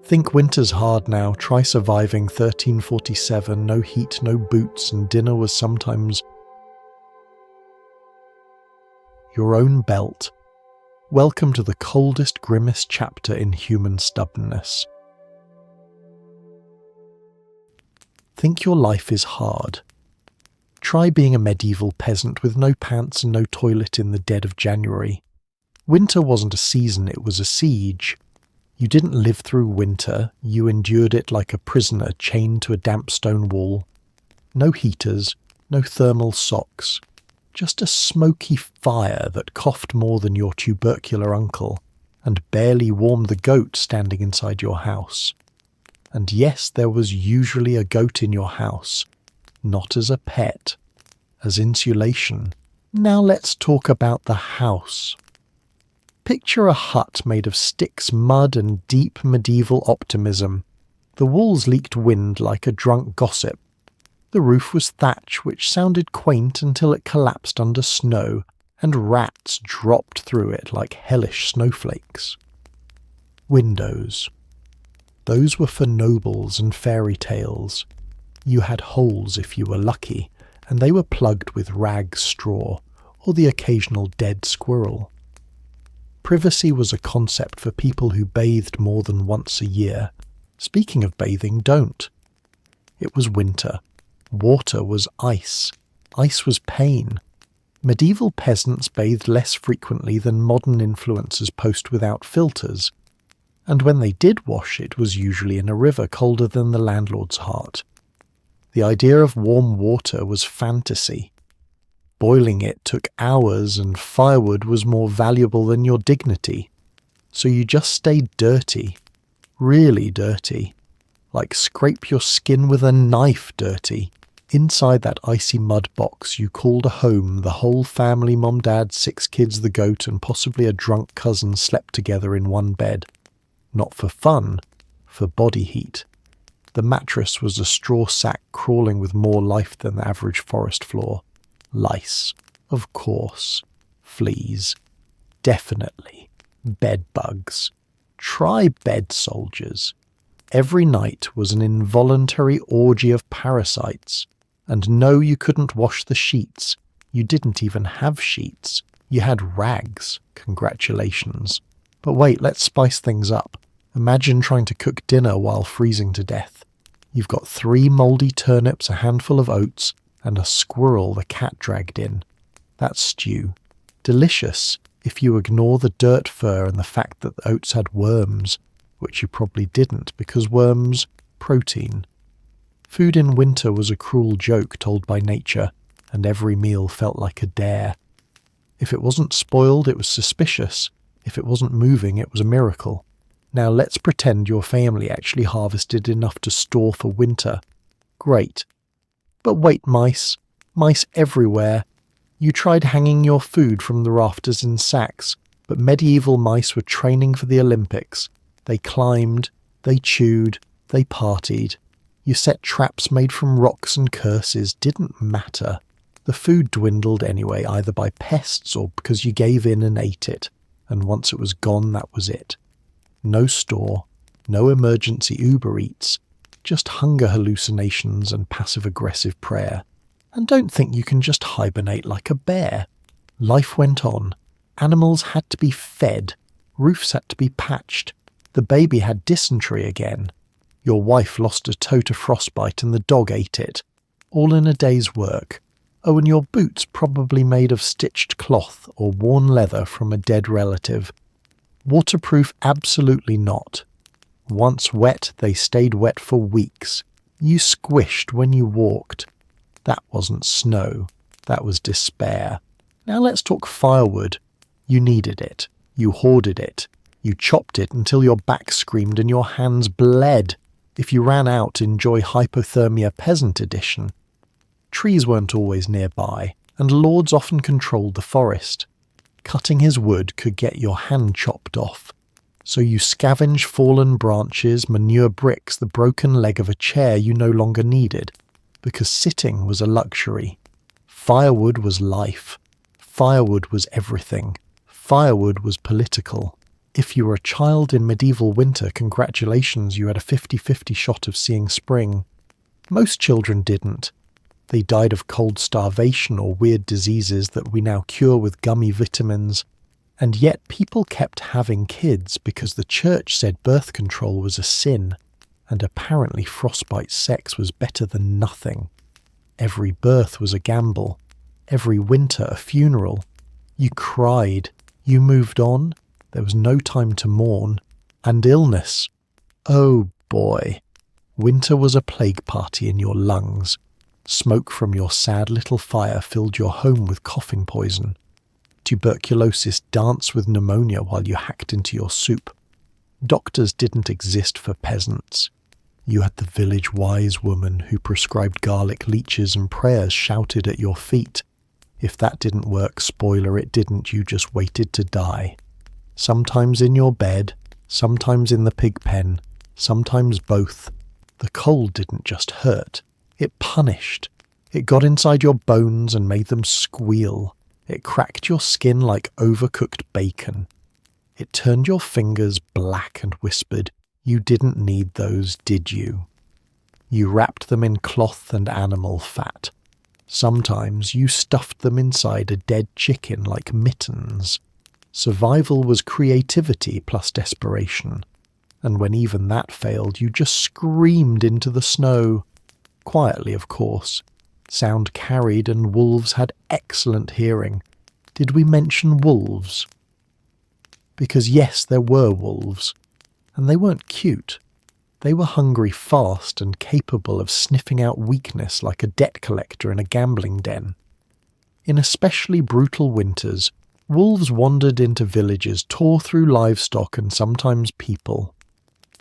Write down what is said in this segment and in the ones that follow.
Think winter's hard now, try surviving 1347, no heat, no boots, and dinner was sometimes your own belt. Welcome to the coldest, grimmest chapter in human stubbornness. Think your life is hard. Try being a medieval peasant with no pants and no toilet in the dead of January. Winter wasn't a season, it was a siege. You didn't live through winter, you endured it like a prisoner chained to a damp stone wall. No heaters, no thermal socks. Just a smoky fire that coughed more than your tubercular uncle, and barely warmed the goat standing inside your house. And yes, there was usually a goat in your house, not as a pet, as insulation. Now let's talk about the house. Picture a hut made of sticks, mud, and deep medieval optimism. The walls leaked wind like a drunk gossip. The roof was thatch, which sounded quaint until it collapsed under snow, and rats dropped through it like hellish snowflakes. Windows. Those were for nobles and fairy tales. You had holes if you were lucky, and they were plugged with rag straw, or the occasional dead squirrel. Privacy was a concept for people who bathed more than once a year. Speaking of bathing, don't. It was winter. Water was ice. Ice was pain. Medieval peasants bathed less frequently than modern influencers post without filters. And when they did wash, it was usually in a river colder than the landlord's heart. The idea of warm water was fantasy. Boiling it took hours, and firewood was more valuable than your dignity. So you just stayed dirty. Really dirty. Like scrape your skin with a knife dirty. Inside that icy mud box you called a home, the whole family, mom, dad, 6 kids, the goat, and possibly a drunk cousin slept together in one bed. Not for fun, for body heat. The mattress was a straw sack crawling with more life than the average forest floor. Lice, of course. Fleas. Definitely. Bed bugs. Try bed soldiers. Every night was an involuntary orgy of parasites. And no, you couldn't wash the sheets. You didn't even have sheets. You had rags. Congratulations. But wait, let's spice things up. Imagine trying to cook dinner while freezing to death. You've got 3 mouldy turnips, a handful of oats, and a squirrel the cat dragged in. That's stew. Delicious, if you ignore the dirt fur and the fact that the oats had worms, which you probably didn't, because worms, protein. Food in winter was a cruel joke told by nature, and every meal felt like a dare. If it wasn't spoiled, it was suspicious. If it wasn't moving, it was a miracle. Now let's pretend your family actually harvested enough to store for winter. Great. But wait, mice. Mice everywhere. You tried hanging your food from the rafters in sacks, but medieval mice were training for the Olympics. They climbed, they chewed, they partied. You set traps made from rocks and curses, didn't matter. The food dwindled anyway, either by pests or because you gave in and ate it, and once it was gone, that was it. No store, no emergency Uber Eats, just hunger hallucinations and passive-aggressive prayer. And don't think you can just hibernate like a bear. Life went on. Animals had to be fed. Roofs had to be patched. The baby had dysentery again. Your wife lost a toe to frostbite and the dog ate it. All in a day's work. Oh, and your boots probably made of stitched cloth or worn leather from a dead relative. Waterproof? Absolutely not. Once wet, they stayed wet for weeks. You squished when you walked. That wasn't snow. That was despair. Now let's talk firewood. You needed it. You hoarded it. You chopped it until your back screamed and your hands bled. If you ran out, enjoy hypothermia peasant edition. Trees weren't always nearby, and lords often controlled the forest. Cutting his wood could get your hand chopped off. So you scavenge fallen branches, manure bricks, the broken leg of a chair you no longer needed, because sitting was a luxury. Firewood was life. Firewood was everything. Firewood was political. If you were a child in medieval winter, congratulations, you had a 50-50 shot of seeing spring. Most children didn't. They died of cold starvation or weird diseases that we now cure with gummy vitamins. And yet people kept having kids because the church said birth control was a sin, and apparently frostbite sex was better than nothing. Every birth was a gamble. Every winter a funeral. You cried. You moved on. There was no time to mourn. And illness. Oh boy. Winter was a plague party in your lungs. Smoke from your sad little fire filled your home with coughing poison. Tuberculosis danced with pneumonia while you hacked into your soup. Doctors didn't exist for peasants. You had the village wise woman who prescribed garlic leeches and prayers shouted at your feet. If that didn't work, spoiler, it didn't, you just waited to die. Sometimes in your bed, sometimes in the pig pen, sometimes both. The cold didn't just hurt, it punished. It got inside your bones and made them squeal. It cracked your skin like overcooked bacon. It turned your fingers black and whispered, "You didn't need those, did you?" You wrapped them in cloth and animal fat. Sometimes you stuffed them inside a dead chicken like mittens. Survival was creativity plus desperation. And when even that failed, you just screamed into the snow. Quietly, of course. Sound carried and wolves had excellent hearing. Did we mention wolves? Because yes, there were wolves. And they weren't cute. They were hungry fast and capable of sniffing out weakness like a debt collector in a gambling den. In especially brutal winters, wolves wandered into villages, tore through livestock and sometimes people.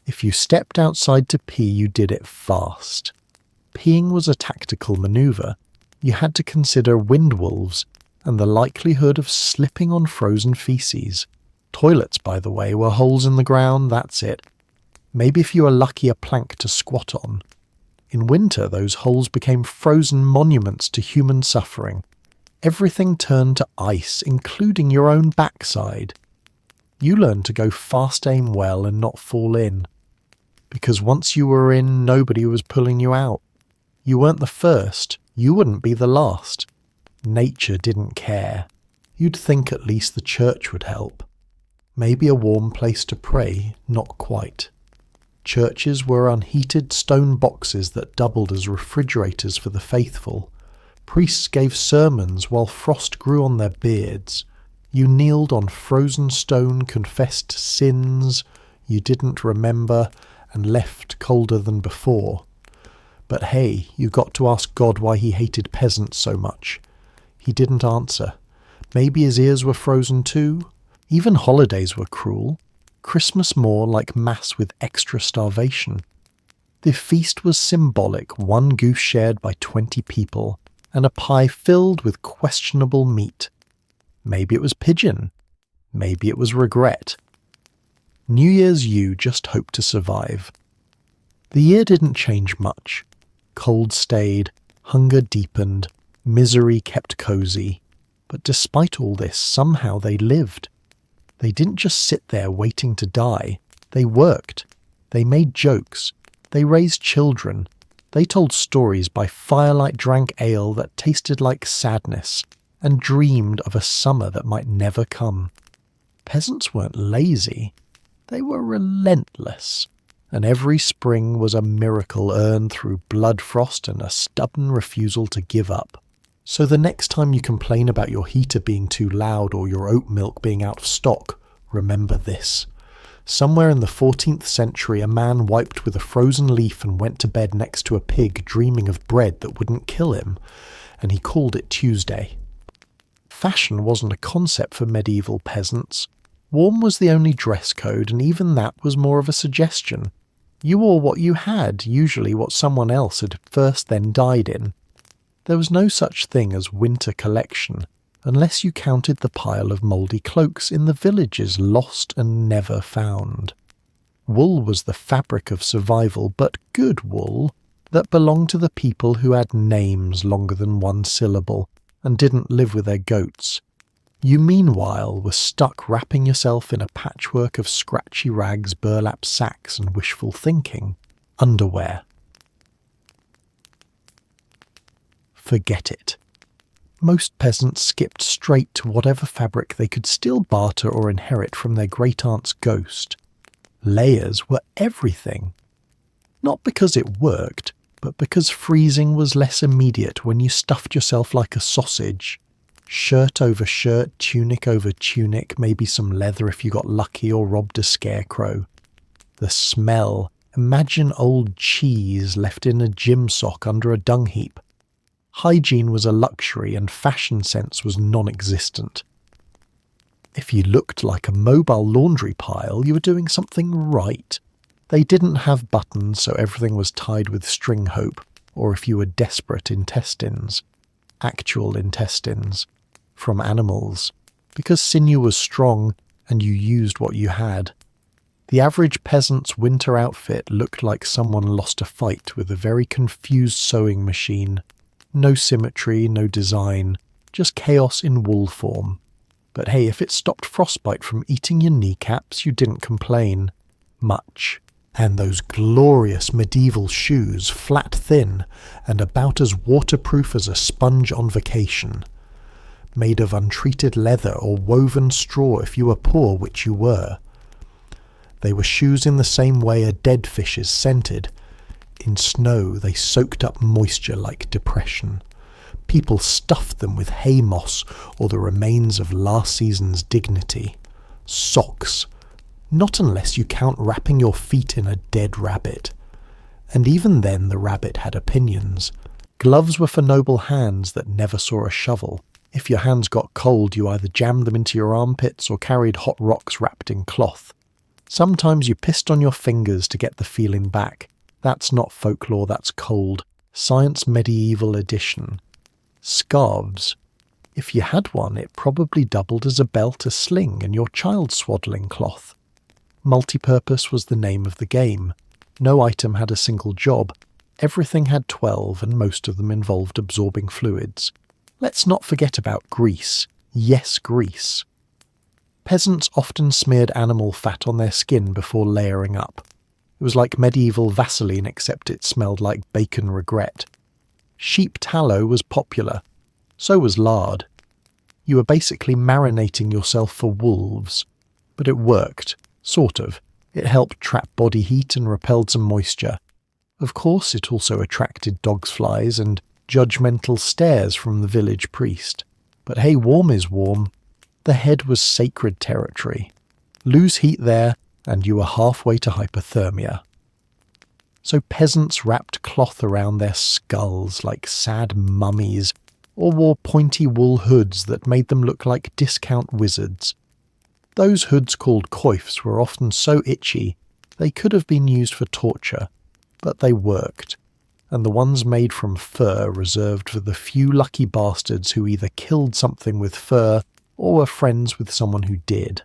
If you stepped outside to pee, you did it fast. Peeing was a tactical maneuver. You had to consider wind wolves and the likelihood of slipping on frozen feces. Toilets, by the way, were holes in the ground, that's it. Maybe if you were lucky, a plank to squat on. In winter, those holes became frozen monuments to human suffering. Everything turned to ice, including your own backside. You learned to go fast, aim well, and not fall in. Because once you were in, nobody was pulling you out. You weren't the first, you wouldn't be the last. Nature didn't care. You'd think at least the church would help. Maybe a warm place to pray, not quite. Churches were unheated stone boxes that doubled as refrigerators for the faithful. Priests gave sermons while frost grew on their beards. You kneeled on frozen stone, confessed sins you didn't remember, and left colder than before. But hey, you got to ask God why he hated peasants so much. He didn't answer. Maybe his ears were frozen too? Even holidays were cruel. Christmas more like Mass with extra starvation. The feast was symbolic, one goose shared by 20 people, and a pie filled with questionable meat. Maybe it was pigeon. Maybe it was regret. New Year's you just hoped to survive. The year didn't change much. Cold stayed, hunger deepened, misery kept cozy. But despite all this, somehow they lived. They didn't just sit there waiting to die. They worked. They made jokes. They raised children. They told stories by firelight, drank ale that tasted like sadness, and dreamed of a summer that might never come. Peasants weren't lazy. They were relentless. And every spring was a miracle earned through blood frost and a stubborn refusal to give up. So the next time you complain about your heater being too loud or your oat milk being out of stock, remember this. Somewhere in the 14th century, a man wiped with a frozen leaf and went to bed next to a pig dreaming of bread that wouldn't kill him, and he called it Tuesday. Fashion wasn't a concept for medieval peasants. Warm was the only dress code, and even that was more of a suggestion. You wore what you had, usually what someone else had first then died in. There was no such thing as winter collection, unless you counted the pile of mouldy cloaks in the villages lost and never found. Wool was the fabric of survival, but good wool, that belonged to the people who had names longer than one syllable and didn't live with their goats. You meanwhile were stuck wrapping yourself in a patchwork of scratchy rags, burlap sacks and wishful thinking. Underwear. Forget it. Most peasants skipped straight to whatever fabric they could still barter or inherit from their great-aunt's ghost. Layers were everything. Not because it worked, but because freezing was less immediate when you stuffed yourself like a sausage. Shirt over shirt, tunic over tunic, maybe some leather if you got lucky or robbed a scarecrow. The smell. Imagine old cheese left in a gym sock under a dung heap. Hygiene was a luxury and fashion sense was non-existent. If you looked like a mobile laundry pile, you were doing something right. They didn't have buttons, so everything was tied with string hope, or if you were desperate, intestines. Actual intestines. From animals. Because sinew was strong, and you used what you had. The average peasant's winter outfit looked like someone lost a fight with a very confused sewing machine. No symmetry, no design, just chaos in wool form. But hey, if it stopped frostbite from eating your kneecaps, you didn't complain. Much. And those glorious medieval shoes, flat thin, and about as waterproof as a sponge on vacation. Made of untreated leather or woven straw if you were poor, which you were. They were shoes in the same way a dead fish is scented. In snow, they soaked up moisture like depression. People stuffed them with hay moss or the remains of last season's dignity. Socks. Not unless you count wrapping your feet in a dead rabbit. And even then the rabbit had opinions. Gloves were for noble hands that never saw a shovel. If your hands got cold, you either jammed them into your armpits or carried hot rocks wrapped in cloth. Sometimes you pissed on your fingers to get the feeling back. That's not folklore, that's cold. Science medieval edition. Scarves. If you had one, it probably doubled as a belt, a sling, and your child's swaddling cloth. Multipurpose was the name of the game. No item had a single job. Everything had 12, and most of them involved absorbing fluids. Let's not forget about grease. Yes, grease. Peasants often smeared animal fat on their skin before layering up. It was like medieval Vaseline, except it smelled like bacon regret. Sheep tallow was popular. So was lard. You were basically marinating yourself for wolves. But it worked. Sort of. It helped trap body heat and repelled some moisture. Of course, it also attracted dog's flies and judgmental stares from the village priest. But hey, warm is warm. The head was sacred territory. Lose heat there, and you were halfway to hypothermia. So peasants wrapped cloth around their skulls like sad mummies, or wore pointy wool hoods that made them look like discount wizards. Those hoods called coifs were often so itchy they could have been used for torture, but they worked, and the ones made from fur reserved for the few lucky bastards who either killed something with fur or were friends with someone who did.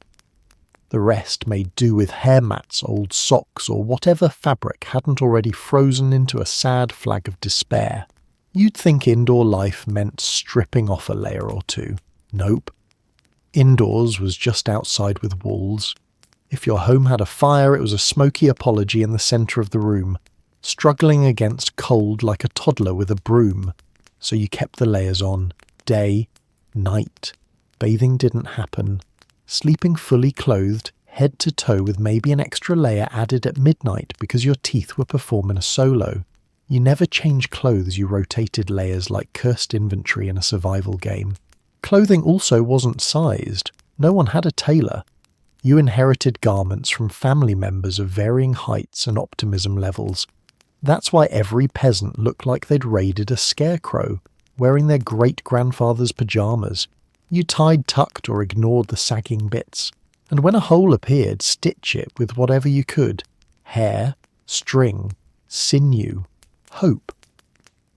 The rest made do with hair mats, old socks, or whatever fabric hadn't already frozen into a sad flag of despair. You'd think indoor life meant stripping off a layer or two. Nope. Indoors was just outside with walls. If your home had a fire, it was a smoky apology in the centre of the room, struggling against cold like a toddler with a broom. So you kept the layers on. Day, night. Bathing didn't happen. Sleeping fully clothed, head to toe with maybe an extra layer added at midnight because your teeth were performing a solo. You never changed clothes, you rotated layers like cursed inventory in a survival game. Clothing also wasn't sized. No one had a tailor. You inherited garments from family members of varying heights and optimism levels. That's why every peasant looked like they'd raided a scarecrow, wearing their great-grandfather's pyjamas. You tied, tucked, or ignored the sagging bits, and when a hole appeared, stitch it with whatever you could. Hair, string, sinew, hope.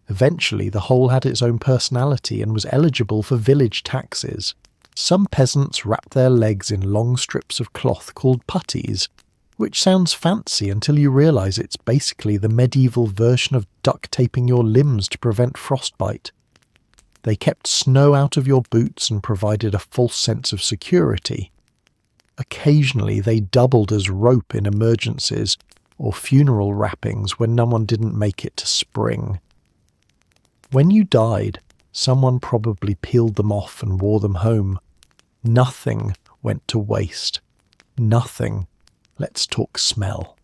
Eventually the hole had its own personality and was eligible for village taxes. Some peasants wrapped their legs in long strips of cloth called puttees, which sounds fancy until you realise it's basically the medieval version of duct taping your limbs to prevent frostbite. They kept snow out of your boots and provided a false sense of security. Occasionally they doubled as rope in emergencies or funeral wrappings when no one didn't make it to spring. When you died, someone probably peeled them off and wore them home. Nothing went to waste. Nothing. Let's talk smell.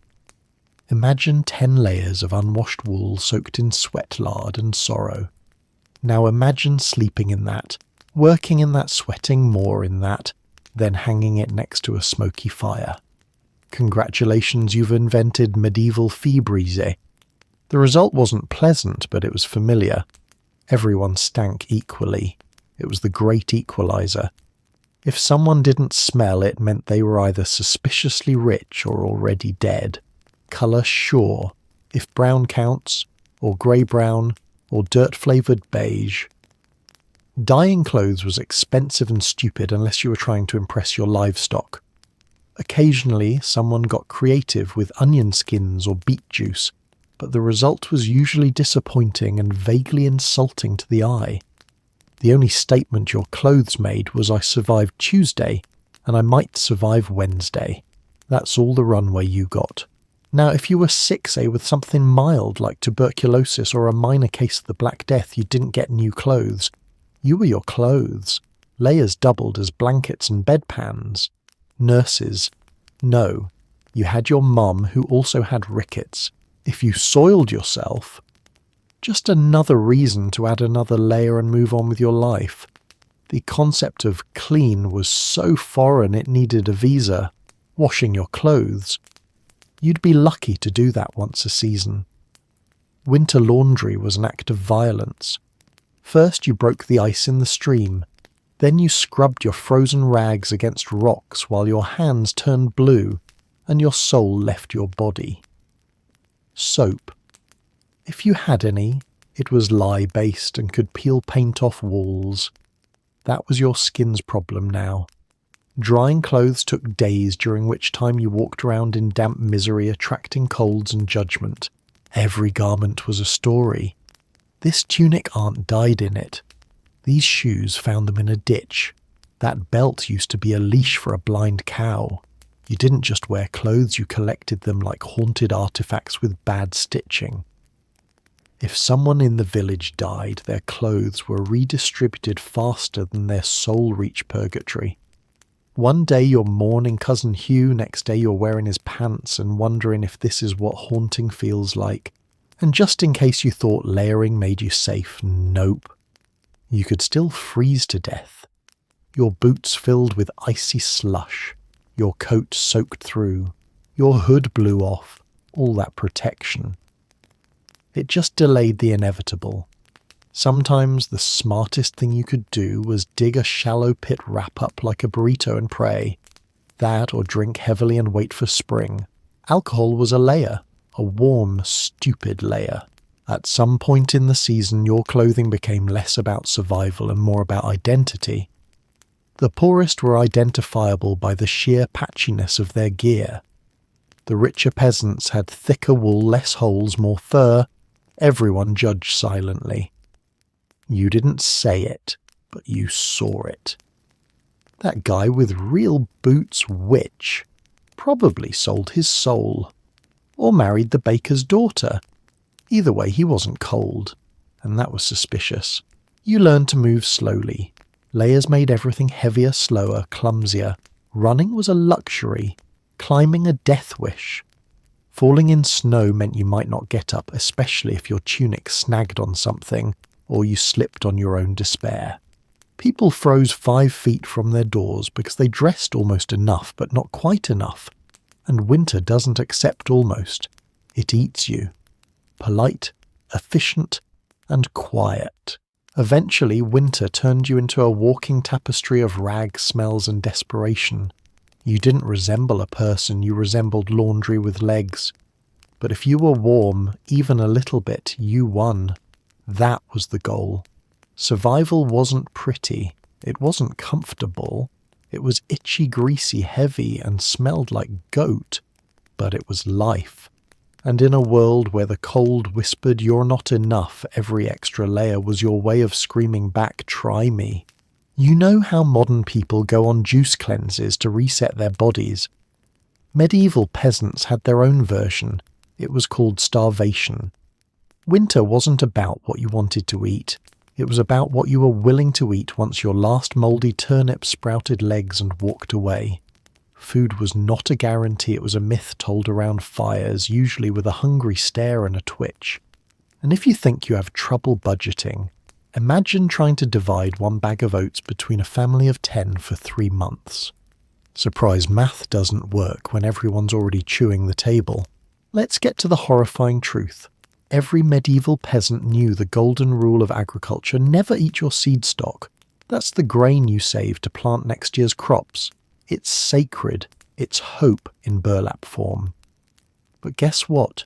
Imagine 10 layers of unwashed wool soaked in sweat, lard and sorrow. Now imagine sleeping in that, working in that, sweating more in that, then hanging it next to a smoky fire. Congratulations, you've invented medieval Febreze. The result wasn't pleasant, but it was familiar. Everyone stank equally. It was the great equalizer. If someone didn't smell, it meant they were either suspiciously rich or already dead. Colour, sure, if brown counts, or grey-brown, or dirt-flavoured beige. Dyeing clothes was expensive and stupid unless you were trying to impress your livestock. Occasionally, someone got creative with onion skins or beet juice, but the result was usually disappointing and vaguely insulting to the eye. The only statement your clothes made was, I survived Tuesday, and I might survive Wednesday. That's all the runway you got. Now, if you were sick, say, with something mild like tuberculosis or a minor case of the Black Death, you didn't get new clothes. You were your clothes. Layers doubled as blankets and bedpans. Nurses. No. You had your mum who also had rickets. If you soiled yourself, just another reason to add another layer and move on with your life. The concept of clean was so foreign it needed a visa. Washing your clothes. You'd be lucky to do that once a season. Winter laundry was an act of violence. First you broke the ice in the stream. Then you scrubbed your frozen rags against rocks while your hands turned blue and your soul left your body. Soap. If you had any, it was lye-based and could peel paint off walls. That was your skin's problem now. Drying clothes took days, during which time you walked around in damp misery, attracting colds and judgment. Every garment was a story. This tunic aunt died in it. These shoes found them in a ditch. That belt used to be a leash for a blind cow. You didn't just wear clothes, you collected them like haunted artifacts with bad stitching. If someone in the village died, their clothes were redistributed faster than their soul reached purgatory. One day you're mourning Cousin Hugh, next day you're wearing his pants and wondering if this is what haunting feels like. And just in case you thought layering made you safe, nope. You could still freeze to death. Your boots filled with icy slush, your coat soaked through, your hood blew off, all that protection. It just delayed the inevitable. Sometimes the smartest thing you could do was dig a shallow pit wrap up like a burrito and pray. That or drink heavily and wait for spring. Alcohol was a layer, a warm, stupid layer. At some point in the season, your clothing became less about survival and more about identity. The poorest were identifiable by the sheer patchiness of their gear. The richer peasants had thicker wool, less holes, more fur. Everyone judged silently. You didn't say it, but you saw it. That guy with real boots, which probably sold his soul, or married the baker's daughter. Either way, he wasn't cold, and that was suspicious. You learned to move slowly. Layers made everything heavier, slower, clumsier. Running was a luxury, climbing a death wish. Falling in snow meant you might not get up, especially if your tunic snagged on something, or you slipped on your own despair. People froze 5 feet from their doors because they dressed almost enough, but not quite enough. And winter doesn't accept almost. It eats you. Polite, efficient, and quiet. Eventually, winter turned you into a walking tapestry of rags, smells, and desperation. You didn't resemble a person, you resembled laundry with legs. But if you were warm, even a little bit, you won. That was the goal. Survival wasn't pretty. It wasn't comfortable. It was itchy, greasy, heavy, and smelled like goat. But it was life. And in a world where the cold whispered you're not enough, every extra layer was your way of screaming back, try me. You know how modern people go on juice cleanses to reset their bodies. Medieval peasants had their own version. It was called starvation. Winter wasn't about what you wanted to eat. It was about what you were willing to eat once your last mouldy turnip sprouted legs and walked away. Food was not a guarantee, it was a myth told around fires, usually with a hungry stare and a twitch. And if you think you have trouble budgeting, imagine trying to divide one bag of oats between a family of 10 for 3 months. Surprise, math doesn't work when everyone's already chewing the table. Let's get to the horrifying truth. Every medieval peasant knew the golden rule of agriculture: never eat your seed stock. That's the grain you save to plant next year's crops. It's sacred. It's hope in burlap form. But guess what?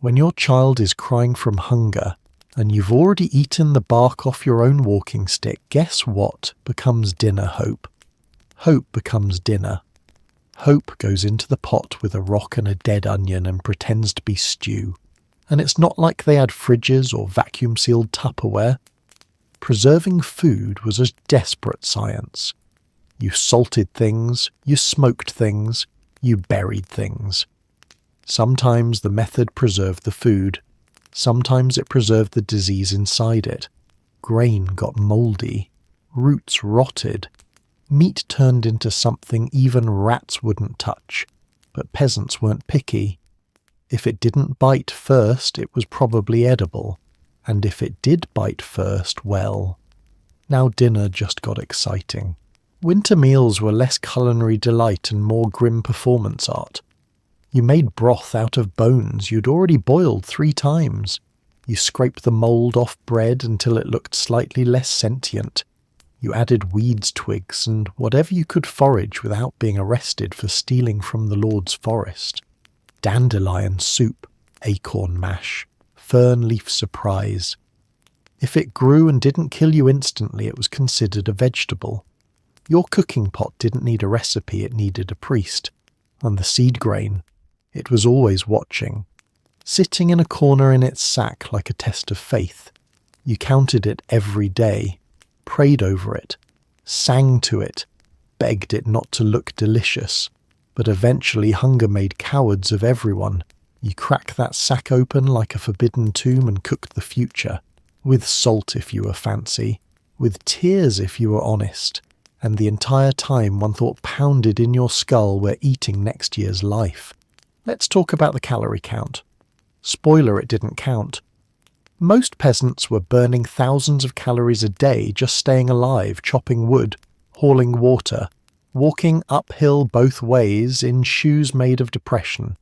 When your child is crying from hunger and you've already eaten the bark off your own walking stick, guess what becomes dinner hope? Hope becomes dinner. Hope goes into the pot with a rock and a dead onion and pretends to be stew. And it's not like they had fridges or vacuum-sealed Tupperware. Preserving food was a desperate science. You salted things, you smoked things, you buried things. Sometimes the method preserved the food. Sometimes it preserved the disease inside it. Grain got mouldy. Roots rotted. Meat turned into something even rats wouldn't touch. But peasants weren't picky. If it didn't bite first, it was probably edible. And if it did bite first, well, now dinner just got exciting. Winter meals were less culinary delight and more grim performance art. You made broth out of bones you'd already boiled 3 times. You scraped the mould off bread until it looked slightly less sentient. You added weeds, twigs, and whatever you could forage without being arrested for stealing from the Lord's forest. Dandelion soup, acorn mash, fern leaf surprise. If it grew and didn't kill you instantly, it was considered a vegetable. Your cooking pot didn't need a recipe, it needed a priest. And the seed grain, it was always watching. Sitting in a corner in its sack like a test of faith. You counted it every day, prayed over it, sang to it, begged it not to look delicious. But eventually hunger made cowards of everyone. You crack that sack open like a forbidden tomb and cooked the future. With salt if you were fancy, with tears if you were honest. And the entire time one thought pounded in your skull, we're eating next year's life. Let's talk about the calorie count. Spoiler, it didn't count. Most peasants were burning thousands of calories a day just staying alive, chopping wood, hauling water, walking uphill both ways in shoes made of depression.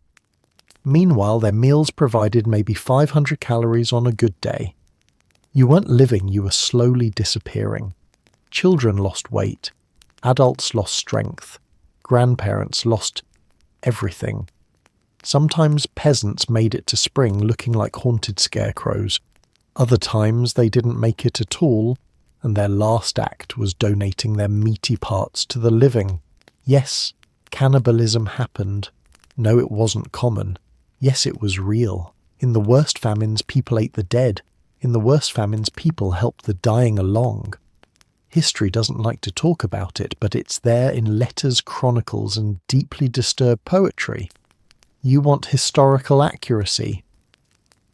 Meanwhile, their meals provided maybe 500 calories on a good day. You weren't living, you were slowly disappearing. Children lost weight. Adults lost strength. Grandparents lost everything. Sometimes peasants made it to spring looking like haunted scarecrows. Other times they didn't make it at all, and their last act was donating their meaty parts to the living. Yes, cannibalism happened. No, it wasn't common. Yes, it was real. In the worst famines, people ate the dead. In the worst famines, people helped the dying along. History doesn't like to talk about it, but it's there in letters, chronicles, and deeply disturbed poetry. You want historical accuracy.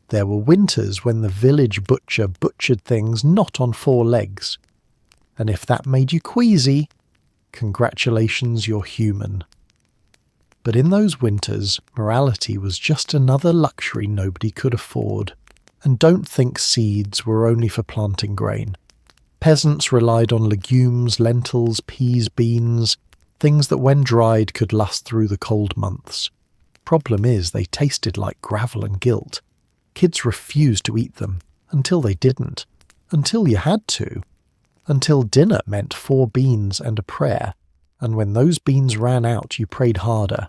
There were winters when the village butcher butchered things not on 4 legs. And if that made you queasy, congratulations, you're human. But in those winters, morality was just another luxury nobody could afford. And don't think seeds were only for planting grain. Peasants relied on legumes, lentils, peas, beans, things that when dried could last through the cold months. Problem is, they tasted like gravel and guilt. Kids refused to eat them, until they didn't, until you had to, until dinner meant 4 beans and a prayer, and when those beans ran out you prayed harder.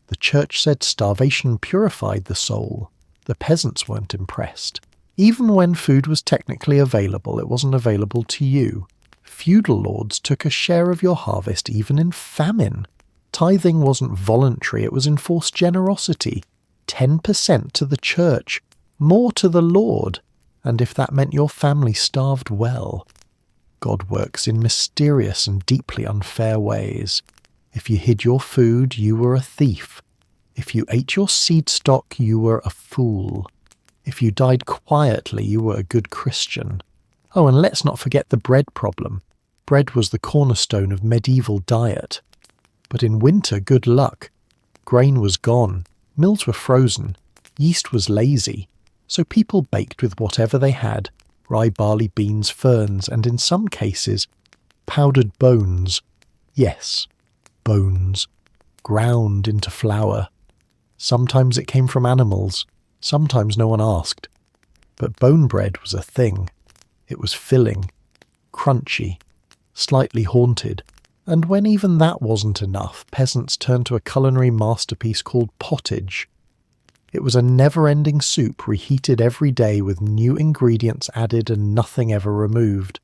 The church said starvation purified the soul. The peasants weren't impressed. Even when food was technically available, it wasn't available to you. Feudal lords took a share of your harvest even in famine. Tithing wasn't voluntary, it was enforced generosity. 10% to the church, more to the Lord, and if that meant your family starved, well. God works in mysterious and deeply unfair ways. If you hid your food, you were a thief. If you ate your seed stock, you were a fool. If you died quietly, you were a good Christian. Oh, and let's not forget the bread problem. Bread was the cornerstone of medieval diet. But in winter, good luck. Grain was gone, mills were frozen, yeast was lazy, so people baked with whatever they had, rye, barley, beans, ferns, and in some cases, powdered bones. Yes, bones, ground into flour. Sometimes it came from animals, sometimes no one asked. But bone bread was a thing. It was filling, crunchy, slightly haunted, and when even that wasn't enough, peasants turned to a culinary masterpiece called pottage. It was a never-ending soup reheated every day with new ingredients added and nothing ever removed.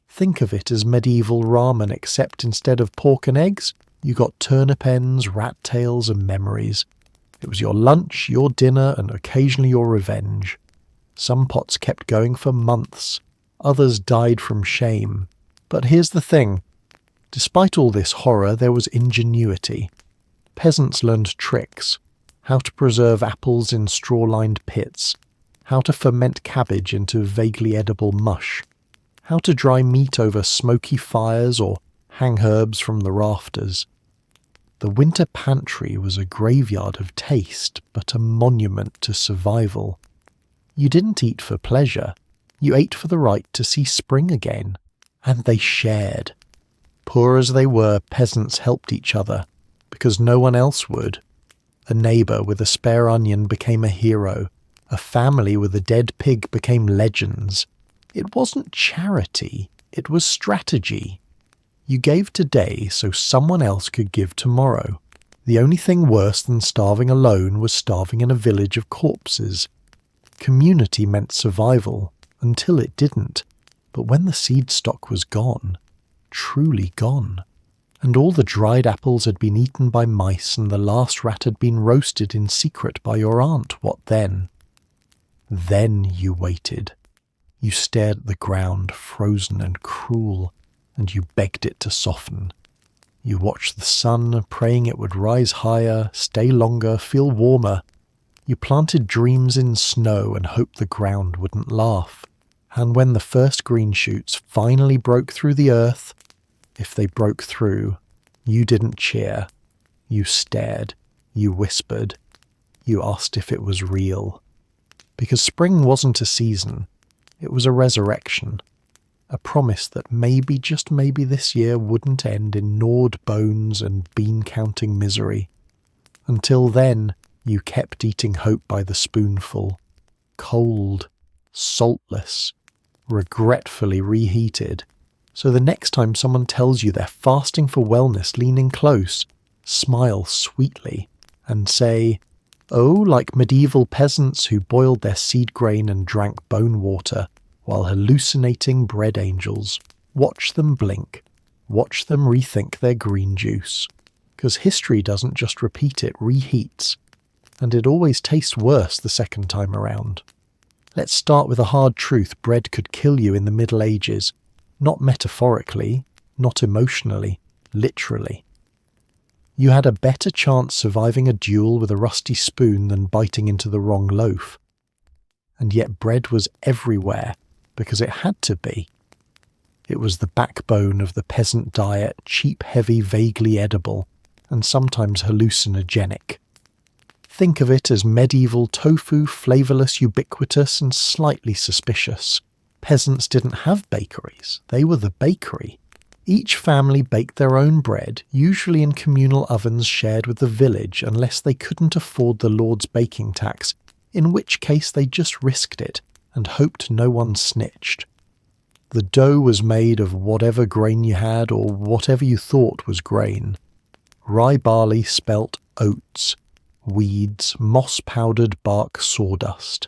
Think of it as medieval ramen, except instead of pork and eggs, you got turnip ends, rat tails and memories. It was your lunch, your dinner, and occasionally your revenge. Some pots kept going for months. Others died from shame. But here's the thing. Despite all this horror, there was ingenuity. Peasants learned tricks. How to preserve apples in straw-lined pits. How to ferment cabbage into vaguely edible mush. How to dry meat over smoky fires or hang herbs from the rafters. The winter pantry was a graveyard of taste, but a monument to survival. You didn't eat for pleasure. You ate for the right to see spring again. And they shared. Poor as they were, peasants helped each other, because no one else would. A neighbour with a spare onion became a hero. A family with a dead pig became legends. It wasn't charity, it was strategy. You gave today so someone else could give tomorrow. The only thing worse than starving alone was starving in a village of corpses. Community meant survival, until it didn't. But when the seed stock was gone, truly gone, and all the dried apples had been eaten by mice and the last rat had been roasted in secret by your aunt, what then? Then you waited. You stared at the ground, frozen and cruel, and you begged it to soften. You watched the sun, praying it would rise higher, stay longer, feel warmer. You planted dreams in snow and hoped the ground wouldn't laugh. And when the first green shoots finally broke through the earth, if they broke through, you didn't cheer. You stared. You whispered. You asked if it was real. Because spring wasn't a season. It was a resurrection. A promise that maybe, just maybe this year wouldn't end in gnawed bones and bean-counting misery. Until then, you kept eating hope by the spoonful. Cold, saltless, regretfully reheated. So the next time someone tells you they're fasting for wellness, lean in close, smile sweetly, and say, "Oh, like medieval peasants who boiled their seed grain and drank bone water while hallucinating bread angels. Watch them blink. Watch them rethink their green juice. 'Cause history doesn't just repeat, it reheats. And it always tastes worse the second time around. Let's start with a hard truth. Bread could kill you in the Middle Ages. Not metaphorically, not emotionally, literally. You had a better chance surviving a duel with a rusty spoon than biting into the wrong loaf. And yet bread was everywhere, because it had to be. It was the backbone of the peasant diet, cheap, heavy, vaguely edible, and sometimes hallucinogenic. Think of it as medieval tofu, flavourless, ubiquitous, and slightly suspicious. Peasants didn't have bakeries, they were the bakery. Each family baked their own bread, usually in communal ovens shared with the village unless they couldn't afford the Lord's baking tax, in which case they just risked it and hoped no one snitched. The dough was made of whatever grain you had or whatever you thought was grain. Rye barley spelt oats, weeds, moss-powdered bark sawdust.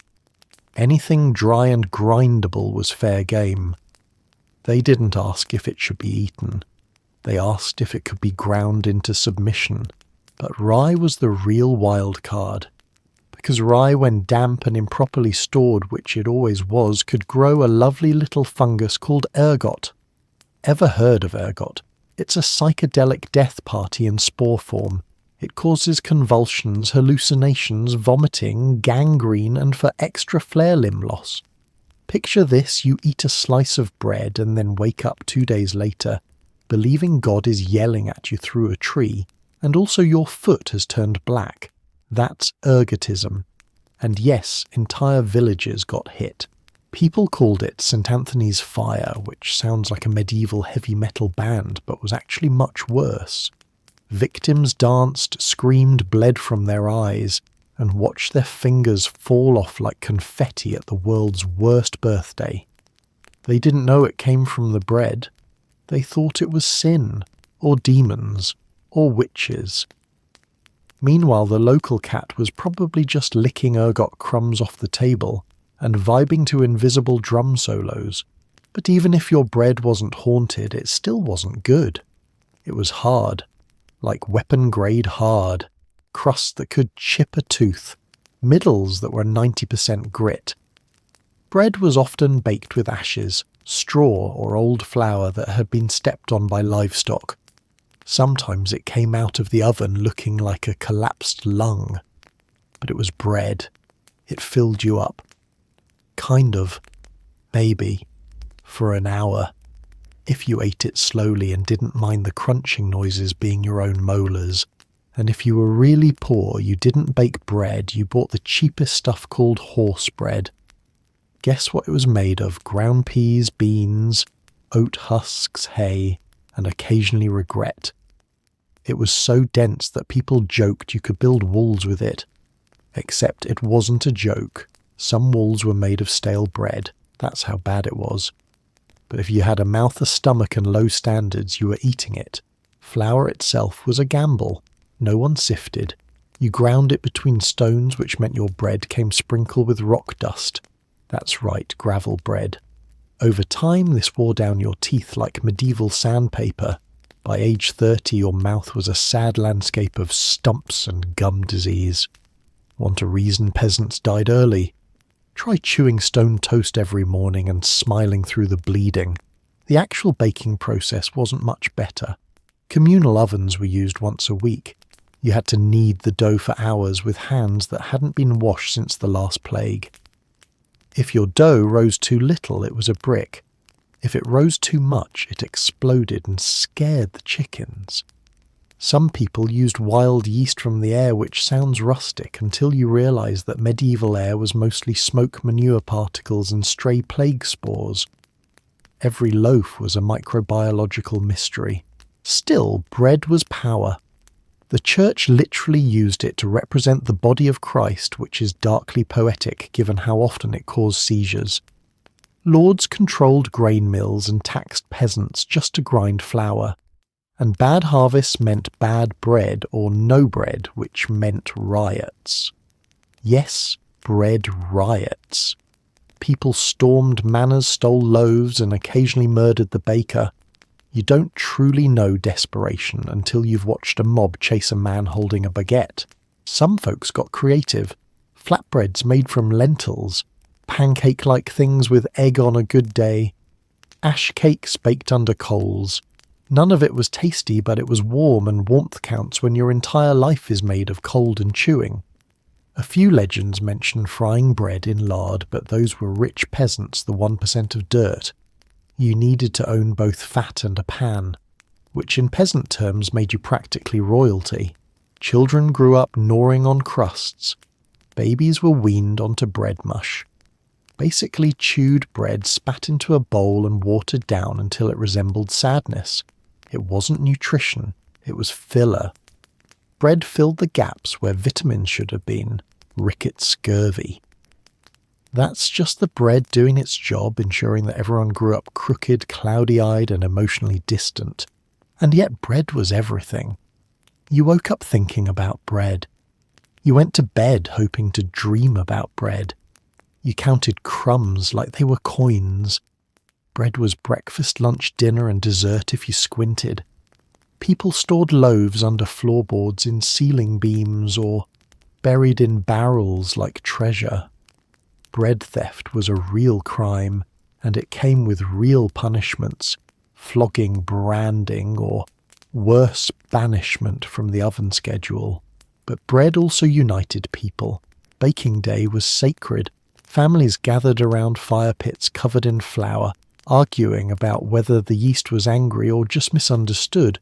Anything dry and grindable was fair game. They didn't ask if it should be eaten. They asked if it could be ground into submission. But rye was the real wild card. because rye, when damp and improperly stored, which it always was, could grow a lovely little fungus called ergot. Ever heard of ergot? It's a psychedelic death party in spore form. It causes convulsions, hallucinations, vomiting, gangrene, and for extra flare limb loss. Picture this: you eat a slice of bread and then wake up 2 days later, believing God is yelling at you through a tree, and also your foot has turned black. That's ergotism. And yes, entire villages got hit. People called it St. Anthony's Fire, which sounds like a medieval heavy metal band, but was actually much worse. Victims danced, screamed, bled from their eyes, and watched their fingers fall off like confetti at the world's worst birthday. They didn't know it came from the bread. They thought it was sin, or demons, or witches. Meanwhile, the local cat was probably just licking ergot crumbs off the table and vibing to invisible drum solos. But even if your bread wasn't haunted, it still wasn't good. It was hard, like weapon-grade hard, crust that could chip a tooth, middles that were 90% grit. Bread was often baked with ashes, straw or old flour that had been stepped on by livestock. Sometimes it came out of the oven looking like a collapsed lung. But it was bread. It filled you up. Kind of. Maybe. For an hour. If you ate it slowly and didn't mind the crunching noises being your own molars. And if you were really poor, you didn't bake bread, you bought the cheapest stuff called horse bread. Guess what it was made of? Ground peas, beans, oat husks, hay, and occasionally regret. It was so dense that people joked you could build walls with it. Except it wasn't a joke. Some walls were made of stale bread. That's how bad it was. But if you had a mouth, a stomach, and low standards, you were eating it. Flour itself was a gamble. No one sifted. You ground it between stones, which meant your bread came sprinkled with rock dust. That's right, gravel bread. Over time, this wore down your teeth like medieval sandpaper. By age 30, your mouth was a sad landscape of stumps and gum disease. Want a reason peasants died early? Try chewing stone toast every morning and smiling through the bleeding. The actual baking process wasn't much better. Communal ovens were used once a week. You had to knead the dough for hours with hands that hadn't been washed since the last plague. If your dough rose too little, it was a brick. If it rose too much, it exploded and scared the chickens. Some people used wild yeast from the air, which sounds rustic until you realise that medieval air was mostly smoke, manure particles and stray plague spores. Every loaf was a microbiological mystery. Still, bread was power. The church literally used it to represent the body of Christ, which is darkly poetic given how often it caused seizures. Lords controlled grain mills and taxed peasants just to grind flour. And bad harvests meant bad bread or no bread, which meant riots. Yes, bread riots. People stormed manors, stole loaves, and occasionally murdered the baker. You don't truly know desperation until you've watched a mob chase a man holding a baguette. Some folks got creative. Flatbreads made from lentils, pancake-like things with egg on a good day, ash cakes baked under coals. None of it was tasty, but it was warm, and warmth counts when your entire life is made of cold and chewing. A few legends mention frying bread in lard, but those were rich peasants, the 1% of dirt. You needed to own both fat and a pan, which in peasant terms made you practically royalty. Children grew up gnawing on crusts. Babies were weaned onto bread mush. Basically chewed bread spat into a bowl and watered down until it resembled sadness. It wasn't nutrition, it was filler. Bread filled the gaps where vitamins should have been. Ricketts scurvy. That's just the bread doing its job, ensuring that everyone grew up crooked, cloudy-eyed, and emotionally distant. And yet bread was everything. You woke up thinking about bread. You went to bed hoping to dream about bread. You counted crumbs like they were coins. Bread was breakfast, lunch, dinner, and dessert if you squinted. People stored loaves under floorboards in ceiling beams or buried in barrels like treasure. Bread theft was a real crime, and it came with real punishments, flogging, branding, or worse, banishment from the oven schedule. But bread also united people. Baking day was sacred. Families gathered around fire pits covered in flour, arguing about whether the yeast was angry or just misunderstood.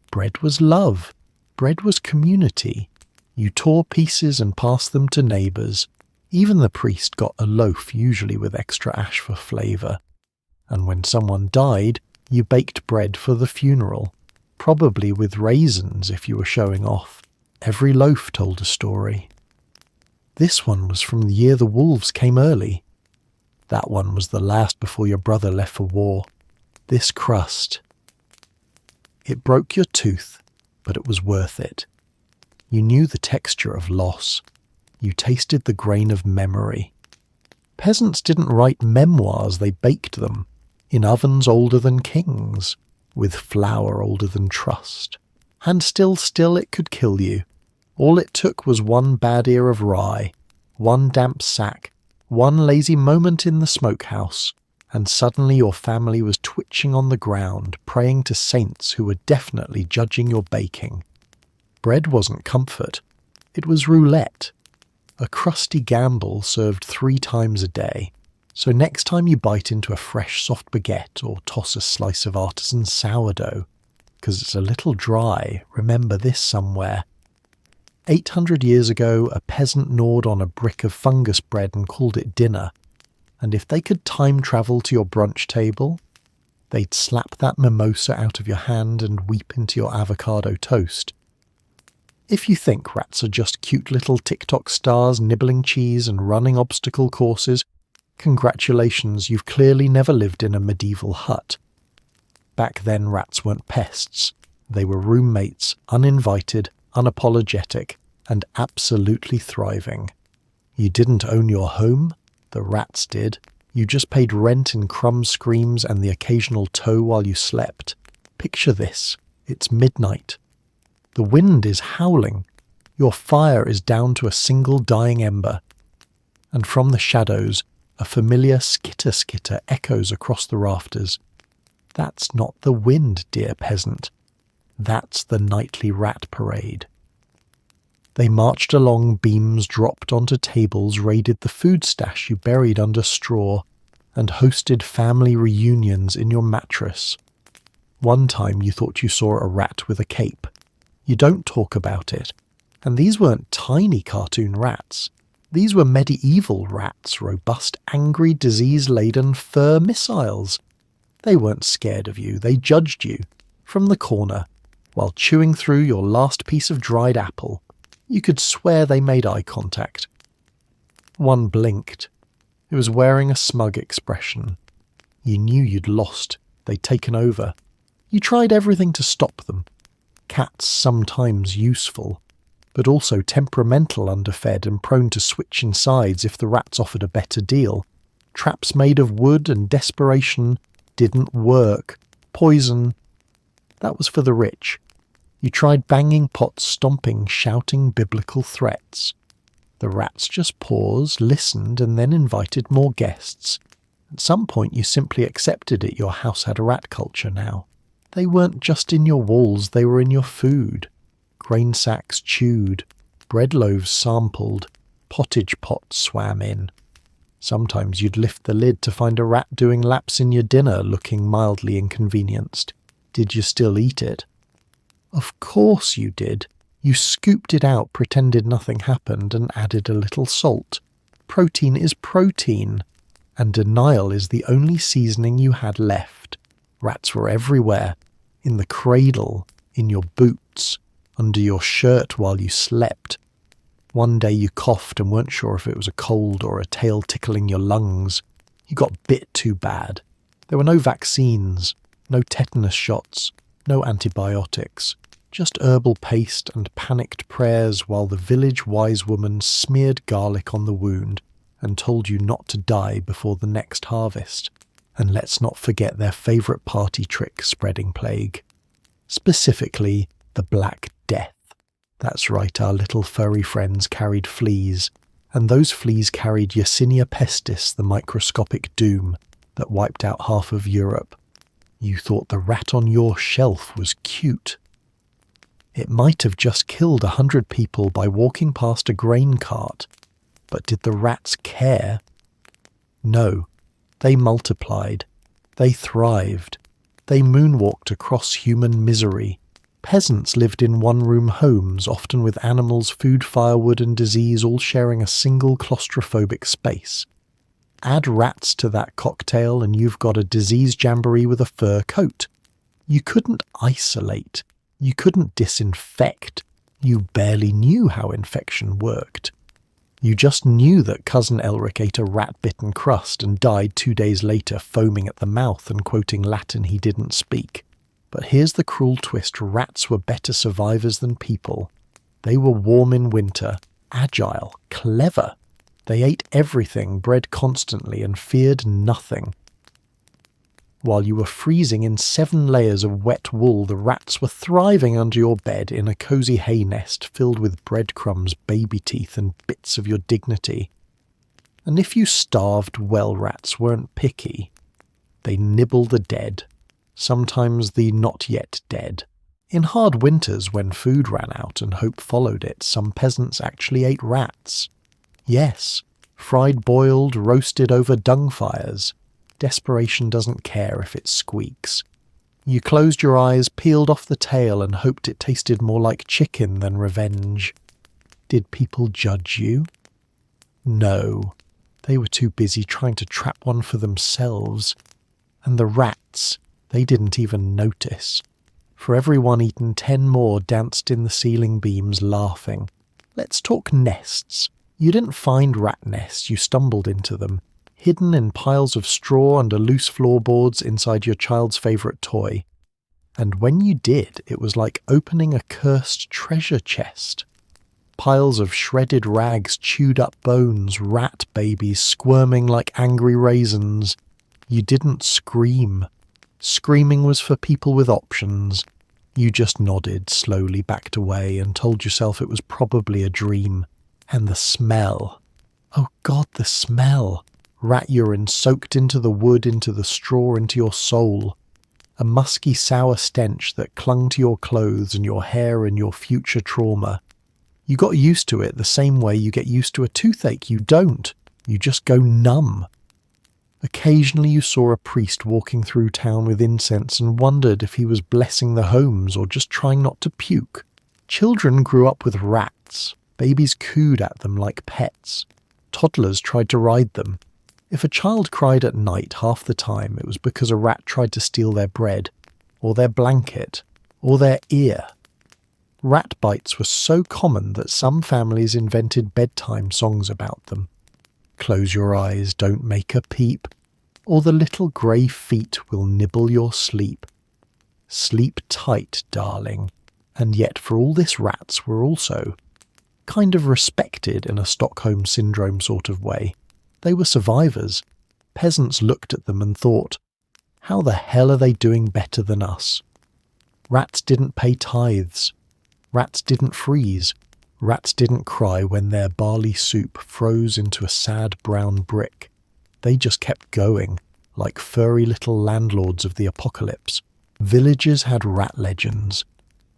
Bread was love. Bread was community. You tore pieces and passed them to neighbours. Even the priest got a loaf, usually with extra ash for flavour. And when someone died, you baked bread for the funeral, probably with raisins if you were showing off. Every loaf told a story. This one was from the year the wolves came early. That one was the last before your brother left for war. This crust. It broke your tooth, but it was worth it. You knew the texture of loss. You tasted the grain of memory. Peasants didn't write memoirs, they baked them, in ovens older than kings, with flour older than trust. And still it could kill you. All it took was one bad ear of rye, one damp sack, one lazy moment in the smokehouse, and suddenly your family was twitching on the ground, praying to saints who were definitely judging your baking. Bread wasn't comfort. It was roulette. A crusty gamble served 3 times a day. So next time you bite into a fresh soft baguette or toss a slice of artisan sourdough, because it's a little dry, remember this somewhere. 800 years ago, a peasant gnawed on a brick of fungus bread and called it dinner. And if they could time travel to your brunch table, they'd slap that mimosa out of your hand and weep into your avocado toast. If you think rats are just cute little TikTok stars nibbling cheese and running obstacle courses, congratulations, you've clearly never lived in a medieval hut. Back then, rats weren't pests. They were roommates, uninvited, unapologetic, and absolutely thriving. You didn't own your home, the rats did. You just paid rent in crumb screams and the occasional toe while you slept. Picture this. It's midnight. The wind is howling. Your fire is down to a single dying ember. And from the shadows, a familiar skitter-skitter echoes across the rafters. That's not the wind, dear peasant. That's the nightly rat parade. They marched along, beams dropped onto tables, raided the food stash you buried under straw, and hosted family reunions in your mattress. One time you thought you saw a rat with a cape. You don't talk about it. And these weren't tiny cartoon rats. These were medieval rats, robust, angry, disease-laden fur missiles. They weren't scared of you, they judged you, from the corner, while chewing through your last piece of dried apple. You could swear they made eye contact. One blinked. It was wearing a smug expression. You knew you'd lost, they'd taken over. You tried everything to stop them. Cats sometimes useful, but also temperamental, underfed, and prone to switching sides if the rats offered a better deal. Traps made of wood and desperation didn't work. Poison. That was for the rich. You tried banging pots, stomping, shouting biblical threats. The rats just paused, listened, and then invited more guests. At some point you simply accepted it. Your house had a rat culture now. They weren't just in your walls, they were in your food. Grain sacks chewed, bread loaves sampled, pottage pots swam in. Sometimes you'd lift the lid to find a rat doing laps in your dinner, looking mildly inconvenienced. Did you still eat it? Of course you did. You scooped it out, pretended nothing happened, and added a little salt. Protein is protein, and denial is the only seasoning you had left. Rats were everywhere, in the cradle, in your boots, under your shirt while you slept. One day you coughed and weren't sure if it was a cold or a tail tickling your lungs. You got bit too bad. There were no vaccines, no tetanus shots, no antibiotics, just herbal paste and panicked prayers while the village wise woman smeared garlic on the wound and told you not to die before the next harvest. And let's not forget their favourite party trick, spreading plague. Specifically, the Black Death. That's right, our little furry friends carried fleas, and those fleas carried Yersinia pestis, the microscopic doom that wiped out half of Europe. You thought the rat on your shelf was cute. It might have just killed 100 people by walking past a grain cart, but did the rats care? No, they multiplied. They thrived. They moonwalked across human misery. Peasants lived in one-room homes, often with animals, food, firewood and disease all sharing a single claustrophobic space. Add rats to that cocktail and you've got a disease jamboree with a fur coat. You couldn't isolate. You couldn't disinfect. You barely knew how infection worked. You just knew that Cousin Elric ate a rat-bitten crust and died 2 days later foaming at the mouth and quoting Latin he didn't speak. But here's the cruel twist: rats were better survivors than people. They were warm in winter, agile, clever. They ate everything, bred constantly, and feared nothing. While you were freezing in 7 layers of wet wool, the rats were thriving under your bed in a cosy hay nest filled with breadcrumbs, baby teeth, and bits of your dignity. And if you starved, well, rats weren't picky. They nibble the dead, sometimes the not yet dead. In hard winters, when food ran out and hope followed it, some peasants actually ate rats. Yes, fried, boiled, roasted over dung fires. Desperation doesn't care if it squeaks. You closed your eyes, peeled off the tail, and hoped it tasted more like chicken than revenge. Did people judge you? No. They were too busy trying to trap one for themselves. And the rats, they didn't even notice. For every one eaten, 10 more danced in the ceiling beams, laughing. Let's talk nests. You didn't find rat nests, you stumbled into them. Hidden in piles of straw under loose floorboards inside your child's favourite toy. And when you did, it was like opening a cursed treasure chest. Piles of shredded rags, chewed up bones, rat babies squirming like angry raisins. You didn't scream. Screaming was for people with options. You just nodded, slowly backed away, and told yourself it was probably a dream. And the smell. Oh God, the smell. Rat urine soaked into the wood, into the straw, into your soul. A musky, sour stench that clung to your clothes and your hair and your future trauma. You got used to it the same way you get used to a toothache. You don't. You just go numb. Occasionally you saw a priest walking through town with incense and wondered if he was blessing the homes or just trying not to puke. Children grew up with rats. Babies cooed at them like pets. Toddlers tried to ride them. If a child cried at night, half the time it was because a rat tried to steal their bread, or their blanket, or their ear. Rat bites were so common that some families invented bedtime songs about them. Close your eyes, don't make a peep, or the little grey feet will nibble your sleep. Sleep tight, darling. And yet for all this, rats were also kind of respected in a Stockholm Syndrome sort of way. They were survivors. Peasants looked at them and thought, how the hell are they doing better than us? Rats didn't pay tithes. Rats didn't freeze. Rats didn't cry when their barley soup froze into a sad brown brick. They just kept going, like furry little landlords of the apocalypse. Villages had rat legends.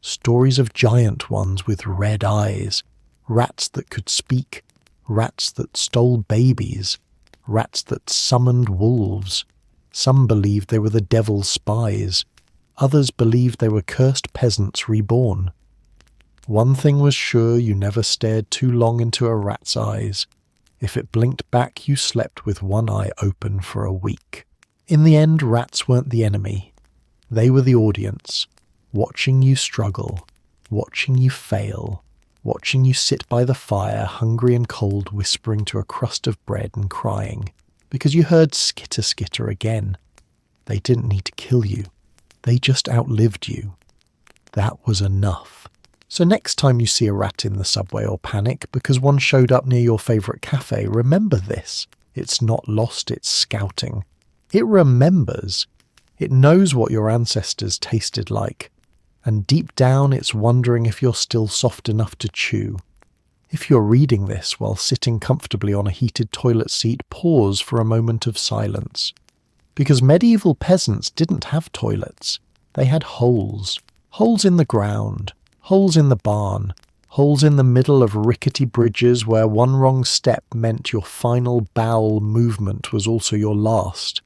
Stories of giant ones with red eyes. Rats that could speak. Rats that stole babies, rats that summoned wolves. Some believed they were the devil's spies. Others believed they were cursed peasants reborn. One thing was sure: you never stared too long into a rat's eyes. If it blinked back, you slept with one eye open for a week. In the end, rats weren't the enemy. They were the audience, watching you struggle, watching you fail, watching you sit by the fire, hungry and cold, whispering to a crust of bread and crying, because you heard skitter skitter again. They didn't need to kill you. They just outlived you. That was enough. So next time you see a rat in the subway or panic because one showed up near your favourite cafe, remember this. It's not lost, it's scouting. It remembers. It knows what your ancestors tasted like. and deep down it's wondering if you're still soft enough to chew. If you're reading this while sitting comfortably on a heated toilet seat, pause for a moment of silence. Because medieval peasants didn't have toilets. They had holes. Holes in the ground. Holes in the barn. Holes in the middle of rickety bridges where one wrong step meant your final bowel movement was also your last.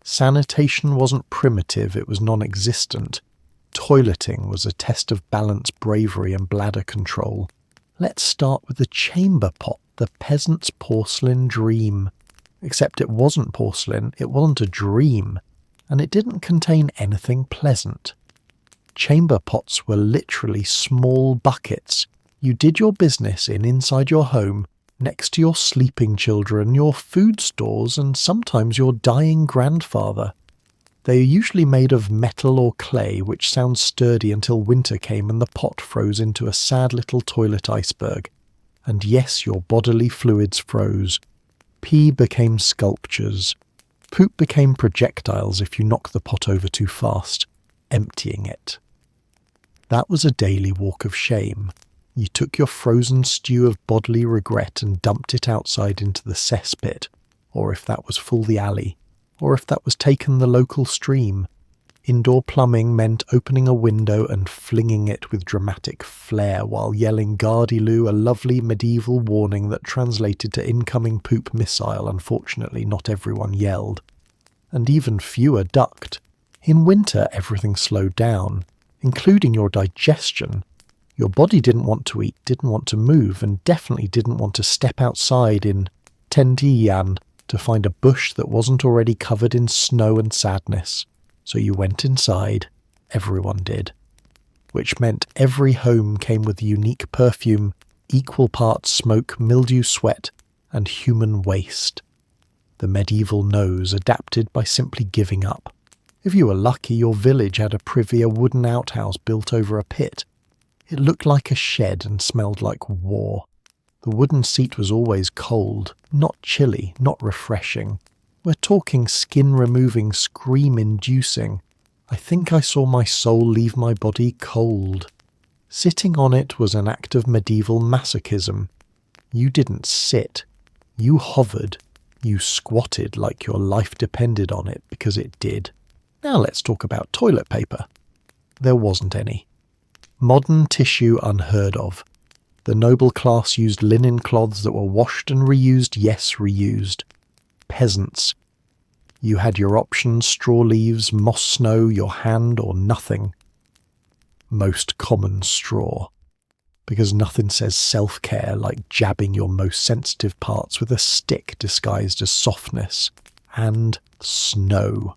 Sanitation wasn't primitive, it was non-existent. Toileting was a test of balance, bravery and bladder control. Let's start with the chamber pot, the peasant's porcelain dream. Except it wasn't porcelain, it wasn't a dream, and it didn't contain anything pleasant. Chamber pots were literally small buckets. You did your business inside your home, next to your sleeping children, your food stores, and sometimes your dying grandfather. They are usually made of metal or clay, which sounds sturdy until winter came and the pot froze into a sad little toilet iceberg. And yes, your bodily fluids froze. Pee became sculptures. Poop became projectiles if you knocked the pot over too fast, emptying it. That was a daily walk of shame. You took your frozen stew of bodily regret and dumped it outside into the cesspit, or if that was full, the alley, or if that was taken, the local stream. Indoor plumbing meant opening a window and flinging it with dramatic flair while yelling "Gardyloo," a lovely medieval warning that translated to incoming poop missile. Unfortunately, not everyone yelled. And even fewer ducked. In winter, everything slowed down, including your digestion. Your body didn't want to eat, didn't want to move, and definitely didn't want to step outside in Tendiyan to find a bush that wasn't already covered in snow and sadness. So you went inside, everyone did. Which meant every home came with unique perfume, equal parts smoke, mildew, sweat, and human waste. The medieval nose adapted by simply giving up. If you were lucky, your village had a privy, a wooden outhouse built over a pit. It looked like a shed and smelled like war. The wooden seat was always cold, not chilly, not refreshing. We're talking skin-removing, scream-inducing. I think I saw my soul leave my body cold. Sitting on it was an act of medieval masochism. You didn't sit. You hovered. You squatted like your life depended on it, because it did. Now let's talk about toilet paper. There wasn't any. Modern tissue unheard of. The noble class used linen cloths that were washed and reused, yes, reused. Peasants. You had your options: straw leaves, moss snow, your hand, or nothing. Most common straw. Because nothing says self-care like jabbing your most sensitive parts with a stick disguised as softness. And snow.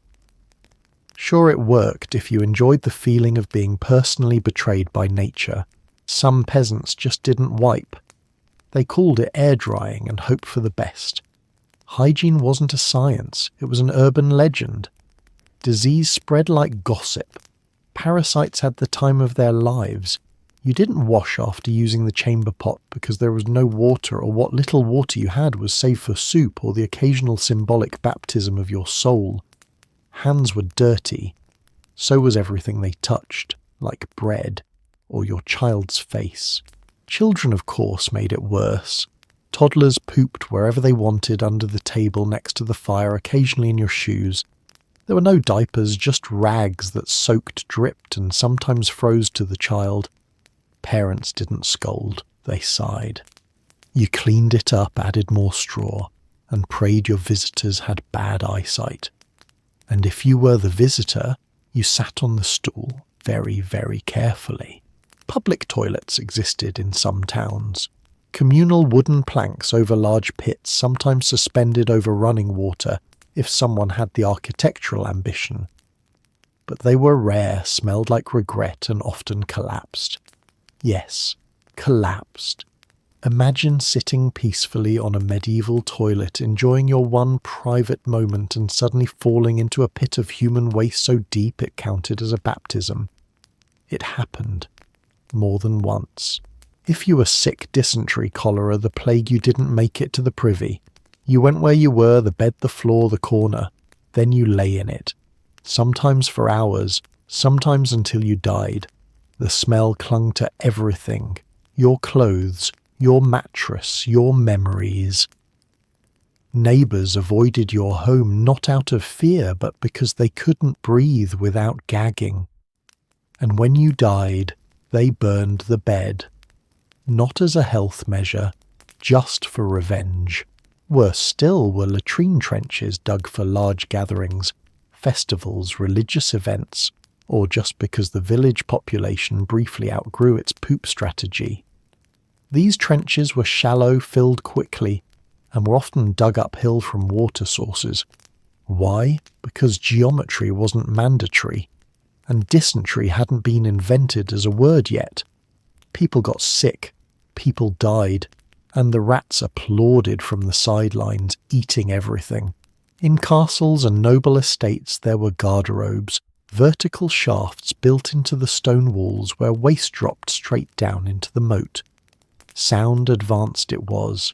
Sure, it worked if you enjoyed the feeling of being personally betrayed by nature. Some peasants just didn't wipe. They called it air drying and hoped for the best. Hygiene wasn't a science, it was an urban legend. Disease spread like gossip. Parasites had the time of their lives. You didn't wash after using the chamber pot because there was no water, or what little water you had was saved for soup or the occasional symbolic baptism of your soul. Hands were dirty. So was everything they touched, like bread or your child's face. Children, of course, made it worse. Toddlers pooped wherever they wanted, under the table, next to the fire, occasionally in your shoes. There were no diapers, just rags that soaked, dripped, and sometimes froze to the child. Parents didn't scold, they sighed. You cleaned it up, added more straw, and prayed your visitors had bad eyesight. And if you were the visitor, you sat on the stool very, very carefully. Public toilets existed in some towns. Communal wooden planks over large pits, sometimes suspended over running water, if someone had the architectural ambition. But they were rare, smelled like regret, and often collapsed. Yes, collapsed. Imagine sitting peacefully on a medieval toilet, enjoying your one private moment, and suddenly falling into a pit of human waste so deep it counted as a baptism. It happened. More than once. If you were sick, dysentery, cholera, the plague, you didn't make it to the privy. You went where you were, the bed, the floor, the corner. Then you lay in it. Sometimes for hours, sometimes until you died. The smell clung to everything, your clothes, your mattress, your memories. Neighbours avoided your home not out of fear, but because they couldn't breathe without gagging. And when you died, they burned the bed. Not as a health measure, just for revenge. Worse still were latrine trenches dug for large gatherings, festivals, religious events, or just because the village population briefly outgrew its poop strategy. These trenches were shallow, filled quickly, and were often dug uphill from water sources. Why? Because geometry wasn't mandatory, and dysentery hadn't been invented as a word yet. People got sick, people died, and the rats applauded from the sidelines, eating everything. In castles and noble estates there were garderobes, vertical shafts built into the stone walls where waste dropped straight down into the moat. Sound advanced it was,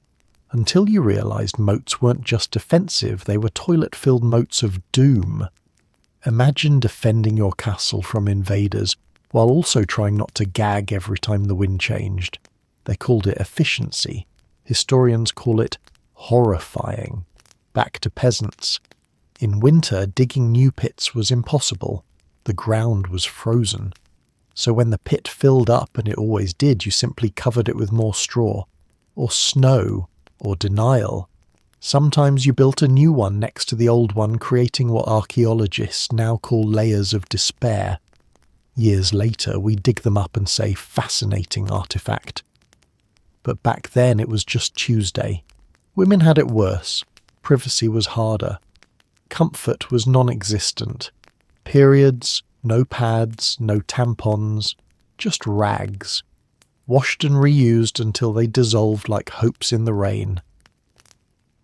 until you realised moats weren't just defensive, they were toilet-filled moats of doom. Imagine defending your castle from invaders, while also trying not to gag every time the wind changed. They called it efficiency. Historians call it horrifying. Back to peasants. In winter, digging new pits was impossible. The ground was frozen. So when the pit filled up, and it always did, you simply covered it with more straw, or snow, or denial. Sometimes you built a new one next to the old one, creating what archaeologists now call layers of despair. Years later, we dig them up and say, fascinating artifact. But back then it was just Tuesday. Women had it worse. Privacy was harder. Comfort was non-existent. Periods, no pads, no tampons, just rags. Washed and reused until they dissolved like hopes in the rain.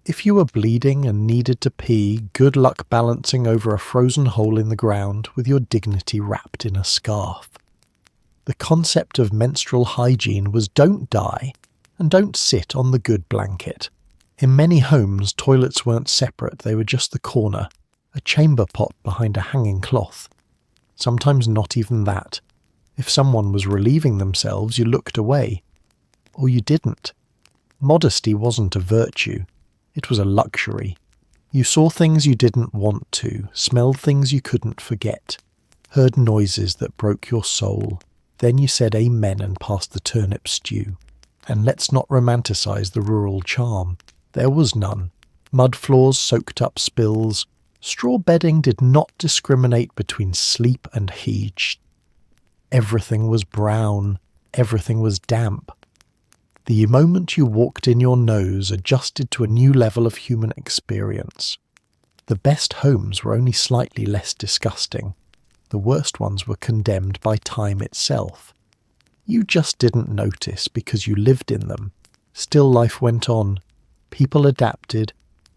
If you were bleeding and needed to pee, good luck balancing over a frozen hole in the ground with your dignity wrapped in a scarf. The concept of menstrual hygiene was don't die and don't sit on the good blanket. In many homes, toilets weren't separate, they were just the corner, a chamber pot behind a hanging cloth. Sometimes not even that. If someone was relieving themselves, you looked away. Or you didn't. Modesty wasn't a virtue. It was a luxury. You saw things you didn't want to, smelled things you couldn't forget, heard noises that broke your soul. Then you said amen and passed the turnip stew. And let's not romanticize the rural charm. There was none. Mud floors soaked up spills. Straw bedding did not discriminate between sleep and heat. Everything was brown. Everything was damp. The moment you walked in, your nose adjusted to a new level of human experience. The best homes were only slightly less disgusting. The worst ones were condemned by time itself. You just didn't notice because you lived in them. Still life went on. People adapted.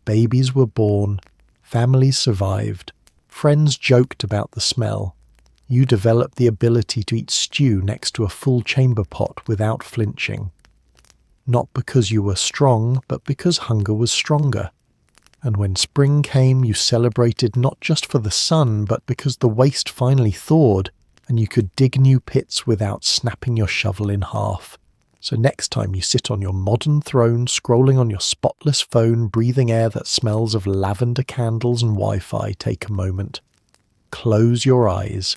Babies were born. Families survived. Friends joked about the smell. You developed the ability to eat stew next to a full chamber pot without flinching. Not because you were strong, but because hunger was stronger. And when spring came, you celebrated not just for the sun, but because the waste finally thawed, and you could dig new pits without snapping your shovel in half. So next time you sit on your modern throne, scrolling on your spotless phone, breathing air that smells of lavender candles and Wi-Fi, take a moment. Close your eyes.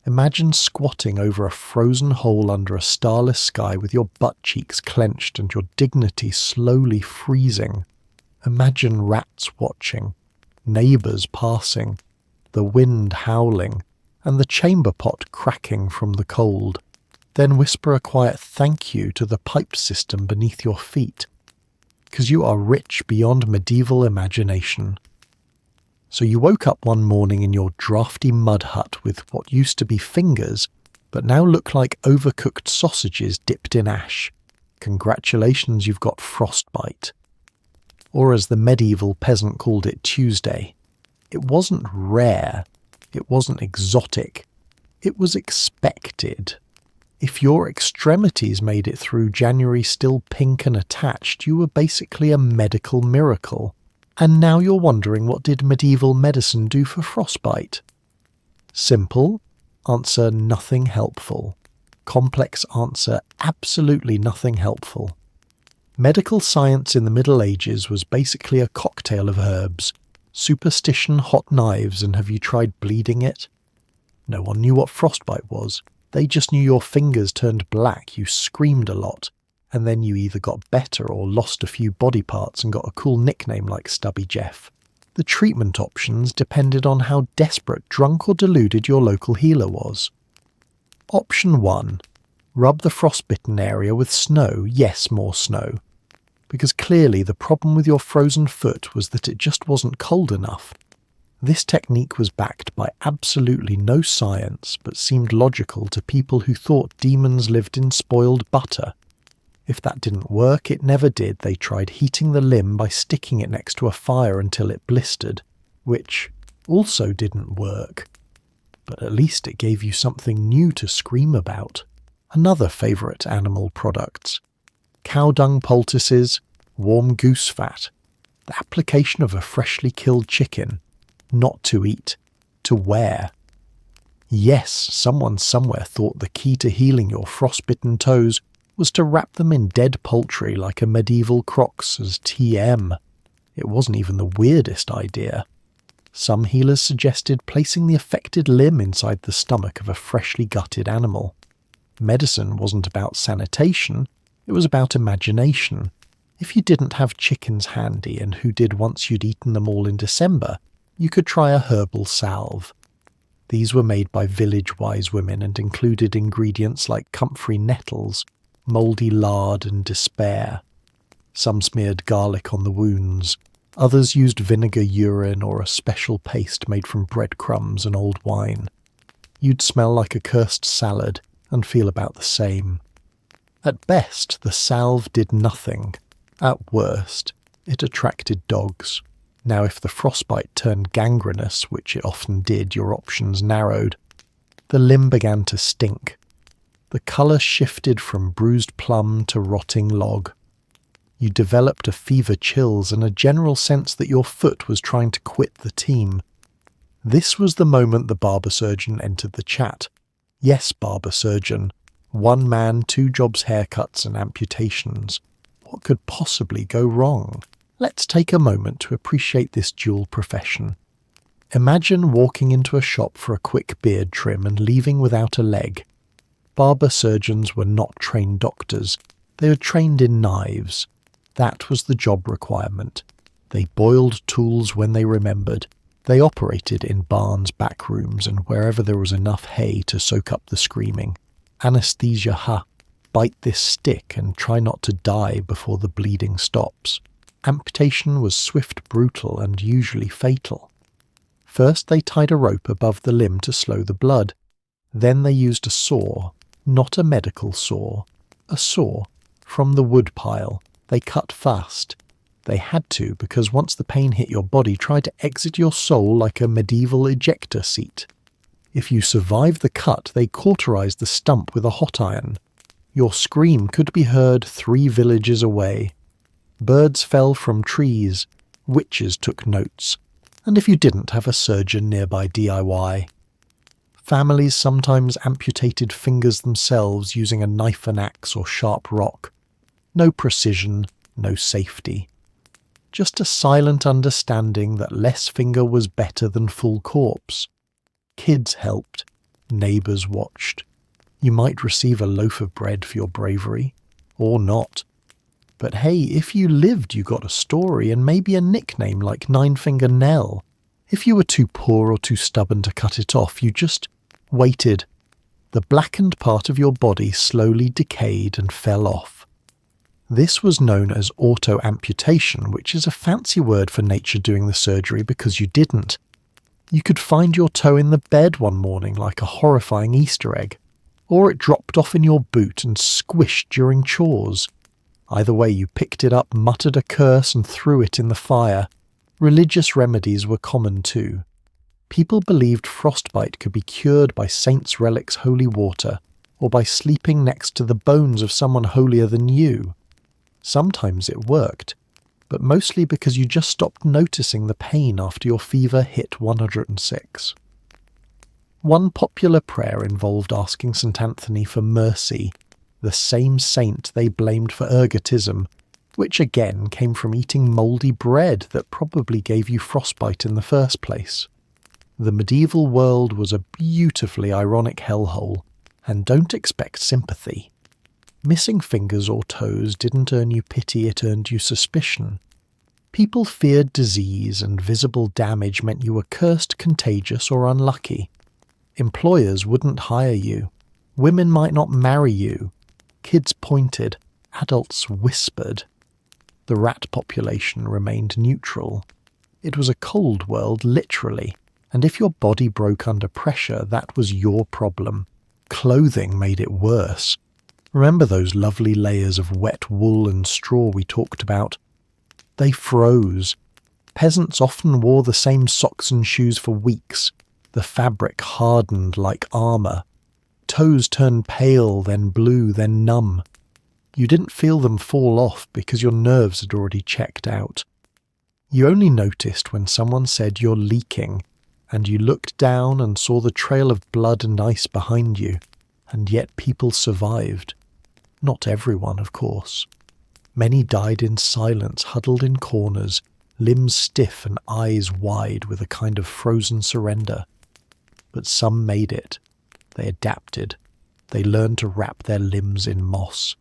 Imagine squatting over a frozen hole under a starless sky with your butt cheeks clenched and your dignity slowly freezing. Imagine rats watching, neighbours passing, the wind howling, and the chamber pot cracking from the cold. Then whisper a quiet thank you to the pipe system beneath your feet, because you are rich beyond medieval imagination. So you woke up one morning in your drafty mud hut with what used to be fingers, but now look like overcooked sausages dipped in ash. Congratulations, you've got frostbite. Or as the medieval peasant called it, Tuesday. It wasn't rare. It wasn't exotic. It was expected. If your extremities made it through January still pink and attached, you were basically a medical miracle. And now you're wondering, what did medieval medicine do for frostbite? Simple. Answer: nothing helpful. Complex answer, absolutely nothing helpful. Medical science in the Middle Ages was basically a cocktail of herbs. Superstition, hot knives, and have you tried bleeding it? No one knew what frostbite was. They just knew your fingers turned black, you screamed a lot, and then you either got better or lost a few body parts and got a cool nickname like Stubby Jeff. The treatment options depended on how desperate, drunk or deluded your local healer was. Option 1. Rub the frostbitten area with snow, yes, more snow. Because clearly the problem with your frozen foot was that it just wasn't cold enough. This technique was backed by absolutely no science, but seemed logical to people who thought demons lived in spoiled butter. If that didn't work, it never did. They tried heating the limb by sticking it next to a fire until it blistered, which also didn't work. But at least it gave you something new to scream about. Another favourite animal products. Cow dung poultices, warm goose fat. The application of a freshly killed chicken. Not to eat, to wear. Yes, someone somewhere thought the key to healing your frostbitten toes was to wrap them in dead poultry like a medieval Crocs as TM. It wasn't even the weirdest idea. Some healers suggested placing the affected limb inside the stomach of a freshly gutted animal. Medicine wasn't about sanitation, it was about imagination. If you didn't have chickens handy, and who did once you'd eaten them all in December, you could try a herbal salve. These were made by village wise women and included ingredients like comfrey nettles, mouldy lard and despair. Some smeared garlic on the wounds. Others used vinegar urine or a special paste made from breadcrumbs and old wine. You'd smell like a cursed salad and feel about the same. At best, the salve did nothing. At worst, it attracted dogs. Now, if the frostbite turned gangrenous, which it often did, your options narrowed. The limb began to stink. The colour shifted from bruised plum to rotting log. You developed a fever chills and a general sense that your foot was trying to quit the team. This was the moment the barber surgeon entered the chat. Yes, barber surgeon. 1 man, 2 jobs, haircuts and amputations. What could possibly go wrong? Let's take a moment to appreciate this dual profession. Imagine walking into a shop for a quick beard trim and leaving without a leg. Barber surgeons were not trained doctors. They were trained in knives. That was the job requirement. They boiled tools when they remembered. They operated in barns, back rooms, and wherever there was enough hay to soak up the screaming. Anesthesia, ha! Bite this stick and try not to die before the bleeding stops. Amputation was swift, brutal, and usually fatal. First they tied a rope above the limb to slow the blood. Then they used a saw, not a medical saw, a saw, from the wood pile. They cut fast. They had to, because once the pain hit your body, tried to exit your soul like a medieval ejector seat. If you survived the cut, they cauterized the stump with a hot iron. Your scream could be heard 3 villages away. Birds fell from trees. Witches took notes. And if you didn't have a surgeon nearby, DIY. Families sometimes amputated fingers themselves using a knife and axe or sharp rock. No precision, no safety. Just a silent understanding that less finger was better than full corpse. Kids helped. Neighbours watched. You might receive a loaf of bread for your bravery, or not. But hey, if you lived, you got a story and maybe a nickname like Nine Finger Nell. If you were too poor or too stubborn to cut it off, you just waited. The blackened part of your body slowly decayed and fell off. This was known as auto-amputation, which is a fancy word for nature doing the surgery because you didn't. You could find your toe in the bed one morning like a horrifying Easter egg, or it dropped off in your boot and squished during chores. Either way, you picked it up, muttered a curse and threw it in the fire. Religious remedies were common too. People believed frostbite could be cured by saints' relics' holy water, or by sleeping next to the bones of someone holier than you. Sometimes it worked, but mostly because you just stopped noticing the pain after your fever hit 106. One popular prayer involved asking St. Anthony for mercy, the same saint they blamed for ergotism, which again came from eating mouldy bread that probably gave you frostbite in the first place. The medieval world was a beautifully ironic hellhole, and don't expect sympathy. Missing fingers or toes didn't earn you pity, it earned you suspicion. People feared disease, and visible damage meant you were cursed, contagious, or unlucky. Employers wouldn't hire you. Women might not marry you. Kids pointed. Adults whispered. The rat population remained neutral. It was a cold world, literally, and if your body broke under pressure, that was your problem. Clothing made it worse. Remember those lovely layers of wet wool and straw we talked about? They froze. Peasants often wore the same socks and shoes for weeks. The fabric hardened like armour. Toes turned pale, then blue, then numb. You didn't feel them fall off because your nerves had already checked out. You only noticed when someone said you're leaking, and you looked down and saw the trail of blood and ice behind you, and yet people survived. Not everyone, of course. Many died in silence, huddled in corners, limbs stiff and eyes wide with a kind of frozen surrender. But some made it. They adapted. They learned to wrap their limbs in moss.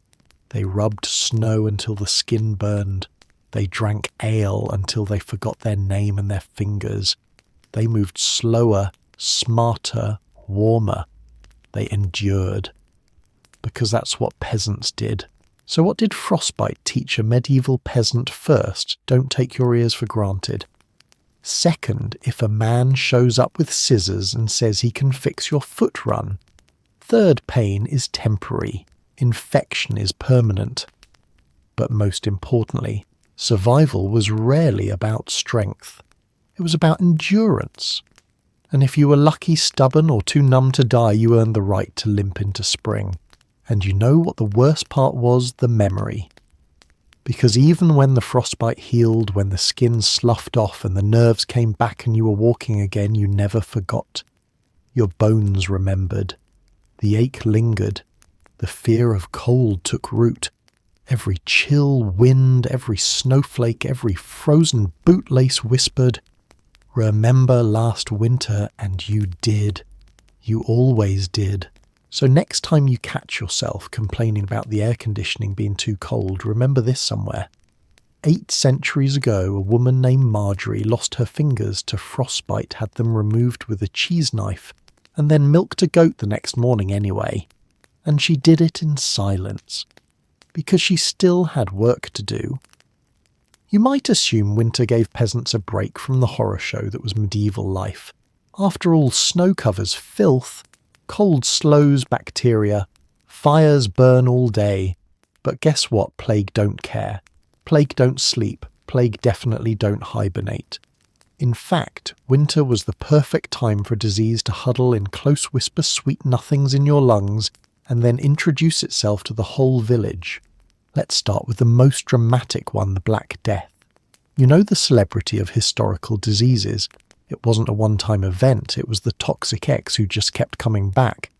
They rubbed snow until the skin burned. They drank ale until they forgot their name and their fingers. They moved slower, smarter, warmer. They endured. Because that's what peasants did. So what did frostbite teach a medieval peasant? First, don't take your ears for granted. Second, if a man shows up with scissors and says he can fix your foot run. Third, pain is temporary. Infection is permanent. But most importantly, survival was rarely about strength. It was about endurance. And if you were lucky, stubborn, or too numb to die, you earned the right to limp into spring. And you know what the worst part was? The memory. Because even when the frostbite healed, when the skin sloughed off and the nerves came back and you were walking again, you never forgot. Your bones remembered. The ache lingered. The fear of cold took root. Every chill wind, every snowflake, every frozen bootlace whispered, "Remember last winter," and you did. You always did. So next time you catch yourself complaining about the air conditioning being too cold, remember this somewhere. 8 centuries ago, a woman named Marjorie lost her fingers to frostbite, had them removed with a cheese knife, and then milked a goat the next morning anyway. And she did it in silence, because she still had work to do. You might assume winter gave peasants a break from the horror show that was medieval life. After all, snow covers filth, cold slows bacteria, fires burn all day. But guess what? Plague don't care. Plague don't sleep. Plague definitely don't hibernate. In fact, winter was the perfect time for disease to huddle in close whisper sweet nothings in your lungs and then introduce itself to the whole village. Let's start with the most dramatic one, the Black Death. You know the celebrity of historical diseases. It wasn't a one-time event, it was the toxic X who just kept coming back.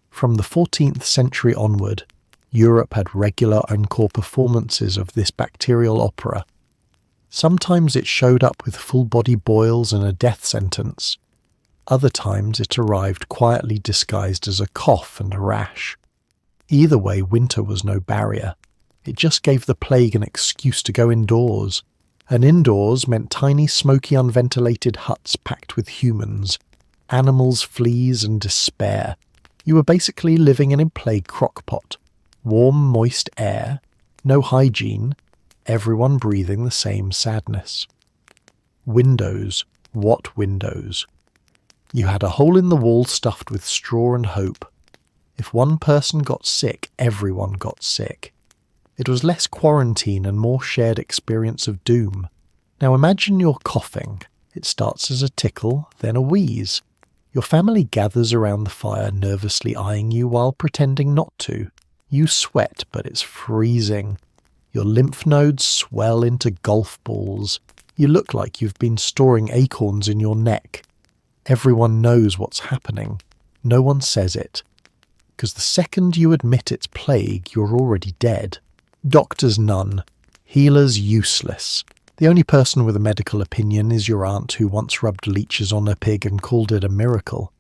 From the 14th century onward, Europe had regular encore performances of this bacterial opera. Sometimes it showed up with full-body boils and a death sentence. Other times it arrived quietly disguised as a cough and a rash. Either way, winter was no barrier. It just gave the plague an excuse to go indoors. And indoors meant tiny, smoky, unventilated huts packed with humans, animals, fleas, and despair. You were basically living in a plague crockpot. Warm, moist air, no hygiene, everyone breathing the same sadness. Windows. What windows? You had a hole in the wall stuffed with straw and hope. If one person got sick, everyone got sick. It was less quarantine and more shared experience of doom. Now imagine you're coughing. It starts as a tickle, then a wheeze. Your family gathers around the fire, nervously eyeing you while pretending not to. You sweat, but it's freezing. Your lymph nodes swell into golf balls. You look like you've been storing acorns in your neck. Everyone knows what's happening. No one says it. Because the second you admit it's plague, you're already dead. Doctors none. Healers useless. The only person with a medical opinion is your aunt who once rubbed leeches on a pig and called it a miracle.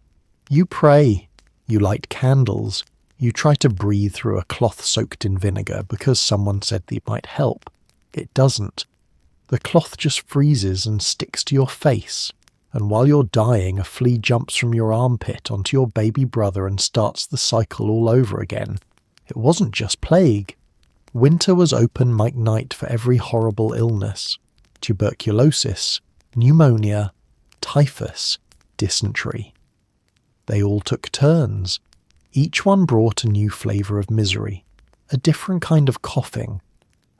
You pray. You light candles. You try to breathe through a cloth soaked in vinegar because someone said that it might help. It doesn't. The cloth just freezes and sticks to your face. And while you're dying, a flea jumps from your armpit onto your baby brother and starts the cycle all over again. It wasn't just plague. Winter was open mic night for every horrible illness. Tuberculosis, pneumonia, typhus, dysentery. They all took turns. Each one brought a new flavour of misery, a different kind of coughing,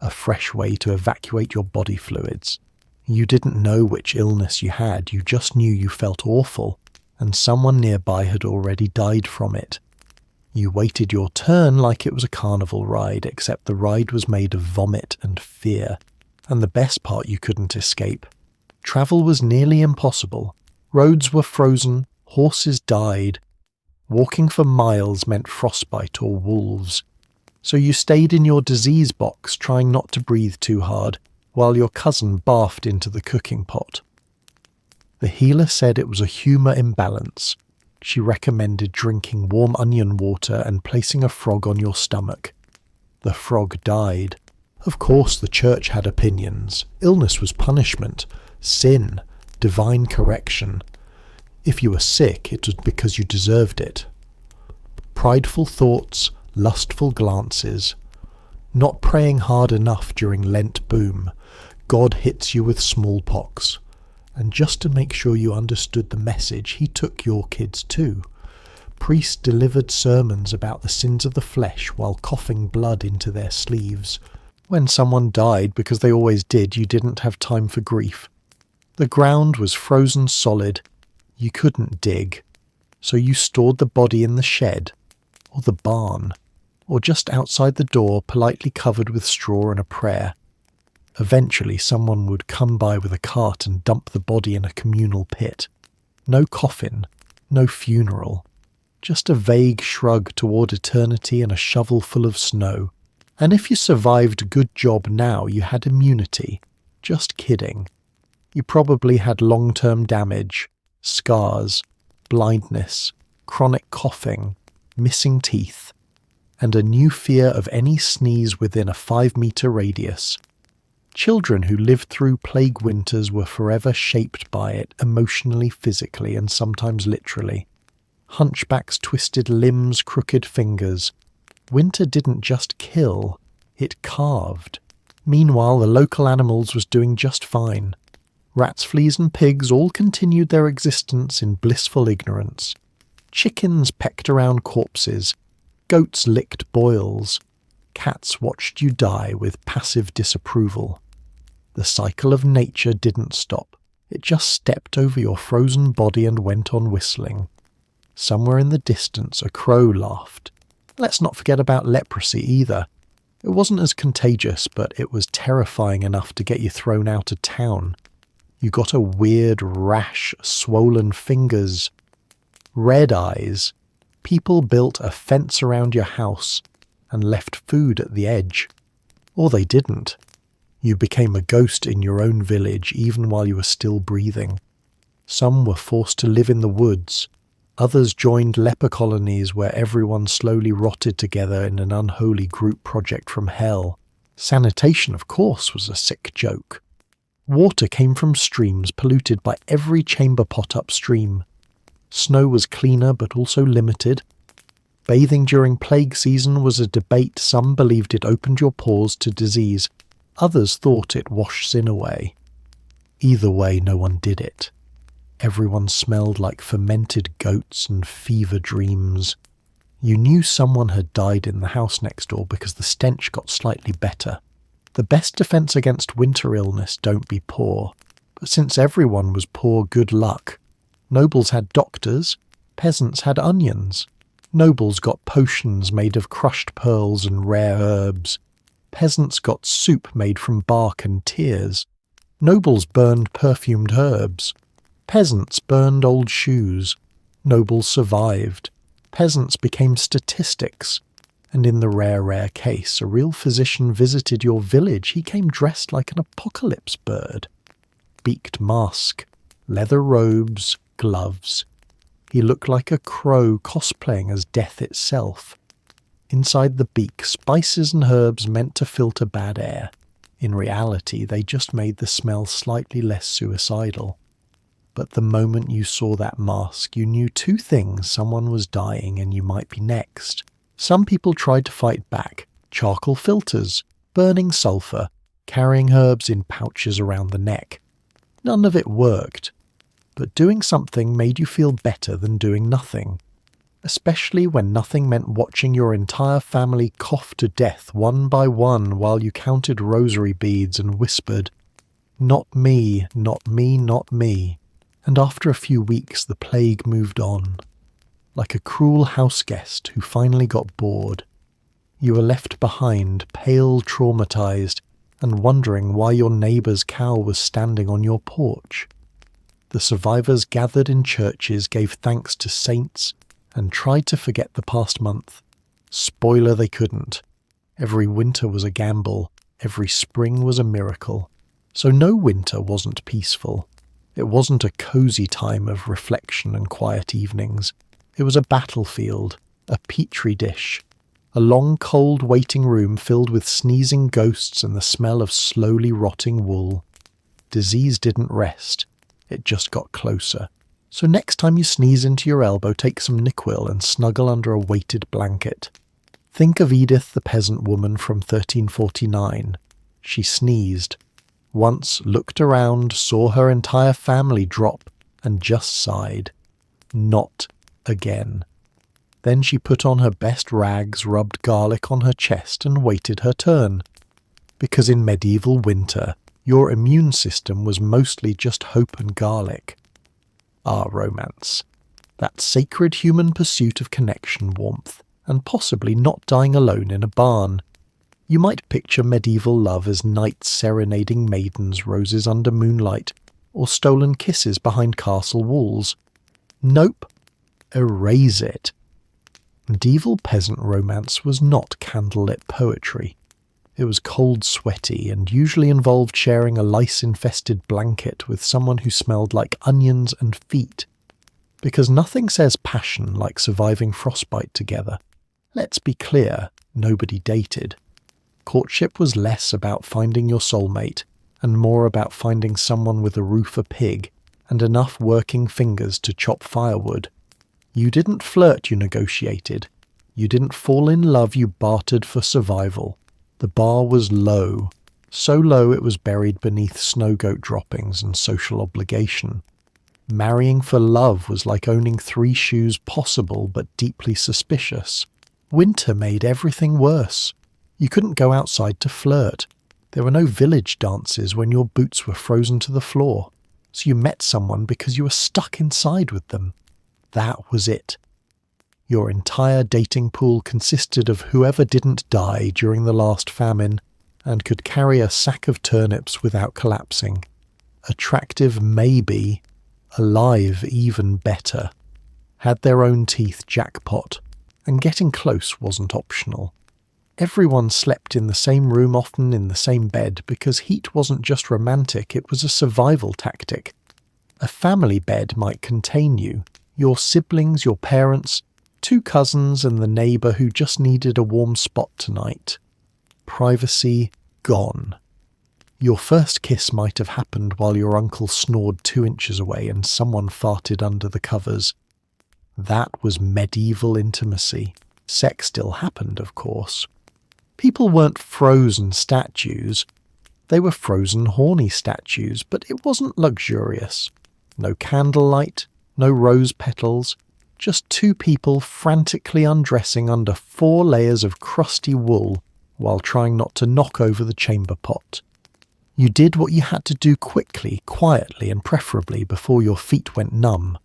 a fresh way to evacuate your body fluids. You didn't know which illness you had, you just knew you felt awful, and someone nearby had already died from it. You waited your turn like it was a carnival ride, except the ride was made of vomit and fear. And the best part you couldn't escape. Travel was nearly impossible. Roads were frozen, horses died. Walking for miles meant frostbite or wolves. So you stayed in your disease box trying not to breathe too hard, while your cousin barfed into the cooking pot. The healer said it was a humour imbalance. She recommended drinking warm onion water and placing a frog on your stomach. The frog died. Of course the church had opinions. Illness was punishment, sin, divine correction. If you were sick, it was because you deserved it. Prideful thoughts, lustful glances. Not praying hard enough during Lent boom. God hits you with smallpox. And just to make sure you understood the message, he took your kids too. Priests delivered sermons about the sins of the flesh while coughing blood into their sleeves. When someone died, because they always did, you didn't have time for grief. The ground was frozen solid. You couldn't dig. So you stored the body in the shed, or the barn, or just outside the door, politely covered with straw and a prayer. Eventually someone would come by with a cart and dump the body in a communal pit. No coffin, no funeral. Just a vague shrug toward eternity and a shovel full of snow. And if you survived, good job now, you had immunity. Just kidding. You probably had long-term damage, scars, blindness, chronic coughing, missing teeth, and a new fear of any sneeze within a 5-metre radius. Children who lived through plague winters were forever shaped by it, emotionally, physically, and sometimes literally. Hunchbacks, twisted limbs, crooked fingers. Winter didn't just kill, it carved. Meanwhile, the local animals was doing just fine. Rats, fleas and pigs all continued their existence in blissful ignorance. Chickens pecked around corpses. Goats licked boils. Cats watched you die with passive disapproval. The cycle of nature didn't stop. It just stepped over your frozen body and went on whistling. Somewhere in the distance, a crow laughed. Let's not forget about leprosy either. It wasn't as contagious, but it was terrifying enough to get you thrown out of town. You got a weird rash, swollen fingers, red eyes. People built a fence around your house and left food at the edge. Or they didn't. You became a ghost in your own village even while you were still breathing. Some were forced to live in the woods. Others joined leper colonies where everyone slowly rotted together in an unholy group project from hell. Sanitation, of course, was a sick joke. Water came from streams polluted by every chamber pot upstream. Snow was cleaner but also limited. Bathing during plague season was a debate. Some believed it opened your pores to disease. Others thought it washed sin away. Either way, no one did it. Everyone smelled like fermented goats and fever dreams. You knew someone had died in the house next door because the stench got slightly better. The best defense against winter illness, don't be poor. But since everyone was poor, good luck. Nobles had doctors, peasants had onions. Nobles got potions made of crushed pearls and rare herbs. Peasants got soup made from bark and tears. Nobles burned perfumed herbs. Peasants burned old shoes. Nobles survived. Peasants became statistics. And in the rare case, a real physician visited your village, he came dressed like an apocalypse bird. Beaked mask, leather robes, gloves. He looked like a crow cosplaying as death itself. Inside the beak, spices and herbs meant to filter bad air. In reality, they just made the smell slightly less suicidal. But the moment you saw that mask, you knew two things: someone was dying and you might be next. Some people tried to fight back: charcoal filters, burning sulphur, carrying herbs in pouches around the neck. None of it worked, but doing something made you feel better than doing nothing, especially when nothing meant watching your entire family cough to death one by one while you counted rosary beads and whispered, "Not me, not me, not me." And after a few weeks the plague moved on. Like a cruel house guest who finally got bored. You were left behind, pale, traumatized, and wondering why your neighbor's cow was standing on your porch. The survivors gathered in churches, gave thanks to saints, and tried to forget the past month. Spoiler, they couldn't. Every winter was a gamble. Every spring was a miracle. So no winter wasn't peaceful. It wasn't a cozy time of reflection and quiet evenings. It was a battlefield, a petri dish, a long cold waiting room filled with sneezing ghosts and the smell of slowly rotting wool. Disease didn't rest, it just got closer. So next time you sneeze into your elbow, take some Nyquil and snuggle under a weighted blanket. Think of Edith, the peasant woman from 1349. She sneezed. Once looked around, saw her entire family drop, and just sighed. Not again. Then she put on her best rags, rubbed garlic on her chest, and waited her turn. Because in medieval winter, your immune system was mostly just hope and garlic. Ah, romance. That sacred human pursuit of connection, warmth, and possibly not dying alone in a barn. You might picture medieval love as knights serenading maidens, roses under moonlight, or stolen kisses behind castle walls. Nope. Erase it. Medieval peasant romance was not candlelit poetry. It was cold, sweaty, and usually involved sharing a lice-infested blanket with someone who smelled like onions and feet. Because nothing says passion like surviving frostbite together. Let's be clear, nobody dated. Courtship was less about finding your soulmate, and more about finding someone with a roof a pig, and enough working fingers to chop firewood. You didn't flirt, you negotiated. You didn't fall in love, you bartered for survival. The bar was low, so low it was buried beneath snow goat droppings and social obligation. Marrying for love was like owning 3 shoes possible but deeply suspicious. Winter made everything worse. You couldn't go outside to flirt. There were no village dances when your boots were frozen to the floor. So you met someone because you were stuck inside with them. That was it. Your entire dating pool consisted of whoever didn't die during the last famine and could carry a sack of turnips without collapsing. Attractive maybe, alive even better. Had their own teeth jackpot, and getting close wasn't optional. Everyone slept in the same room, often in the same bed, because heat wasn't just romantic, it was a survival tactic. A family bed might contain you, your siblings, your parents, 2 cousins and the neighbour who just needed a warm spot tonight. Privacy gone. Your first kiss might have happened while your uncle snored 2 inches away and someone farted under the covers. That was medieval intimacy. Sex still happened, of course. People weren't frozen statues. They were frozen horny statues, but it wasn't luxurious. No candlelight, no rose petals, just 2 people frantically undressing under 4 layers of crusty wool while trying not to knock over the chamber pot. You did what you had to do quickly, quietly, and preferably before your feet went numb.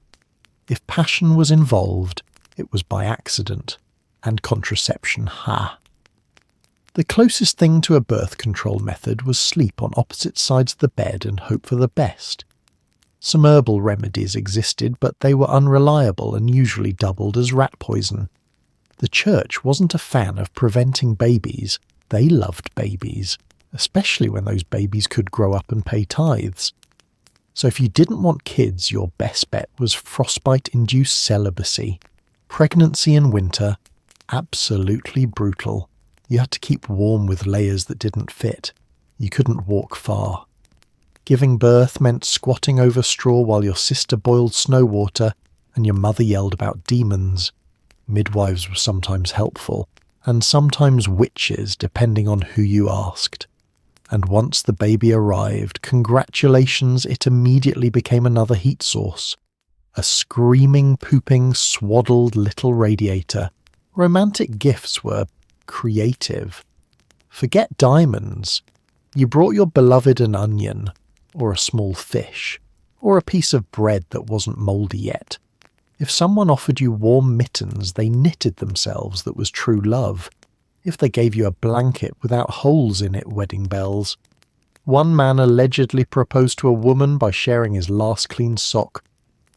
If passion was involved, it was by accident. And contraception, ha! The closest thing to a birth control method was sleep on opposite sides of the bed and hope for the best. Some herbal remedies existed, but they were unreliable and usually doubled as rat poison. The church wasn't a fan of preventing babies. They loved babies, especially when those babies could grow up and pay tithes. So if you didn't want kids, your best bet was frostbite-induced celibacy. Pregnancy in winter, absolutely brutal. You had to keep warm with layers that didn't fit. You couldn't walk far. Giving birth meant squatting over straw while your sister boiled snow water and your mother yelled about demons. Midwives were sometimes helpful, and sometimes witches, depending on who you asked. And once the baby arrived, congratulations, it immediately became another heat source. A screaming, pooping, swaddled little radiator. Romantic gifts were creative. Forget diamonds. You brought your beloved an onion, or a small fish, or a piece of bread that wasn't mouldy yet. If someone offered you warm mittens, they knitted themselves. That was true love. If they gave you a blanket without holes in it, wedding bells. One man allegedly proposed to a woman by sharing his last clean sock.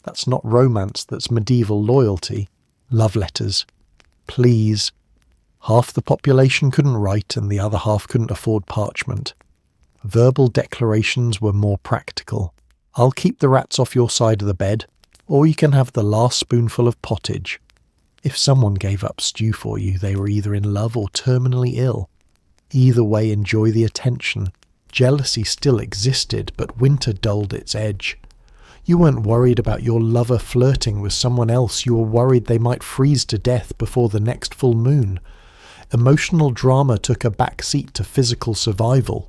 That's not romance, that's medieval loyalty. Love letters. Please. Half the population couldn't write and the other half couldn't afford parchment. Verbal declarations were more practical. I'll keep the rats off your side of the bed, or you can have the last spoonful of pottage. If someone gave up stew for you, they were either in love or terminally ill. Either way, enjoy the attention. Jealousy still existed, but winter dulled its edge. You weren't worried about your lover flirting with someone else, you were worried they might freeze to death before the next full moon. Emotional drama took a back seat to physical survival.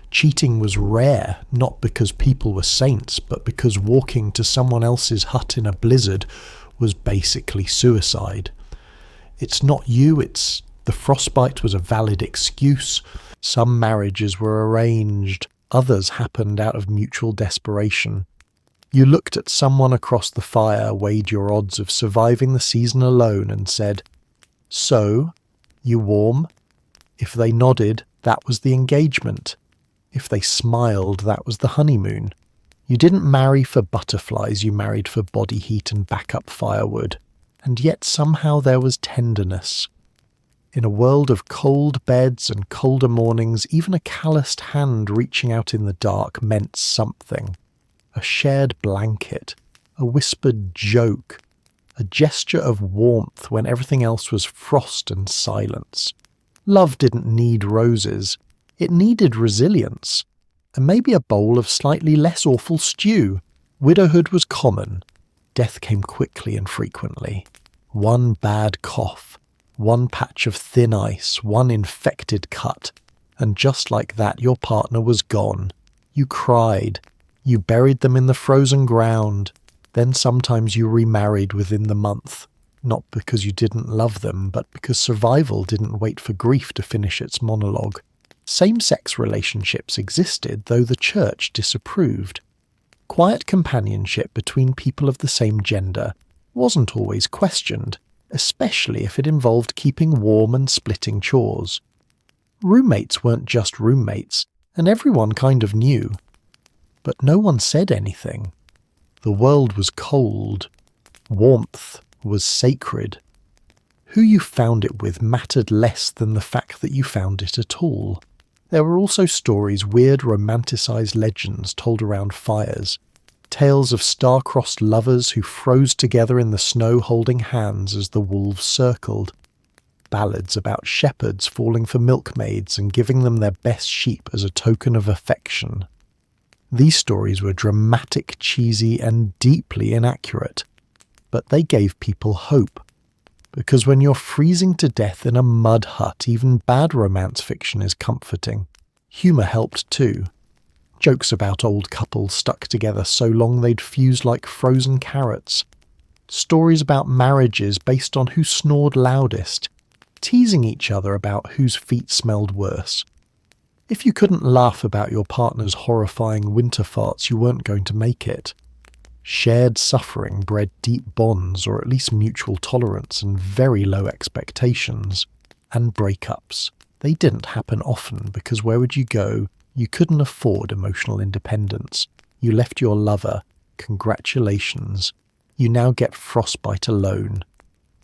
Cheating was rare, not because people were saints, but because walking to someone else's hut in a blizzard was basically suicide. It's not you, it's the frostbite was a valid excuse. Some marriages were arranged, others happened out of mutual desperation. You looked at someone across the fire, weighed your odds of surviving the season alone and said, "So, you warm?" If they nodded, that was the engagement. If they smiled, that was the honeymoon. You didn't marry for butterflies, you married for body heat and backup firewood. And yet somehow there was tenderness. In a world of cold beds and colder mornings, even a calloused hand reaching out in the dark meant something. A shared blanket, a whispered joke, a gesture of warmth when everything else was frost and silence. Love didn't need roses. It needed resilience, and maybe a bowl of slightly less awful stew. Widowhood was common. Death came quickly and frequently. One bad cough, one patch of thin ice, one infected cut, and just like that your partner was gone. You cried. You buried them in the frozen ground. Then sometimes you remarried within the month, not because you didn't love them, but because survival didn't wait for grief to finish its monologue. Same-sex relationships existed, though the church disapproved. Quiet companionship between people of the same gender wasn't always questioned, especially if it involved keeping warm and splitting chores. Roommates weren't just roommates, and everyone kind of knew. But no one said anything. The world was cold. Warmth was sacred. Who you found it with mattered less than the fact that you found it at all. There were also stories, weird romanticized legends told around fires. Tales of star-crossed lovers who froze together in the snow holding hands as the wolves circled. Ballads about shepherds falling for milkmaids and giving them their best sheep as a token of affection. These stories were dramatic, cheesy, and deeply inaccurate. But they gave people hope. Because when you're freezing to death in a mud hut, even bad romance fiction is comforting. Humour helped too. Jokes about old couples stuck together so long they'd fuse like frozen carrots. Stories about marriages based on who snored loudest. Teasing each other about whose feet smelled worse. If you couldn't laugh about your partner's horrifying winter farts, you weren't going to make it. Shared suffering bred deep bonds, or at least mutual tolerance and very low expectations. And breakups. They didn't happen often because where would you go? You couldn't afford emotional independence. You left your lover. Congratulations. You now get frostbite alone.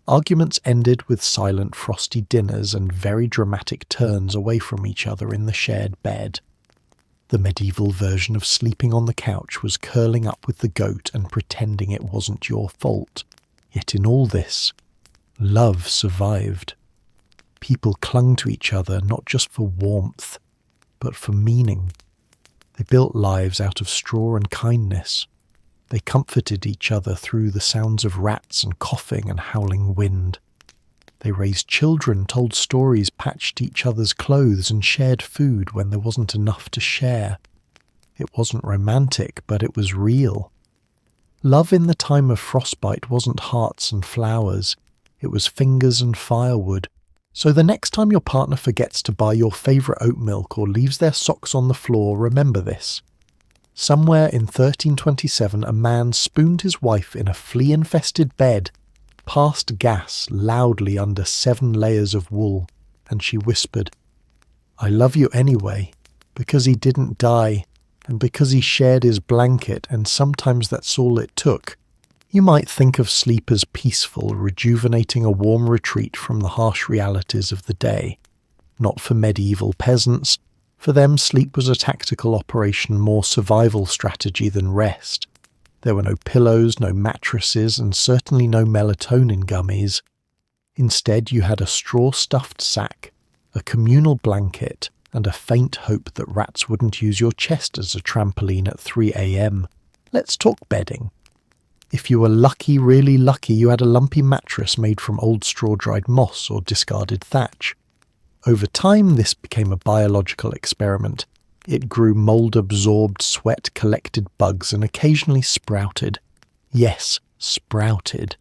Arguments ended with silent frosty dinners and very dramatic turns away from each other in the shared bed. The medieval version of sleeping on the couch was curling up with the goat and pretending it wasn't your fault. Yet in all this, love survived. People clung to each other not just for warmth, but for meaning. They built lives out of straw and kindness. They comforted each other through the sounds of rats and coughing and howling wind. They raised children, told stories, patched each other's clothes, and shared food when there wasn't enough to share. It wasn't romantic, but it was real. Love in the time of frostbite wasn't hearts and flowers. It was fingers and firewood. So the next time your partner forgets to buy your favourite oat milk or leaves their socks on the floor, remember this. Somewhere in 1327, a man spooned his wife in a flea-infested bed, passed gas loudly under 7 layers of wool, and she whispered, "I love you anyway, because he didn't die, and because he shared his blanket, and sometimes that's all it took." You might think of sleep as peaceful, rejuvenating a warm retreat from the harsh realities of the day. Not for medieval peasants. For them, sleep was a tactical operation, more survival strategy than rest. There were no pillows, no mattresses, and certainly no melatonin gummies. Instead, you had a straw-stuffed sack, a communal blanket, and a faint hope that rats wouldn't use your chest as a trampoline at 3 a.m. Let's talk bedding. If you were lucky, really lucky, you had a lumpy mattress made from old straw-dried moss or discarded thatch. Over time, this became a biological experiment. It grew mold-absorbed, sweat-collected bugs and occasionally sprouted. Yes, sprouted.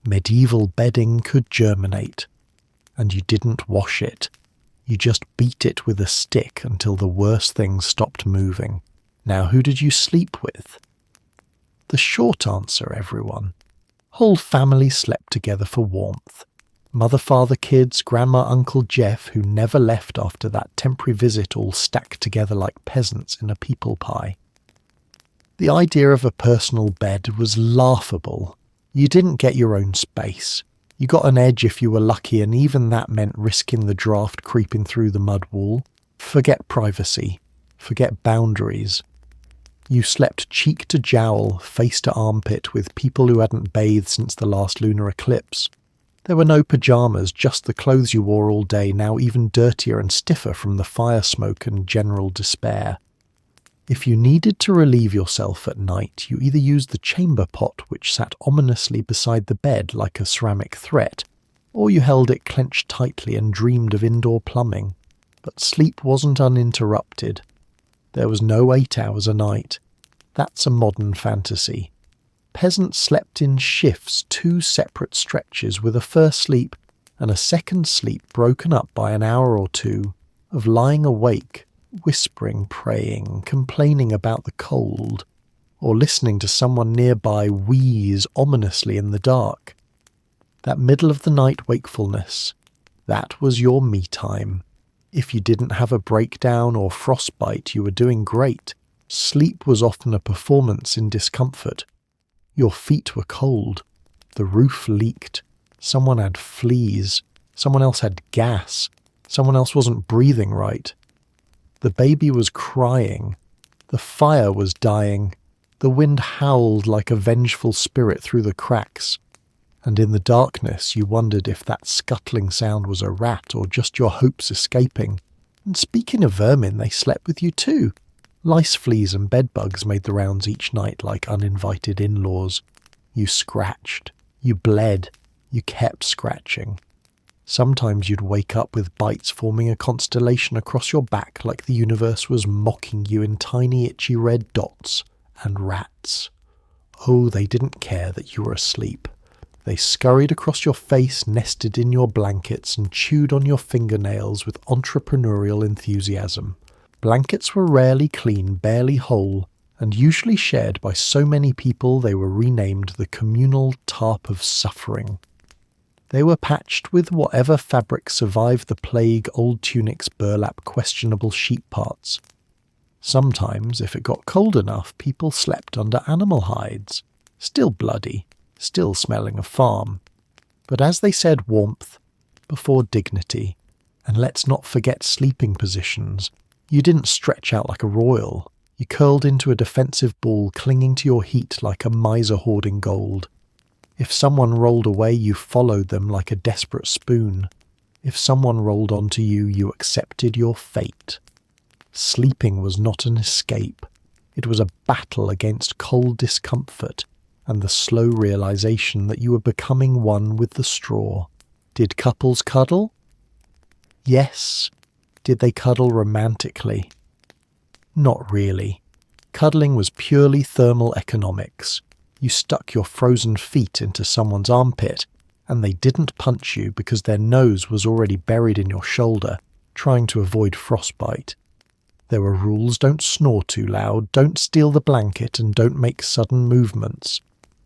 Medieval bedding could germinate. And you didn't wash it. You just beat it with a stick until the worst things stopped moving. Now, who did you sleep with? The short answer, everyone. Whole families slept together for warmth. Mother, father, kids, grandma, uncle Jeff, who never left after that temporary visit, all stacked together like peasants in a people pie. The idea of a personal bed was laughable. You didn't get your own space. You got an edge if you were lucky, and even that meant risking the draft creeping through the mud wall. Forget privacy. Forget boundaries. You slept cheek to jowl, face to armpit with people who hadn't bathed since the last lunar eclipse. There were no pyjamas, just the clothes you wore all day, now even dirtier and stiffer from the fire smoke and general despair. If you needed to relieve yourself at night, you either used the chamber pot, which sat ominously beside the bed like a ceramic threat, or you held it clenched tightly and dreamed of indoor plumbing. But sleep wasn't uninterrupted. There was no 8 hours a night. That's a modern fantasy. Peasants slept in shifts, 2 separate stretches, with a first sleep and a second sleep broken up by an hour or 2 of lying awake, whispering, praying, complaining about the cold, or listening to someone nearby wheeze ominously in the dark. That middle-of-the-night wakefulness, that was your me time. If you didn't have a breakdown or frostbite, you were doing great. Sleep was often a performance in discomfort. Your feet were cold. The roof leaked. Someone had fleas. Someone else had gas. Someone else wasn't breathing right. The baby was crying. The fire was dying. The wind howled like a vengeful spirit through the cracks. And in the darkness you wondered if that scuttling sound was a rat or just your hopes escaping. And speaking of vermin, they slept with you too. Lice, fleas and bedbugs made the rounds each night like uninvited in-laws. You scratched. You bled. You kept scratching. Sometimes you'd wake up with bites forming a constellation across your back like the universe was mocking you in tiny itchy red dots. And rats. Oh, they didn't care that you were asleep. They scurried across your face, nested in your blankets, and chewed on your fingernails with entrepreneurial enthusiasm. Blankets were rarely clean, barely whole, and usually shared by so many people they were renamed the communal tarp of suffering. They were patched with whatever fabric survived the plague, old tunics, burlap, questionable sheep parts. Sometimes, if it got cold enough, people slept under animal hides, still bloody, still smelling of farm. But as they said, warmth before dignity, and let's not forget sleeping positions. You didn't stretch out like a royal. You curled into a defensive ball, clinging to your heat like a miser hoarding gold. If someone rolled away, you followed them like a desperate spoon. If someone rolled onto you, you accepted your fate. Sleeping was not an escape. It was a battle against cold discomfort and the slow realization that you were becoming one with the straw. Did couples cuddle? Yes. Did they cuddle romantically? Not really. Cuddling was purely thermal economics. You stuck your frozen feet into someone's armpit, and they didn't punch you because their nose was already buried in your shoulder, trying to avoid frostbite. There were rules: don't snore too loud, don't steal the blanket, and don't make sudden movements,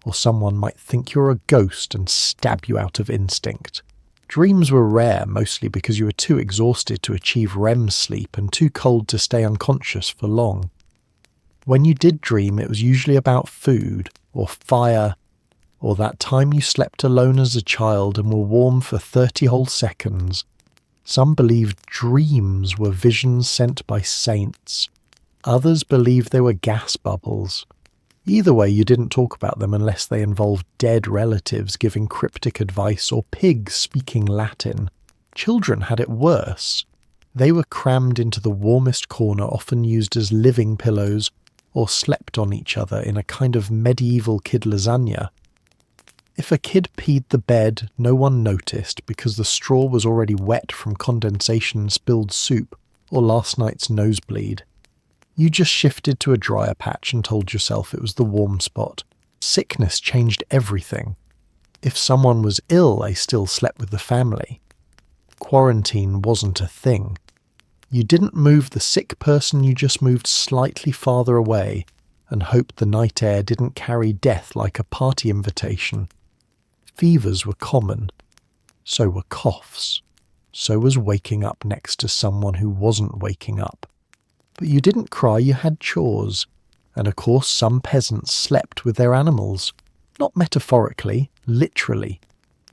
or someone might think you're a ghost and stab you out of instinct. Dreams were rare, mostly because you were too exhausted to achieve REM sleep and too cold to stay unconscious for long. When you did dream, it was usually about food, or fire, or that time you slept alone as a child and were warm for 30 whole seconds. Some believed dreams were visions sent by saints. Others believed they were gas bubbles. Either way, you didn't talk about them unless they involved dead relatives giving cryptic advice or pigs speaking Latin. Children had it worse. They were crammed into the warmest corner, often used as living pillows, or slept on each other in a kind of medieval kid lasagna. If a kid peed the bed, no one noticed because the straw was already wet from condensation and spilled soup or last night's nosebleed. You just shifted to a drier patch and told yourself it was the warm spot. Sickness changed everything. If someone was ill, they still slept with the family. Quarantine wasn't a thing. You didn't move the sick person, you just moved slightly farther away and hoped the night air didn't carry death like a party invitation. Fevers were common. So were coughs. So was waking up next to someone who wasn't waking up. But you didn't cry, you had chores. And of course some peasants slept with their animals. Not metaphorically, literally.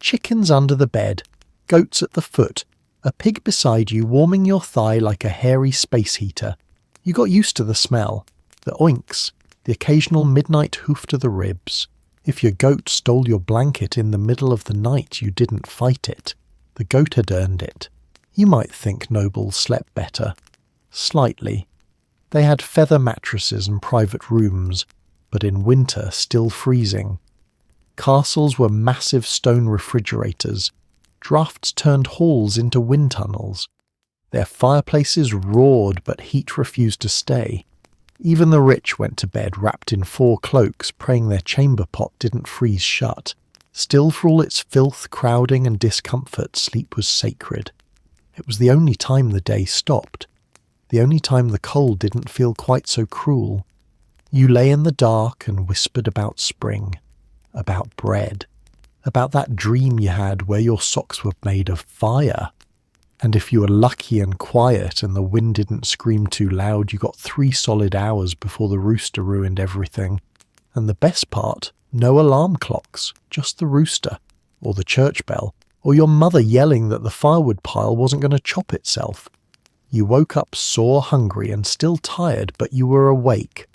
Chickens under the bed, goats at the foot, a pig beside you warming your thigh like a hairy space heater. You got used to the smell, the oinks, the occasional midnight hoof to the ribs. If your goat stole your blanket in the middle of the night, you didn't fight it. The goat had earned it. You might think nobles slept better. Slightly. They had feather mattresses and private rooms, but in winter still freezing. Castles were massive stone refrigerators. Drafts turned halls into wind tunnels. Their fireplaces roared, but heat refused to stay. Even the rich went to bed wrapped in 4 cloaks, praying their chamber pot didn't freeze shut. Still, for all its filth, crowding and discomfort, sleep was sacred. It was the only time the day stopped. The only time the cold didn't feel quite so cruel. You lay in the dark and whispered about spring, about bread, about that dream you had where your socks were made of fire. And if you were lucky and quiet and the wind didn't scream too loud, you got 3 solid hours before the rooster ruined everything. And the best part, no alarm clocks, just the rooster, or the church bell, or your mother yelling that the firewood pile wasn't going to chop itself. You woke up sore, hungry, and still tired, but you were awake.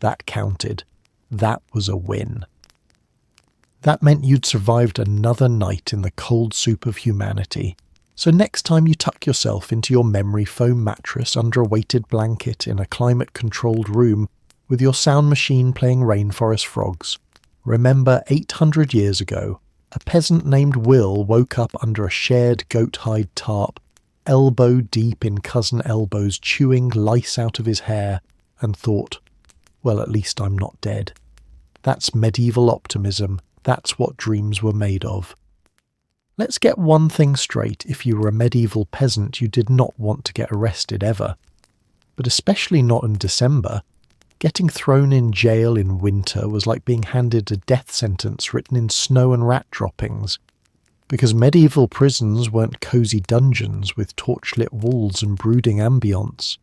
That counted. That was a win. That meant you'd survived another night in the cold soup of humanity. So next time you tuck yourself into your memory foam mattress under a weighted blanket in a climate-controlled room with your sound machine playing rainforest frogs, remember 800 years ago, a peasant named Will woke up under a shared goat-hide tarp, elbow deep in Cousin Elbow's chewing lice out of his hair, and thought, well, at least I'm not dead. That's medieval optimism. That's what dreams were made of. Let's get one thing straight: if you were a medieval peasant, you did not want to get arrested ever. But especially not in December. Getting thrown in jail in winter was like being handed a death sentence written in snow and rat droppings. Because medieval prisons weren't cosy dungeons with torchlit walls and brooding ambience.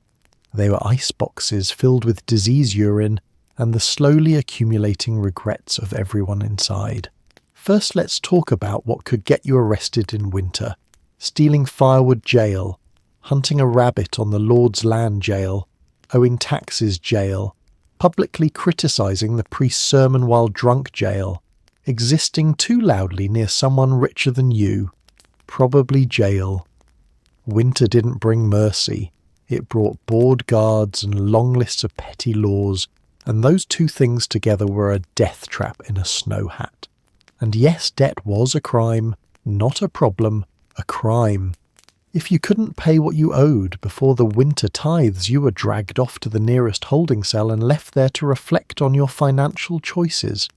They were ice boxes filled with disease urine and the slowly accumulating regrets of everyone inside. First, let's talk about what could get you arrested in winter. Stealing firewood, jail. Hunting a rabbit on the Lord's land, jail. Owing taxes, jail. Publicly criticising the priest's sermon while drunk, jail. Existing too loudly near someone richer than you, probably jail. Winter didn't bring mercy. It brought bored guards and long lists of petty laws, and those two things together were a death trap in a snow hat. And yes, debt was a crime, not a problem, a crime. If you couldn't pay what you owed before the winter tithes, you were dragged off to the nearest holding cell and left there to reflect on your financial choices.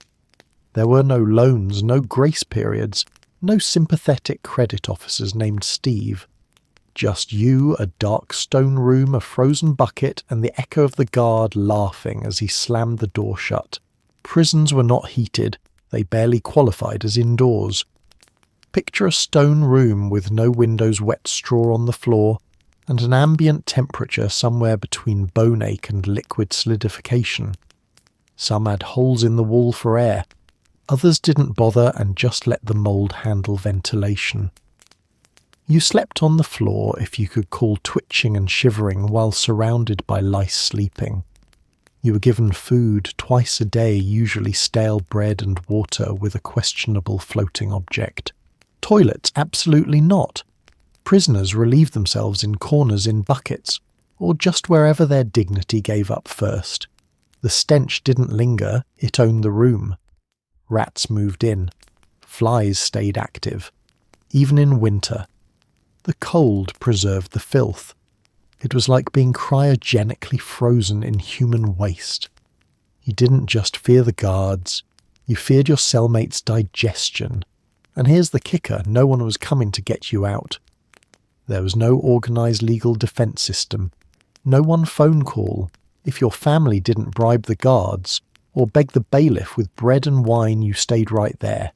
There were no loans, no grace periods, no sympathetic credit officers named Steve. Just you, a dark stone room, a frozen bucket, and the echo of the guard laughing as he slammed the door shut. Prisons were not heated. They barely qualified as indoors. Picture a stone room with no windows, wet straw on the floor, and an ambient temperature somewhere between bone ache and liquid solidification. Some had holes in the wall for air. Others didn't bother and just let the mould handle ventilation. You slept on the floor, if you could call twitching and shivering, while surrounded by lice sleeping. You were given food twice a day, usually stale bread and water with a questionable floating object. Toilets, absolutely not. Prisoners relieved themselves in corners in buckets, or just wherever their dignity gave up first. The stench didn't linger, it owned the room. Rats moved in. Flies stayed active. Even in winter. The cold preserved the filth. It was like being cryogenically frozen in human waste. You didn't just fear the guards, you feared your cellmate's digestion. And here's the kicker, no one was coming to get you out. There was no organised legal defence system, no one phone call. If your family didn't bribe the guards, or beg the bailiff with bread and wine, you stayed right there.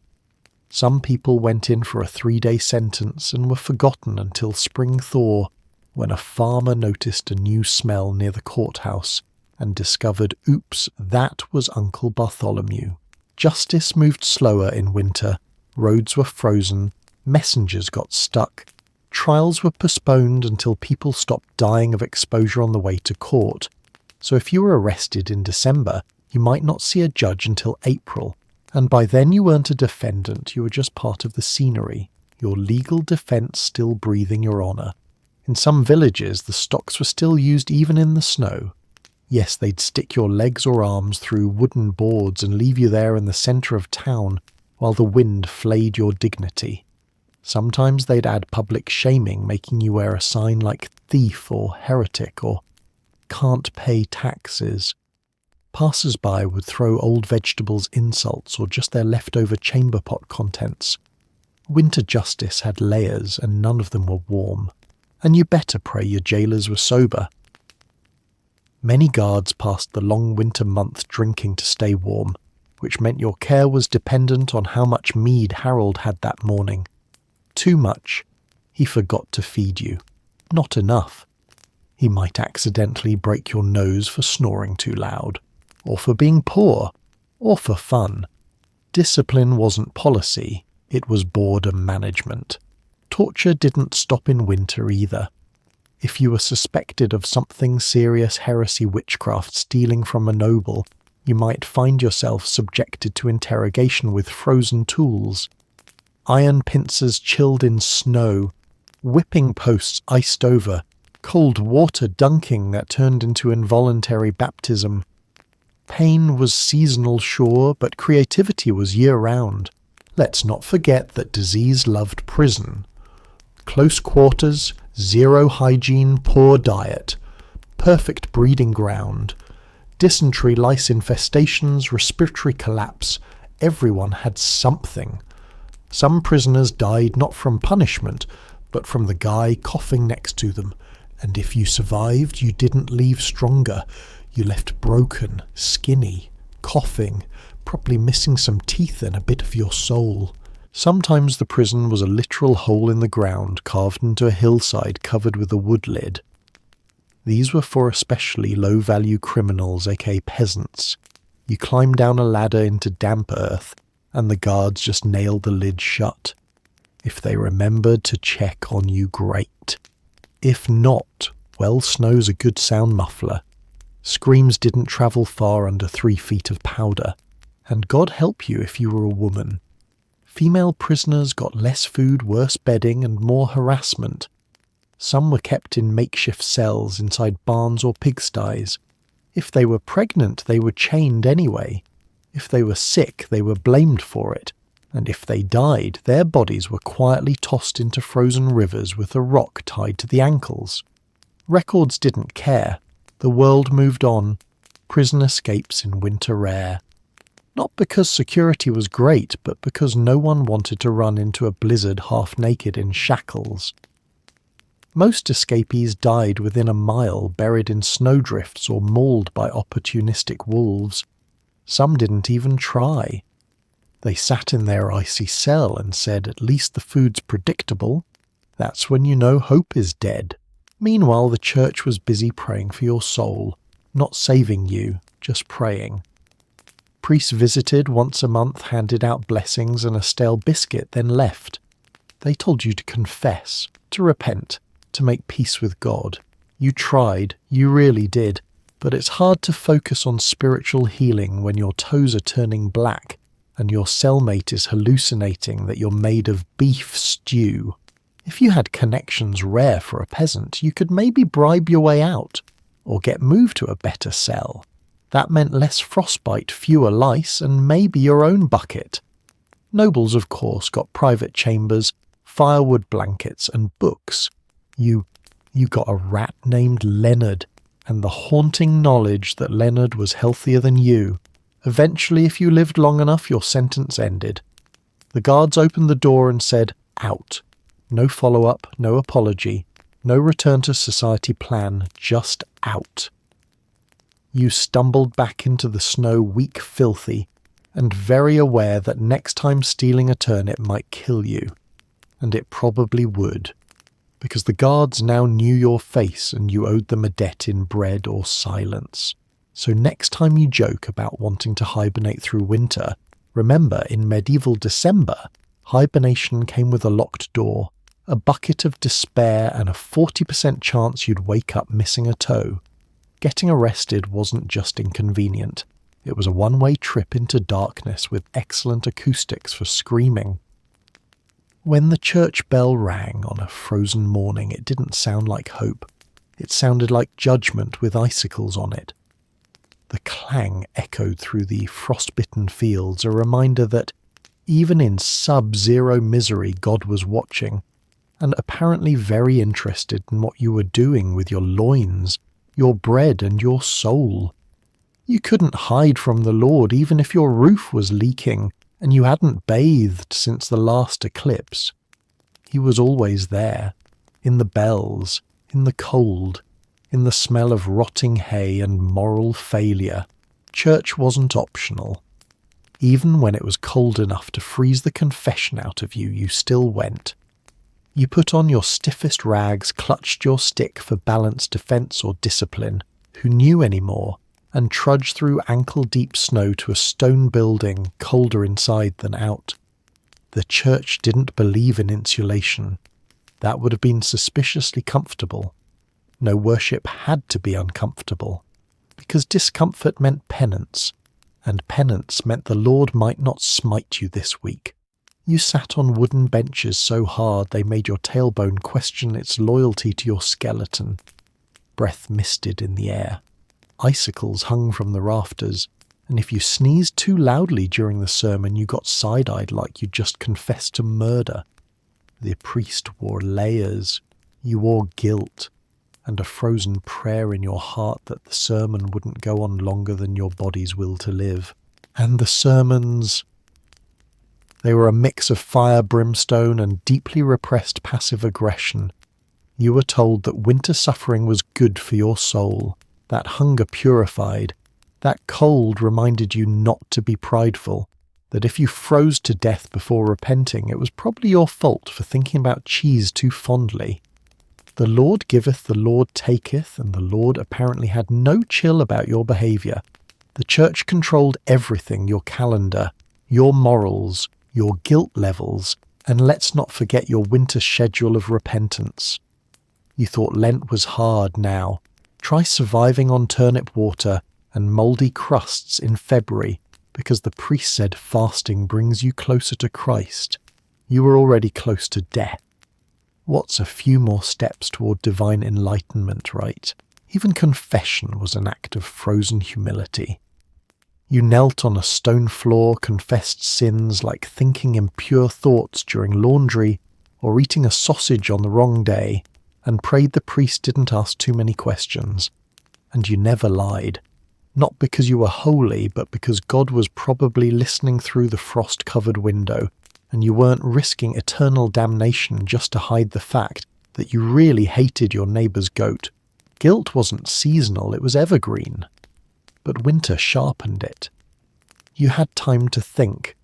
Some people went in for a 3-day sentence and were forgotten until spring thaw, when a farmer noticed a new smell near the courthouse and discovered, oops, that was Uncle Bartholomew. Justice moved slower in winter, roads were frozen, messengers got stuck, trials were postponed until people stopped dying of exposure on the way to court. So if you were arrested in December, you might not see a judge until April. And by then you weren't a defendant, you were just part of the scenery, your legal defence still breathing your honour. In some villages, the stocks were still used even in the snow. Yes, they'd stick your legs or arms through wooden boards and leave you there in the centre of town while the wind flayed your dignity. Sometimes they'd add public shaming, making you wear a sign like thief or heretic or can't pay taxes. Passers-by would throw old vegetables insults or just their leftover chamber pot contents. Winter justice had layers and none of them were warm. And you better pray your jailers were sober. Many guards passed the long winter month drinking to stay warm, which meant your care was dependent on how much mead Harold had that morning. Too much, he forgot to feed you. Not enough. He might accidentally break your nose for snoring too loud, or for being poor, or for fun. Discipline wasn't policy, it was boredom management. Torture didn't stop in winter either. If you were suspected of something serious, heresy, witchcraft, stealing from a noble, you might find yourself subjected to interrogation with frozen tools. Iron pincers chilled in snow, whipping posts iced over, cold water dunking that turned into involuntary baptism. Pain was seasonal, sure, but creativity was year-round. Let's not forget that disease loved prison. Close quarters, zero hygiene, poor diet, perfect breeding ground, dysentery, lice infestations, respiratory collapse. Everyone had something. Some prisoners died not from punishment, but from the guy coughing next to them. And if you survived, you didn't leave stronger. You left broken, skinny, coughing, probably missing some teeth and a bit of your soul. Sometimes the prison was a literal hole in the ground carved into a hillside covered with a wood lid. These were for especially low-value criminals, aka peasants. You climbed down a ladder into damp earth, and the guards just nailed the lid shut. If they remembered to check on you, great. If not, well, snow's a good sound muffler. Screams didn't travel far under 3 feet of powder, and God help you if you were a woman. Female prisoners got less food, worse bedding, and more harassment. Some were kept in makeshift cells inside barns or pigsties. If they were pregnant, they were chained anyway. If they were sick, they were blamed for it. And if they died, their bodies were quietly tossed into frozen rivers with a rock tied to the ankles. Records didn't care. The world moved on. Prison escapes in winter rare. Not because security was great, but because no one wanted to run into a blizzard half-naked in shackles. Most escapees died within a mile, buried in snowdrifts or mauled by opportunistic wolves. Some didn't even try. They sat in their icy cell and said, "At least the food's predictable." That's when you know hope is dead. Meanwhile, the church was busy praying for your soul, not saving you, just praying. Priests visited once a month, handed out blessings and a stale biscuit, then left. They told you to confess, to repent, to make peace with God. You tried, you really did, but it's hard to focus on spiritual healing when your toes are turning black and your cellmate is hallucinating that you're made of beef stew. If you had connections rare for a peasant, you could maybe bribe your way out, or get moved to a better cell. That meant less frostbite, fewer lice, and maybe your own bucket. Nobles, of course, got private chambers, firewood blankets, and books. You got a rat named Leonard, and the haunting knowledge that Leonard was healthier than you. Eventually, if you lived long enough, your sentence ended. The guards opened the door and said, "Out." No follow-up, no apology, no return to society plan, just out. You stumbled back into the snow weak, filthy, and very aware that next time stealing a turnip might kill you. And it probably would, because the guards now knew your face and you owed them a debt in bread or silence. So next time you joke about wanting to hibernate through winter, remember in medieval December, hibernation came with a locked door, a bucket of despair, and a 40% chance you'd wake up missing a toe. Getting arrested wasn't just inconvenient. It was a one-way trip into darkness with excellent acoustics for screaming. When the church bell rang on a frozen morning, it didn't sound like hope. It sounded like judgment with icicles on it. The clang echoed through the frostbitten fields, a reminder that even in sub-zero misery, God was watching, and apparently very interested in what you were doing with your loins, your bread, and your soul. You couldn't hide from the Lord even if your roof was leaking and you hadn't bathed since the last eclipse. He was always there, in the bells, in the cold, in the smell of rotting hay and moral failure. Church wasn't optional. Even when it was cold enough to freeze the confession out of you, you still went. You put on your stiffest rags, clutched your stick for balance, defense, or discipline. Who knew anymore? And trudged through ankle-deep snow to a stone building, colder inside than out. The church didn't believe in insulation. That would have been suspiciously comfortable. No worship had to be uncomfortable, because discomfort meant penance, and penance meant the Lord might not smite you this week. You sat on wooden benches so hard they made your tailbone question its loyalty to your skeleton. Breath misted in the air. Icicles hung from the rafters, and if you sneezed too loudly during the sermon, you got side-eyed like you just confessed to murder. The priest wore layers. You wore guilt, and a frozen prayer in your heart that the sermon wouldn't go on longer than your body's will to live. And the sermons, they were a mix of fire, brimstone, and deeply repressed passive aggression. You were told that winter suffering was good for your soul, that hunger purified, that cold reminded you not to be prideful, that if you froze to death before repenting, it was probably your fault for thinking about cheese too fondly. The Lord giveth, the Lord taketh, and the Lord apparently had no chill about your behaviour. The church controlled everything, your calendar, your morals, your guilt levels, and let's not forget your winter schedule of repentance. You thought Lent was hard now. Try surviving on turnip water and mouldy crusts in February, because the priest said fasting brings you closer to Christ. You were already close to death. What's a few more steps toward divine enlightenment, right? Even confession was an act of frozen humility. You knelt on a stone floor, confessed sins like thinking impure thoughts during laundry or eating a sausage on the wrong day, and prayed the priest didn't ask too many questions. And you never lied. Not because you were holy, but because God was probably listening through the frost-covered window, and you weren't risking eternal damnation just to hide the fact that you really hated your neighbour's goat. Guilt wasn't seasonal, it was evergreen. But winter sharpened it. You had time to think.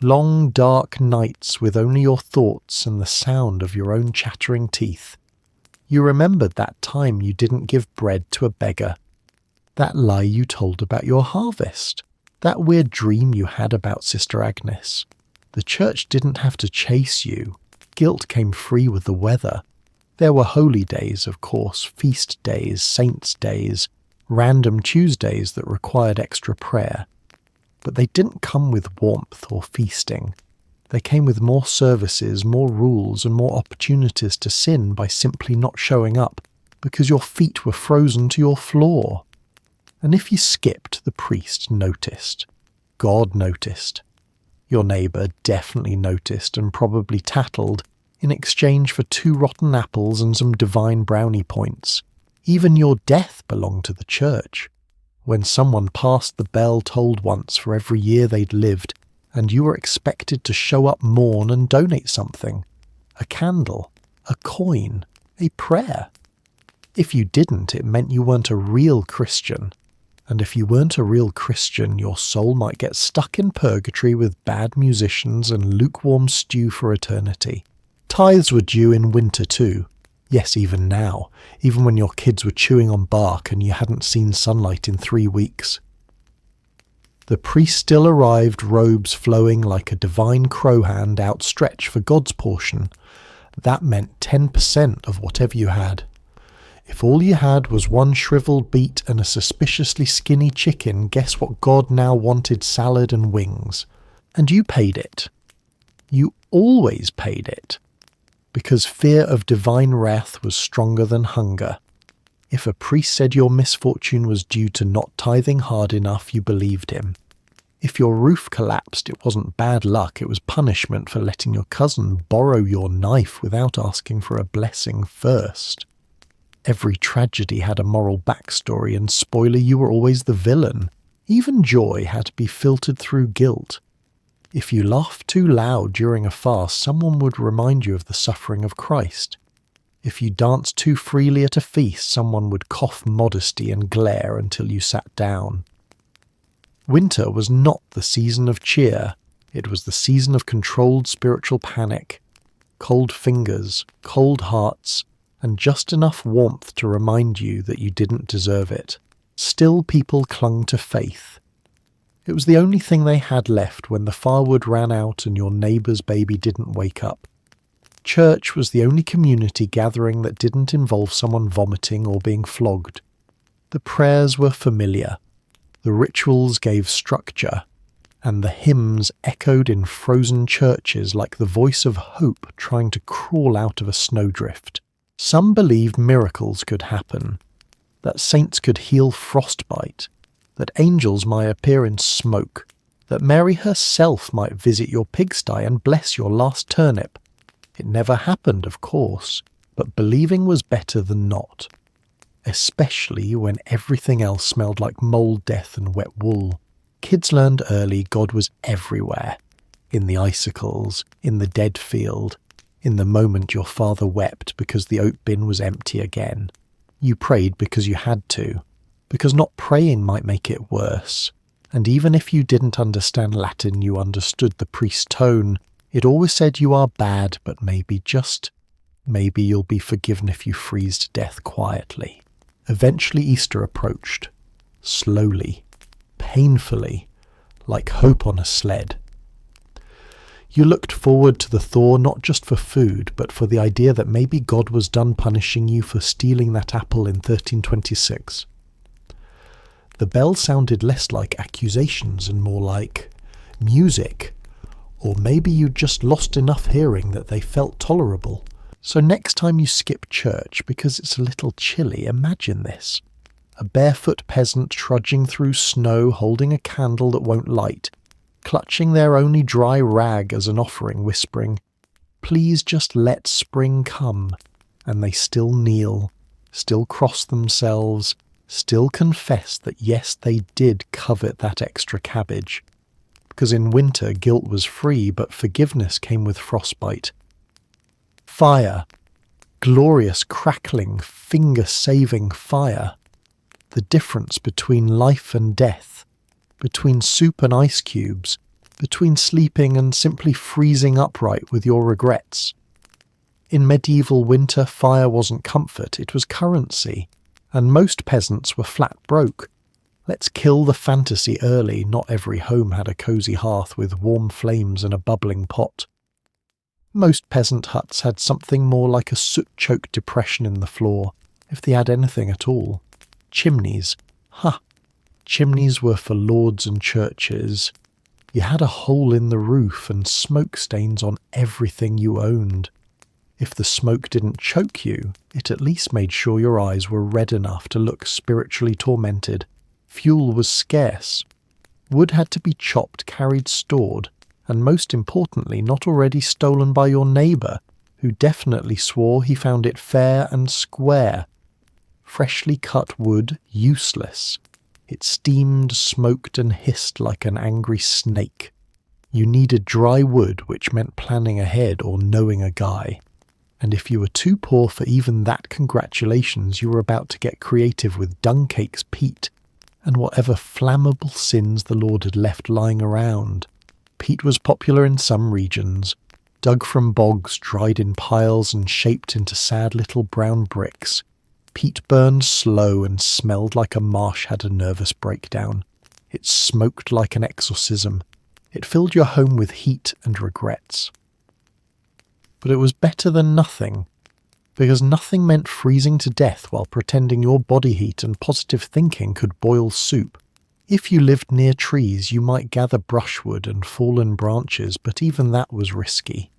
Long, dark nights with only your thoughts and the sound of your own chattering teeth. You remembered that time you didn't give bread to a beggar. That lie you told about your harvest. That weird dream you had about Sister Agnes. The church didn't have to chase you. Guilt came free with the weather. There were holy days, of course, feast days, saints' days, random Tuesdays that required extra prayer. But they didn't come with warmth or feasting. They came with more services, more rules, and more opportunities to sin by simply not showing up, because your feet were frozen to your floor. And if you skipped, the priest noticed. God noticed. Your neighbour definitely noticed and probably tattled in exchange for 2 rotten apples and some divine brownie points. Even your death belonged to the church. When someone passed the bell tolled once for every year they'd lived, and you were expected to show up, mourn, and donate something. A candle, a coin, a prayer. If you didn't, it meant you weren't a real Christian. And if you weren't a real Christian, your soul might get stuck in purgatory with bad musicians and lukewarm stew for eternity. Tithes were due in winter too. Yes, even now, even when your kids were chewing on bark and you hadn't seen sunlight in 3 weeks. The priest still arrived, robes flowing like a divine crow hand outstretched for God's portion. That meant 10% of whatever you had. If all you had was 1 shriveled beet and a suspiciously skinny chicken, guess what God now wanted? Salad and wings. And you paid it. You always paid it. Because fear of divine wrath was stronger than hunger. If a priest said your misfortune was due to not tithing hard enough, you believed him. If your roof collapsed, it wasn't bad luck, it was punishment for letting your cousin borrow your knife without asking for a blessing first. Every tragedy had a moral backstory, and spoiler, you were always the villain. Even joy had to be filtered through guilt. If you laughed too loud during a fast, someone would remind you of the suffering of Christ. If you danced too freely at a feast, someone would cough modesty and glare until you sat down. Winter was not the season of cheer. It was the season of controlled spiritual panic. Cold fingers, cold hearts, and just enough warmth to remind you that you didn't deserve it. Still, people clung to faith. It was the only thing they had left when the firewood ran out and your neighbour's baby didn't wake up. Church was the only community gathering that didn't involve someone vomiting or being flogged. The prayers were familiar. The rituals gave structure, and the hymns echoed in frozen churches like the voice of hope trying to crawl out of a snowdrift. Some believed miracles could happen, that saints could heal frostbite, that angels might appear in smoke, that Mary herself might visit your pigsty and bless your last turnip. It never happened, of course, but believing was better than not, especially when everything else smelled like mould, death and wet wool. Kids learned early God was everywhere, in the icicles, in the dead field, in the moment your father wept because the oat bin was empty again. You prayed because you had to, because not praying might make it worse. And even if you didn't understand Latin, you understood the priest's tone. It always said you are bad, but maybe just Maybe you'll be forgiven if you freeze to death quietly. Eventually Easter approached. Slowly. Painfully. Like hope on a sled. You looked forward to the thaw not just for food, but for the idea that maybe God was done punishing you for stealing that apple in 1326. The bell sounded less like accusations and more like music. Or maybe you'd just lost enough hearing that they felt tolerable. So next time you skip church because it's a little chilly, imagine this. A barefoot peasant trudging through snow holding a candle that won't light, clutching their only dry rag as an offering, whispering, "Please just let spring come." And they still kneel, still cross themselves, still confess that yes, they did covet that extra cabbage. Because in winter guilt was free, but forgiveness came with frostbite. Fire. Glorious, crackling, finger-saving fire. The difference between life and death, between soup and ice cubes, between sleeping and simply freezing upright with your regrets. In medieval winter, fire wasn't comfort, it was currency, and most peasants were flat broke. Let's kill the fantasy early. Not every home had a cosy hearth with warm flames and a bubbling pot. Most peasant huts had something more like a soot-choked depression in the floor, if they had anything at all. Chimneys. Chimneys were for lords and churches. You had a hole in the roof and smoke stains on everything you owned. If the smoke didn't choke you, it at least made sure your eyes were red enough to look spiritually tormented. Fuel was scarce. Wood had to be chopped, carried, stored, and most importantly not already stolen by your neighbour, who definitely swore he found it fair and square. Freshly cut wood, useless. It steamed, smoked and hissed like an angry snake. You needed dry wood, which meant planning ahead or knowing a guy. And if you were too poor for even that, congratulations, you were about to get creative with dung cakes, peat, and whatever flammable sins the Lord had left lying around. Peat was popular in some regions, dug from bogs, dried in piles and shaped into sad little brown bricks. Peat burned slow and smelled like a marsh had a nervous breakdown. It smoked like an exorcism. It filled your home with heat and regrets. But it was better than nothing, because nothing meant freezing to death while pretending your body heat and positive thinking could boil soup. If you lived near trees, you might gather brushwood and fallen branches, but even that was risky.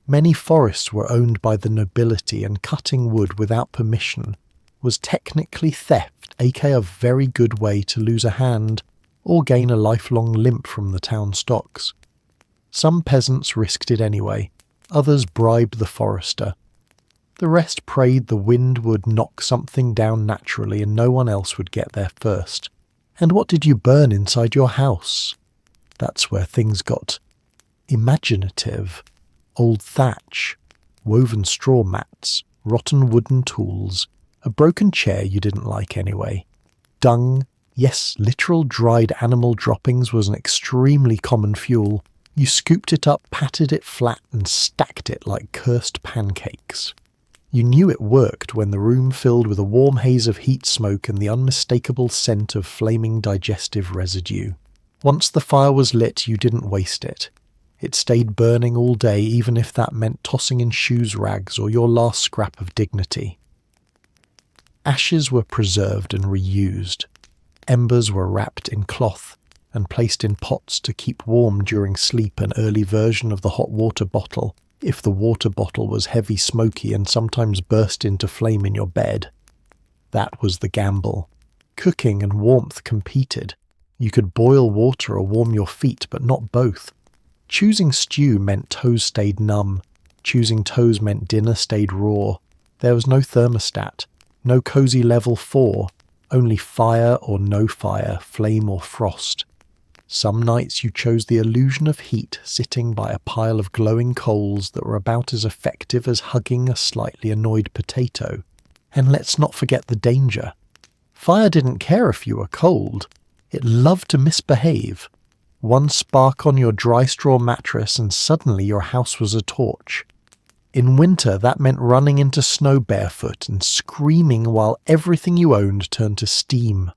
Many forests were owned by the nobility, and cutting wood without permission was technically theft, aka a very good way to lose a hand or gain a lifelong limp from the town stocks. Some peasants risked it anyway, others bribed the forester. The rest prayed the wind would knock something down naturally and no one else would get there first. And what did you burn inside your house? That's where things got imaginative. Old thatch, woven straw mats, rotten wooden tools, a broken chair you didn't like anyway. Dung, yes, literal dried animal droppings was an extremely common fuel. You scooped it up, patted it flat and stacked it like cursed pancakes. You knew it worked when the room filled with a warm haze of heat smoke and the unmistakable scent of flaming digestive residue. Once the fire was lit, you didn't waste it. It stayed burning all day, even if that meant tossing in shoes rags or your last scrap of dignity. Ashes were preserved and reused. Embers were wrapped in cloth and placed in pots to keep warm during sleep, an early version of the hot water bottle, if the water bottle was heavy, smoky, and sometimes burst into flame in your bed. That was the gamble. Cooking and warmth competed. You could boil water or warm your feet, but not both. Choosing stew meant toes stayed numb. Choosing toes meant dinner stayed raw. There was no thermostat, no cozy level 4, only fire or no fire, flame or frost. Some nights you chose the illusion of heat, sitting by a pile of glowing coals that were about as effective as hugging a slightly annoyed potato. And let's not forget the danger. Fire didn't care if you were cold. It loved to misbehave. One spark on your dry straw mattress and suddenly your house was a torch. In winter, that meant running into snow barefoot and screaming while everything you owned turned to steam.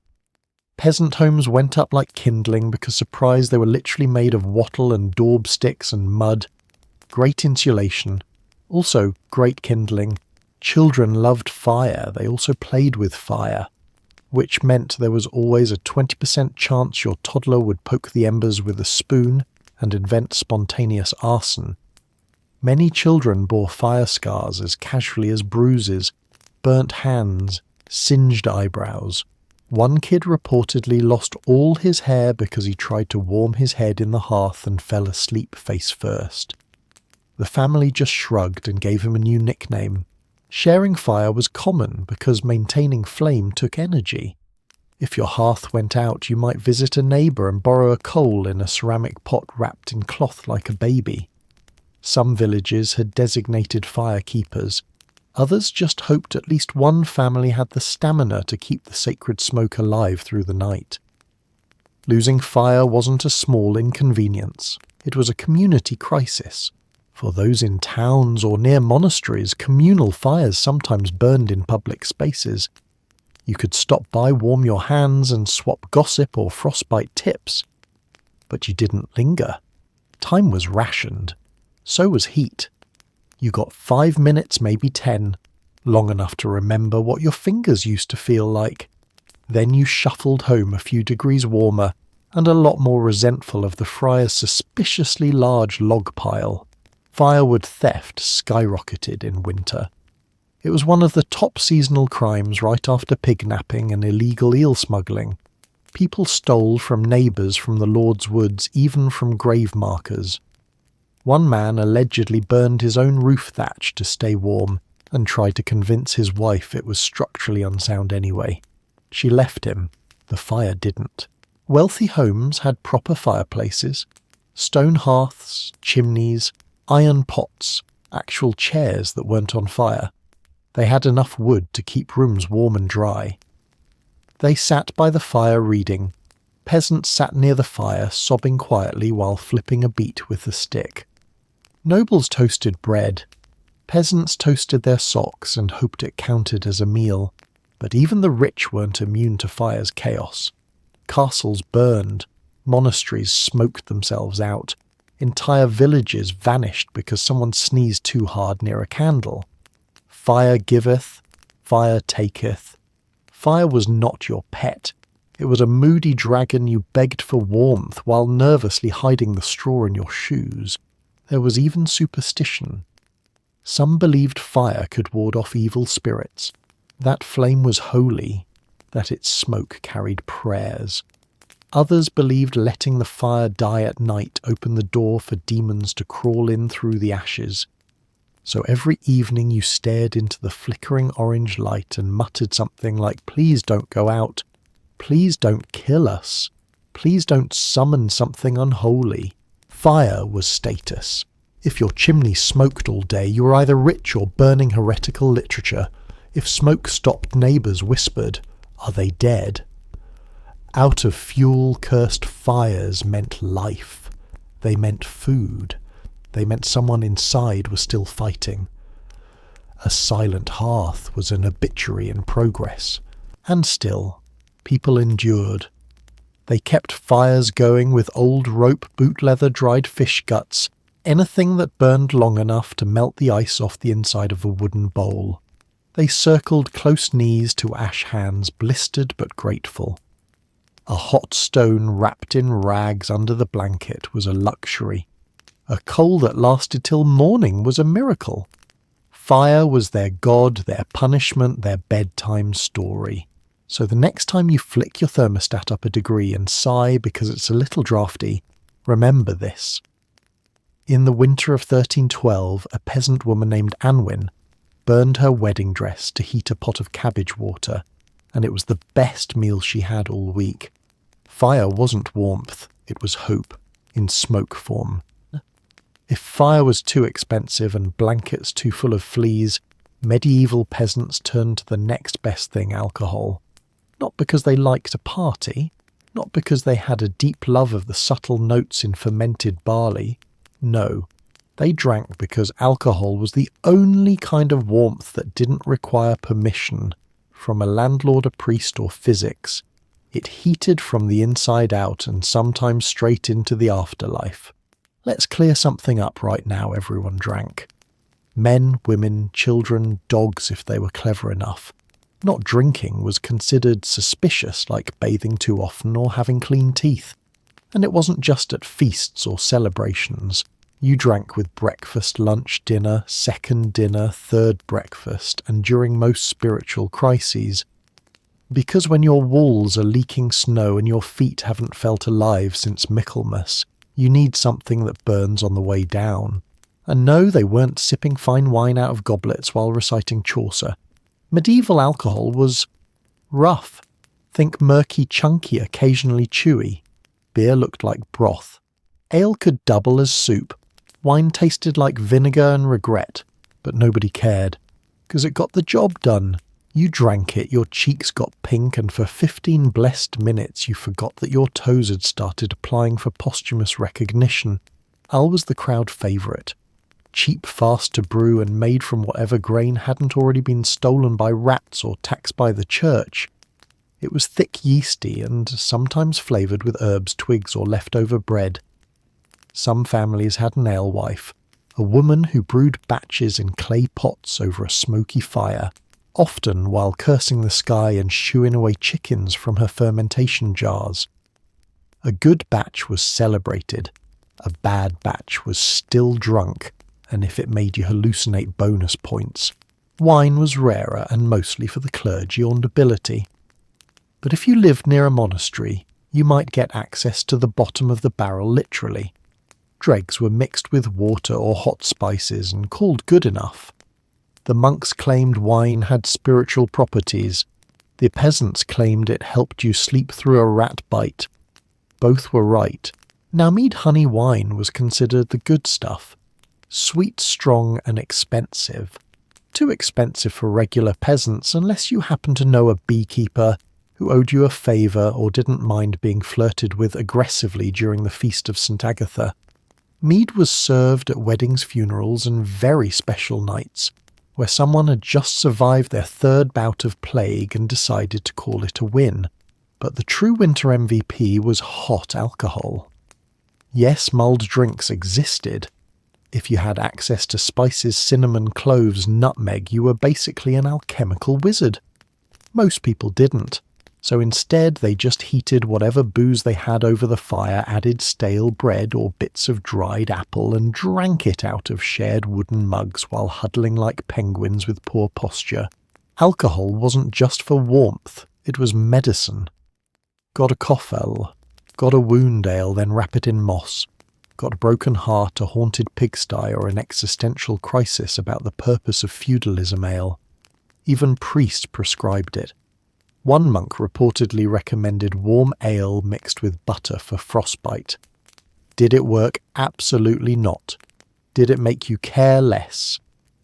Peasant homes went up like kindling because surprised they were literally made of wattle and daub sticks and mud. Great insulation. Also great kindling. Children loved fire. They also played with fire, which meant there was always a 20% chance your toddler would poke the embers with a spoon and invent spontaneous arson. Many children bore fire scars as casually as bruises, burnt hands, singed eyebrows. One kid reportedly lost all his hair because he tried to warm his head in the hearth and fell asleep face first. The family just shrugged and gave him a new nickname. Sharing fire was common because maintaining flame took energy. If your hearth went out, you might visit a neighbour and borrow a coal in a ceramic pot wrapped in cloth like a baby. Some villages had designated fire keepers. Others just hoped at least one family had the stamina to keep the sacred smoke alive through the night. Losing fire wasn't a small inconvenience. It was a community crisis. For those in towns or near monasteries, communal fires sometimes burned in public spaces. You could stop by, warm your hands, and swap gossip or frostbite tips. But you didn't linger. Time was rationed. So was heat. You got 5 minutes, maybe 10, long enough to remember what your fingers used to feel like. Then you shuffled home a few degrees warmer and a lot more resentful of the friar's suspiciously large log pile. Firewood theft skyrocketed in winter. It was one of the top seasonal crimes right after pignapping and illegal eel smuggling. People stole from neighbours from the Lord's woods, even from grave markers. One man allegedly burned his own roof thatch to stay warm and tried to convince his wife it was structurally unsound anyway. She left him. The fire didn't. Wealthy homes had proper fireplaces, stone hearths, chimneys, iron pots, actual chairs that weren't on fire. They had enough wood to keep rooms warm and dry. They sat by the fire reading. Peasants sat near the fire, sobbing quietly while flipping a beet with a stick. Nobles toasted bread. Peasants toasted their socks and hoped it counted as a meal. But even the rich weren't immune to fire's chaos. Castles burned. Monasteries smoked themselves out. Entire villages vanished because someone sneezed too hard near a candle. Fire giveth, fire taketh. Fire was not your pet. It was a moody dragon you begged for warmth while nervously hiding the straw in your shoes. There was even superstition. Some believed fire could ward off evil spirits, that flame was holy, that its smoke carried prayers. Others believed letting the fire die at night opened the door for demons to crawl in through the ashes. So every evening you stared into the flickering orange light and muttered something like, "Please don't go out. Please don't kill us. Please don't summon something unholy." Fire was status. If your chimney smoked all day, you were either rich or burning heretical literature. If smoke stopped, neighbours whispered, "Are they dead?" Out of fuel cursed fires meant life. They meant food. They meant someone inside was still fighting. A silent hearth was an obituary in progress. And still, people endured. They kept fires going with old rope, boot leather, dried fish guts, anything that burned long enough to melt the ice off the inside of a wooden bowl. They circled close knees to ash hands, blistered but grateful. A hot stone wrapped in rags under the blanket was a luxury. A coal that lasted till morning was a miracle. Fire was their god, their punishment, their bedtime story. So the next time you flick your thermostat up a degree and sigh because it's a little drafty, remember this. In the winter of 1312, a peasant woman named Anwin burned her wedding dress to heat a pot of cabbage water, and it was the best meal she had all week. Fire wasn't warmth, it was hope, in smoke form. If fire was too expensive and blankets too full of fleas, medieval peasants turned to the next best thing, alcohol. Not because they liked a party, not because they had a deep love of the subtle notes in fermented barley. No, They drank because alcohol was the only kind of warmth that didn't require permission from a landlord, a priest, or physics. It heated from the inside out and sometimes straight into the afterlife. Let's clear something up right now. Everyone drank. Men, women, children, dogs if they were clever enough. Not drinking was considered suspicious, like bathing too often or having clean teeth. And it wasn't just at feasts or celebrations. You drank with breakfast, lunch, dinner, second dinner, third breakfast, and during most spiritual crises. Because when your walls are leaking snow and your feet haven't felt alive since Michaelmas, you need something that burns on the way down. And no, they weren't sipping fine wine out of goblets while reciting Chaucer. Medieval alcohol was rough. Think murky, chunky, occasionally chewy. Beer looked like broth. Ale could double as soup. Wine tasted like vinegar and regret, but nobody cared, because it got the job done. You drank it, your cheeks got pink, and for 15 blessed minutes you forgot that your toes had started applying for posthumous recognition. Ale was the crowd favourite. Cheap, fast to brew, and made from whatever grain hadn't already been stolen by rats or taxed by the church. It was thick, yeasty, and sometimes flavoured with herbs, twigs, or leftover bread. Some families had an alewife, a woman who brewed batches in clay pots over a smoky fire, often while cursing the sky and shooing away chickens from her fermentation jars. A good batch was celebrated, a bad batch was still drunk, and if it made you hallucinate bonus points. Wine was rarer and mostly for the clergy or nobility. But if you lived near a monastery, you might get access to the bottom of the barrel literally. Dregs were mixed with water or hot spices and called good enough. The monks claimed wine had spiritual properties. The peasants claimed it helped you sleep through a rat bite. Both were right. Now mead honey wine was considered the good stuff. Sweet, strong, and expensive. Too expensive for regular peasants unless you happened to know a beekeeper who owed you a favour or didn't mind being flirted with aggressively during the Feast of St. Agatha. Mead was served at weddings, funerals, and very special nights, where someone had just survived their third bout of plague and decided to call it a win. But the true winter MVP was hot alcohol. Yes, mulled drinks existed. If you had access to spices, cinnamon, cloves, nutmeg, you were basically an alchemical wizard. Most people didn't. So instead they just heated whatever booze they had over the fire, added stale bread or bits of dried apple, and drank it out of shared wooden mugs while huddling like penguins with poor posture. Alcohol wasn't just for warmth, it was medicine. Got a cough ale, got a wound ale, then wrap it in moss. Got a broken heart, a haunted pigsty, or an existential crisis about the purpose of feudalism ale. Even priests prescribed it. One monk reportedly recommended warm ale mixed with butter for frostbite. Did it work? Absolutely not. Did it make you care less?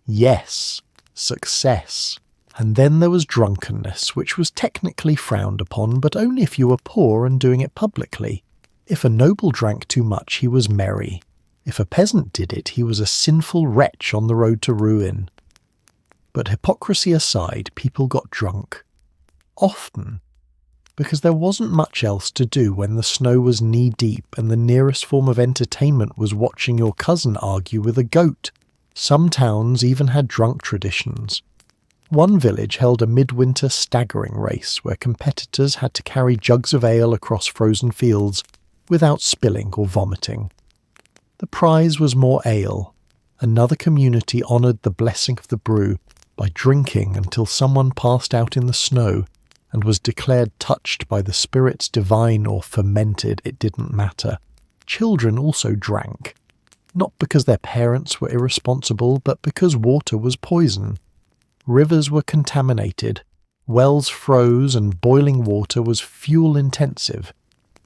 Yes. Success. And then there was drunkenness, which was technically frowned upon, but only if you were poor and doing it publicly. If a noble drank too much, he was merry. If a peasant did it, he was a sinful wretch on the road to ruin. But hypocrisy aside, people got drunk. Often, because there wasn't much else to do when the snow was knee-deep and the nearest form of entertainment was watching your cousin argue with a goat. Some towns even had drunk traditions. One village held a midwinter staggering race where competitors had to carry jugs of ale across frozen fields without spilling or vomiting. The prize was more ale. Another community honoured the blessing of the brew by drinking until someone passed out in the snow and was declared touched by the spirits divine or fermented, it didn't matter. Children also drank, not because their parents were irresponsible, but because water was poison. Rivers were contaminated, wells froze, and boiling water was fuel-intensive.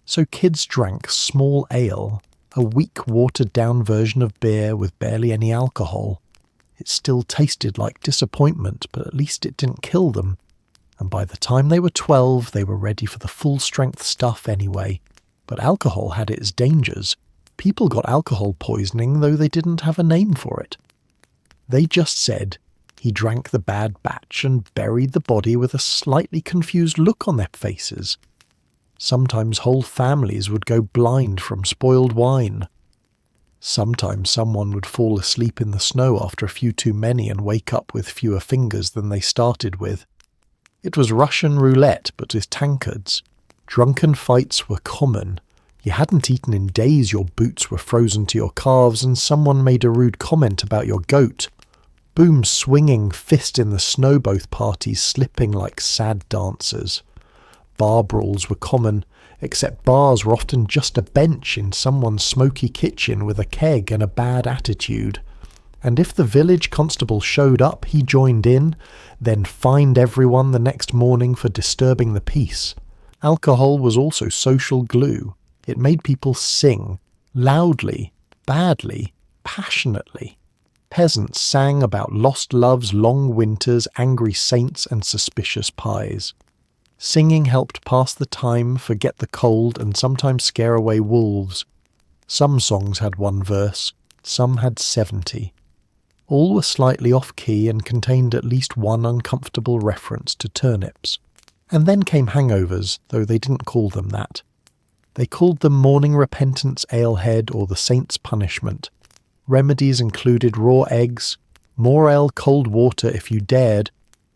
So kids drank small ale, a weak watered-down version of beer with barely any alcohol. It still tasted like disappointment, but at least it didn't kill them. And by the time they were 12, they were ready for the full-strength stuff anyway. But alcohol had its dangers. People got alcohol poisoning though they didn't have a name for it. They just said he drank the bad batch and buried the body with a slightly confused look on their faces. Sometimes whole families would go blind from spoiled wine. Sometimes someone would fall asleep in the snow after a few too many and wake up with fewer fingers than they started with. It was Russian roulette, but with tankards. Drunken fights were common. You hadn't eaten in days, your boots were frozen to your calves, and someone made a rude comment about your goat. Boom swinging, fist in the snow, both parties slipping like sad dancers. Bar brawls were common, except bars were often just a bench in someone's smoky kitchen with a keg and a bad attitude. And if the village constable showed up, he joined in, then fined everyone the next morning for disturbing the peace. Alcohol was also social glue. It made people sing, loudly, badly, passionately. Peasants sang about lost loves, long winters, angry saints, and suspicious pies. Singing helped pass the time, forget the cold, and sometimes scare away wolves. Some songs had one verse, some had 70. All were slightly off-key and contained at least one uncomfortable reference to turnips. And then came hangovers, though they didn't call them that. They called them morning repentance alehead or the saint's punishment. Remedies included raw eggs, more ale cold water if you dared,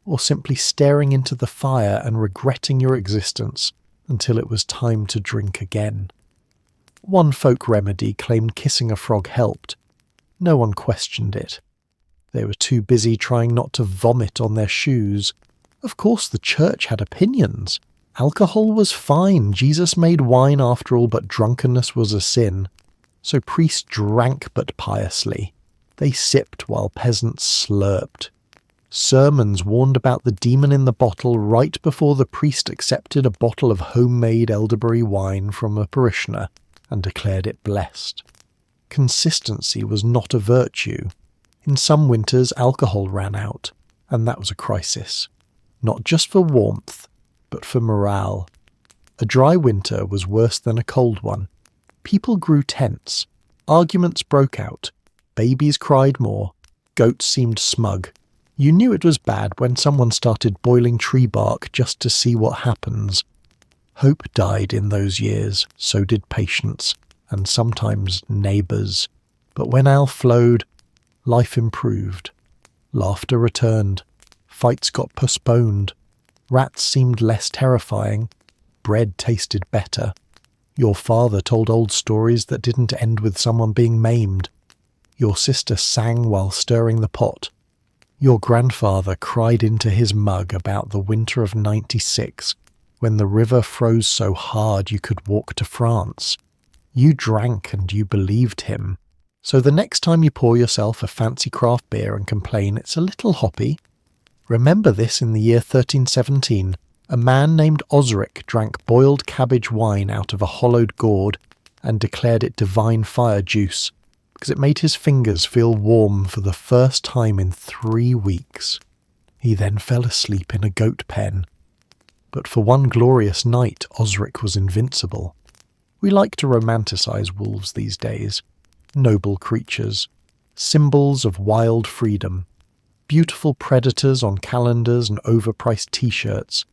or simply staring into the fire and regretting your existence until it was time to drink again. One folk remedy claimed kissing a frog helped. No one questioned it. They were too busy trying not to vomit on their shoes. Of course the church had opinions. Alcohol was fine, Jesus made wine after all, but drunkenness was a sin. So priests drank but piously. They sipped while peasants slurped. Sermons warned about the demon in the bottle right before the priest accepted a bottle of homemade elderberry wine from a parishioner and declared it blessed. Consistency was not a virtue. In some winters alcohol ran out, and that was a crisis. Not just for warmth, but for morale. A dry winter was worse than a cold one. People grew tense. Arguments broke out. Babies cried more. Goats seemed smug. You knew it was bad when someone started boiling tree bark just to see what happens. Hope died in those years, so did patience, and sometimes neighbours. But when ale flowed, life improved. Laughter returned. Fights got postponed. Rats seemed less terrifying. Bread tasted better. Your father told old stories that didn't end with someone being maimed. Your sister sang while stirring the pot. Your grandfather cried into his mug about the winter of '96, when the river froze so hard you could walk to France. You drank and you believed him. So the next time you pour yourself a fancy craft beer and complain it's a little hoppy, remember this: in the year 1317, a man named Osric drank boiled cabbage wine out of a hollowed gourd and declared it divine fire juice, because it made his fingers feel warm for the first time in 3 weeks. He then fell asleep in a goat pen. But for one glorious night, Osric was invincible. We like to romanticize wolves these days. Noble creatures. Symbols of wild freedom. Beautiful predators on calendars and overpriced t-shirts.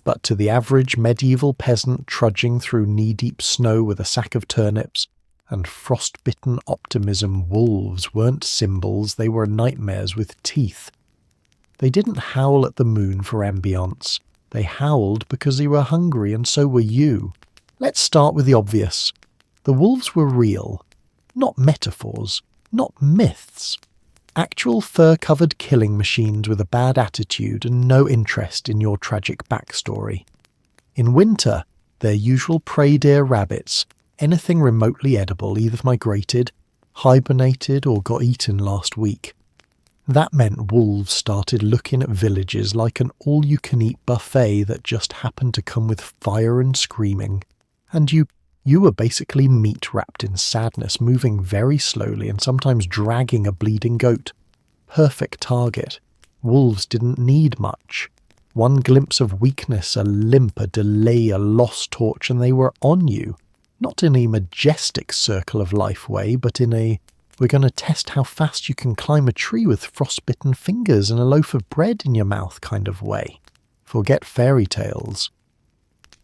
But to the average medieval peasant trudging through knee-deep snow with a sack of turnips and frostbitten optimism, wolves weren't symbols, they were nightmares with teeth. They didn't howl at the moon for ambience. They howled because they were hungry, and so were you. Let's start with the obvious. The wolves were real. Not metaphors. Not myths. Actual fur-covered killing machines with a bad attitude and no interest in your tragic backstory. In winter, their usual prey deer rabbits, anything remotely edible either migrated, hibernated, or got eaten last week. That meant wolves started looking at villages like an all-you-can-eat buffet that just happened to come with fire and screaming. And you were basically meat wrapped in sadness, moving very slowly and sometimes dragging a bleeding goat. Perfect target. Wolves didn't need much. One glimpse of weakness, a limp, a delay, a lost torch, and they were on you. Not in a majestic circle of life way, but in a we're going to test how fast you can climb a tree with frostbitten fingers and a loaf of bread in your mouth kind of way. Forget fairy tales.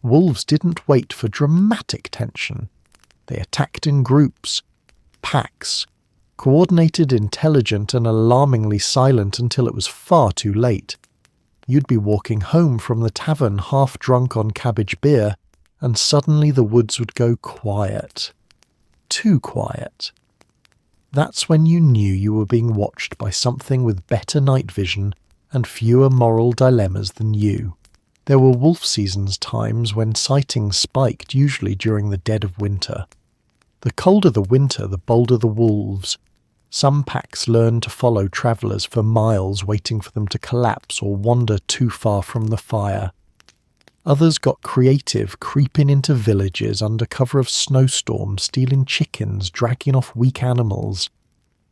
Wolves didn't wait for dramatic tension. They attacked in groups, packs, coordinated, intelligent, and alarmingly silent until it was far too late. You'd be walking home from the tavern half drunk on cabbage beer, and suddenly the woods would go quiet. Too quiet. That's when you knew you were being watched by something with better night vision and fewer moral dilemmas than you. There were wolf seasons times when sightings spiked, usually during the dead of winter. The colder the winter, the bolder the wolves. Some packs learned to follow travellers for miles, waiting for them to collapse or wander too far from the fire. Others got creative, creeping into villages under cover of snowstorms, stealing chickens, dragging off weak animals.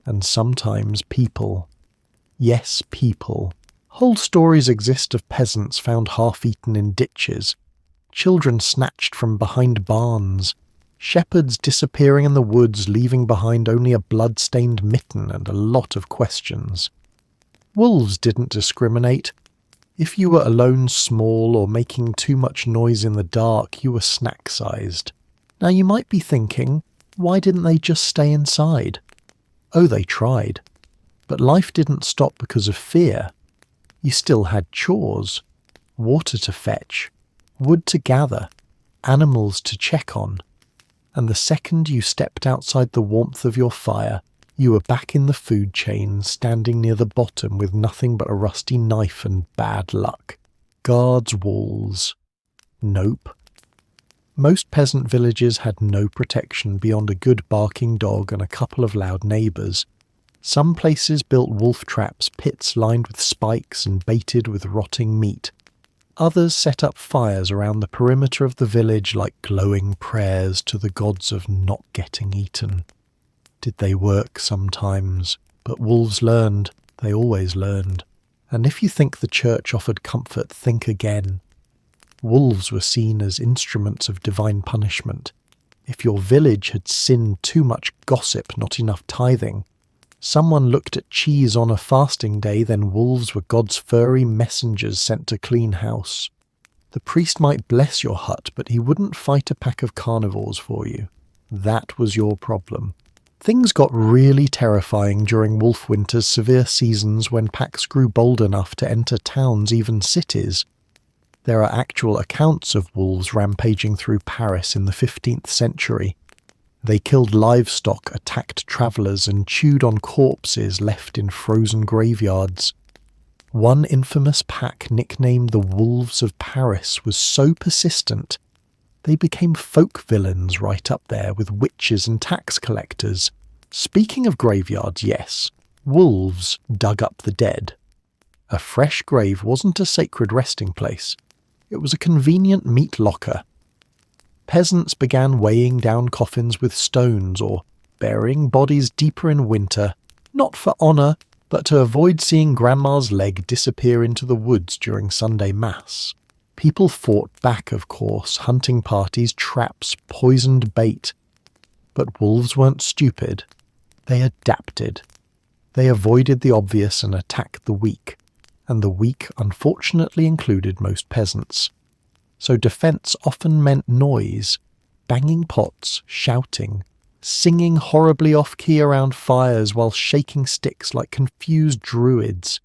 And sometimes people. Yes, people. Whole stories exist of peasants found half-eaten in ditches, children snatched from behind barns, shepherds disappearing in the woods, leaving behind only a blood-stained mitten and a lot of questions. Wolves didn't discriminate. If you were alone, small, or making too much noise in the dark, you were snack-sized. Now you might be thinking, why didn't they just stay inside? Oh, they tried. But life didn't stop because of fear. You still had chores, water to fetch, wood to gather, animals to check on. And the second you stepped outside the warmth of your fire, you were back in the food chain, standing near the bottom with nothing but a rusty knife and bad luck. Guards' walls. Nope. Most peasant villages had no protection beyond a good barking dog and a couple of loud neighbours. Some places built wolf traps, pits lined with spikes and baited with rotting meat. Others set up fires around the perimeter of the village like glowing prayers to the gods of not getting eaten. Did they work sometimes? But wolves learned. They always learned. And if you think the church offered comfort, think again. Wolves were seen as instruments of divine punishment. If your village had sinned too much gossip, not enough tithing, someone looked at cheese on a fasting day, then wolves were God's furry messengers sent to clean house. The priest might bless your hut, but he wouldn't fight a pack of carnivores for you. That was your problem. Things got really terrifying during wolf winter's severe seasons when packs grew bold enough to enter towns, even cities. There are actual accounts of wolves rampaging through Paris in the 15th century. They killed livestock, attacked travellers, and chewed on corpses left in frozen graveyards. One infamous pack, nicknamed the Wolves of Paris, was so persistent they became folk villains right up there with witches and tax collectors. Speaking of graveyards, yes, wolves dug up the dead. A fresh grave wasn't a sacred resting place. It was a convenient meat locker. Peasants began weighing down coffins with stones or burying bodies deeper in winter, not for honour, but to avoid seeing grandma's leg disappear into the woods during Sunday Mass. People fought back, of course, hunting parties, traps, poisoned bait. But wolves weren't stupid. They adapted. They avoided the obvious and attacked the weak, and the weak unfortunately included most peasants. So defence often meant noise, banging pots, shouting, singing horribly off-key around fires while shaking sticks like confused druids.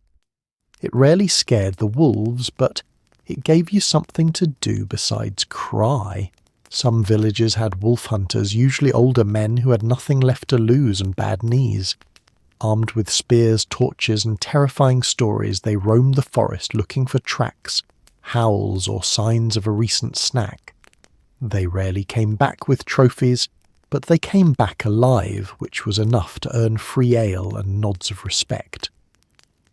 It rarely scared the wolves, but it gave you something to do besides cry. Some villages had wolf hunters, usually older men who had nothing left to lose and bad knees. Armed with spears, torches, and terrifying stories, they roamed the forest looking for tracks, howls, or signs of a recent snack. They rarely came back with trophies, but they came back alive, which was enough to earn free ale and nods of respect.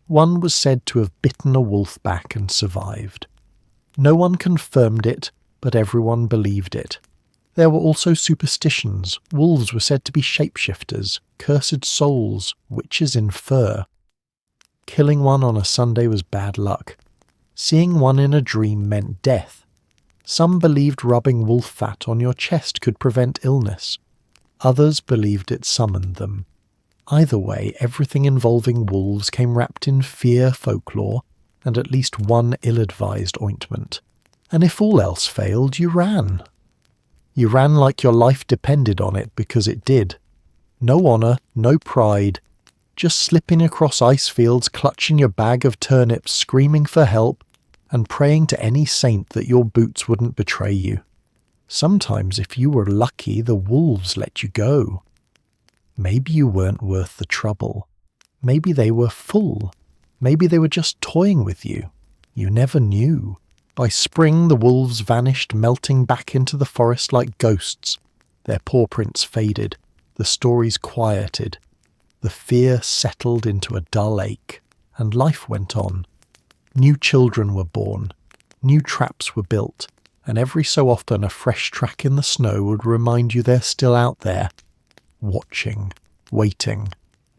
One was said to have bitten a wolf back and survived. No one confirmed it, but everyone believed it. There were also superstitions. Wolves were said to be shapeshifters, cursed souls, witches in fur. Killing one on a Sunday was bad luck. Seeing one in a dream meant death. Some believed rubbing wolf fat on your chest could prevent illness. Others believed it summoned them. Either way, everything involving wolves came wrapped in fear folklore and at least one ill-advised ointment. And if all else failed, you ran. You ran like your life depended on it, because it did. No honour, no pride, just slipping across ice fields, clutching your bag of turnips, screaming for help, and praying to any saint that your boots wouldn't betray you. Sometimes, if you were lucky, the wolves let you go. Maybe you weren't worth the trouble. Maybe they were full. Maybe they were just toying with you. You never knew. By spring, the wolves vanished, melting back into the forest like ghosts. Their paw prints faded. The stories quieted. The fear settled into a dull ache, and life went on. New children were born. New traps were built, and every so often a fresh track in the snow would remind you they're still out there, watching, waiting,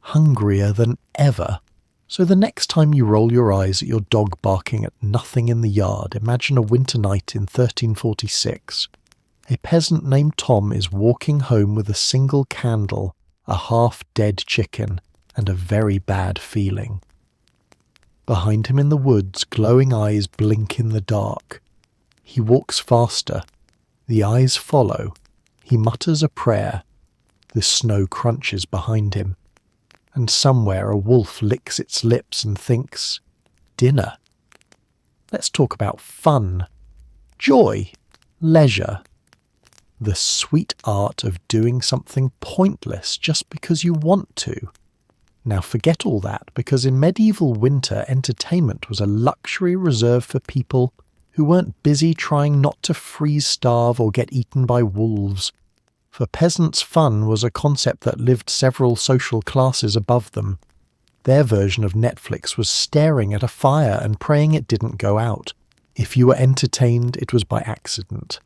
hungrier than ever. So the next time you roll your eyes at your dog barking at nothing in the yard, imagine a winter night in 1346. A peasant named Tom is walking home with a single candle, a half-dead chicken, and a very bad feeling. Behind him in the woods, glowing eyes blink in the dark. He walks faster. The eyes follow. He mutters a prayer. The snow crunches behind him. And somewhere a wolf licks its lips and thinks, dinner. Let's talk about fun, joy, leisure. The sweet art of doing something pointless just because you want to. Now forget all that, because in medieval winter, entertainment was a luxury reserved for people who weren't busy trying not to freeze-starve or get eaten by wolves. For peasants, fun was a concept that lived several social classes above them. Their version of Netflix was staring at a fire and praying it didn't go out. If you were entertained, it was by accident.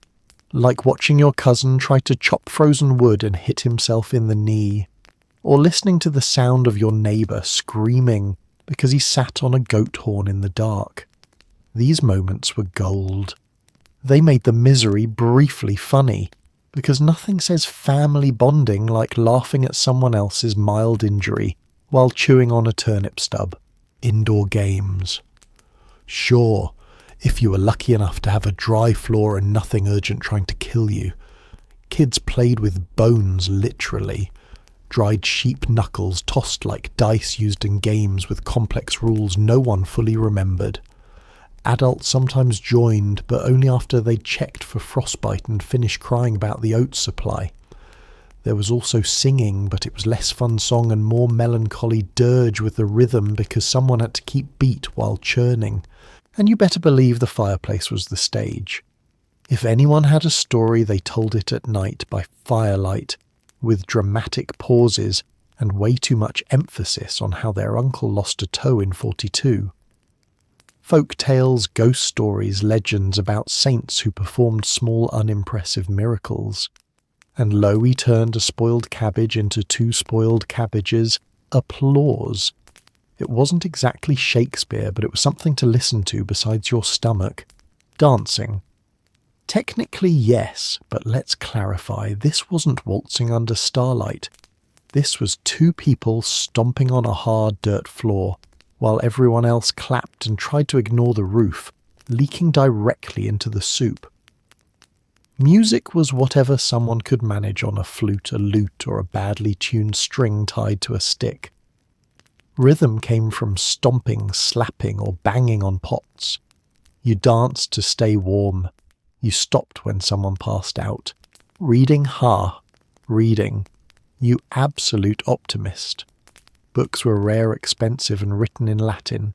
Like watching your cousin try to chop frozen wood and hit himself in the knee. Or listening to the sound of your neighbour screaming because he sat on a goat horn in the dark. These moments were gold. They made the misery briefly funny, because nothing says family bonding like laughing at someone else's mild injury while chewing on a turnip stub. Indoor games. Sure, if you were lucky enough to have a dry floor and nothing urgent trying to kill you. Kids played with bones, literally. Dried sheep knuckles tossed like dice used in games with complex rules no one fully remembered. Adults sometimes joined, but only after they'd checked for frostbite and finished crying about the oat supply. There was also singing, but it was less fun song and more melancholy dirge with the rhythm because someone had to keep beat while churning. And you better believe the fireplace was the stage. If anyone had a story, they told it at night by firelight, with dramatic pauses and way too much emphasis on how their uncle lost a toe in 42. Folk tales, ghost stories, legends about saints who performed small unimpressive miracles. And lo, he turned a spoiled cabbage into 2 spoiled cabbages. Applause. It wasn't exactly Shakespeare, but it was something to listen to besides your stomach. Dancing. Technically, yes, but let's clarify, this wasn't waltzing under starlight. This was 2 people stomping on a hard dirt floor, while everyone else clapped and tried to ignore the roof, leaking directly into the soup. Music was whatever someone could manage on a flute, a lute, or a badly tuned string tied to a stick. Rhythm came from stomping, slapping, or banging on pots. You danced to stay warm. You stopped when someone passed out. Reading, reading. You absolute optimist. Books were rare, expensive, and written in Latin.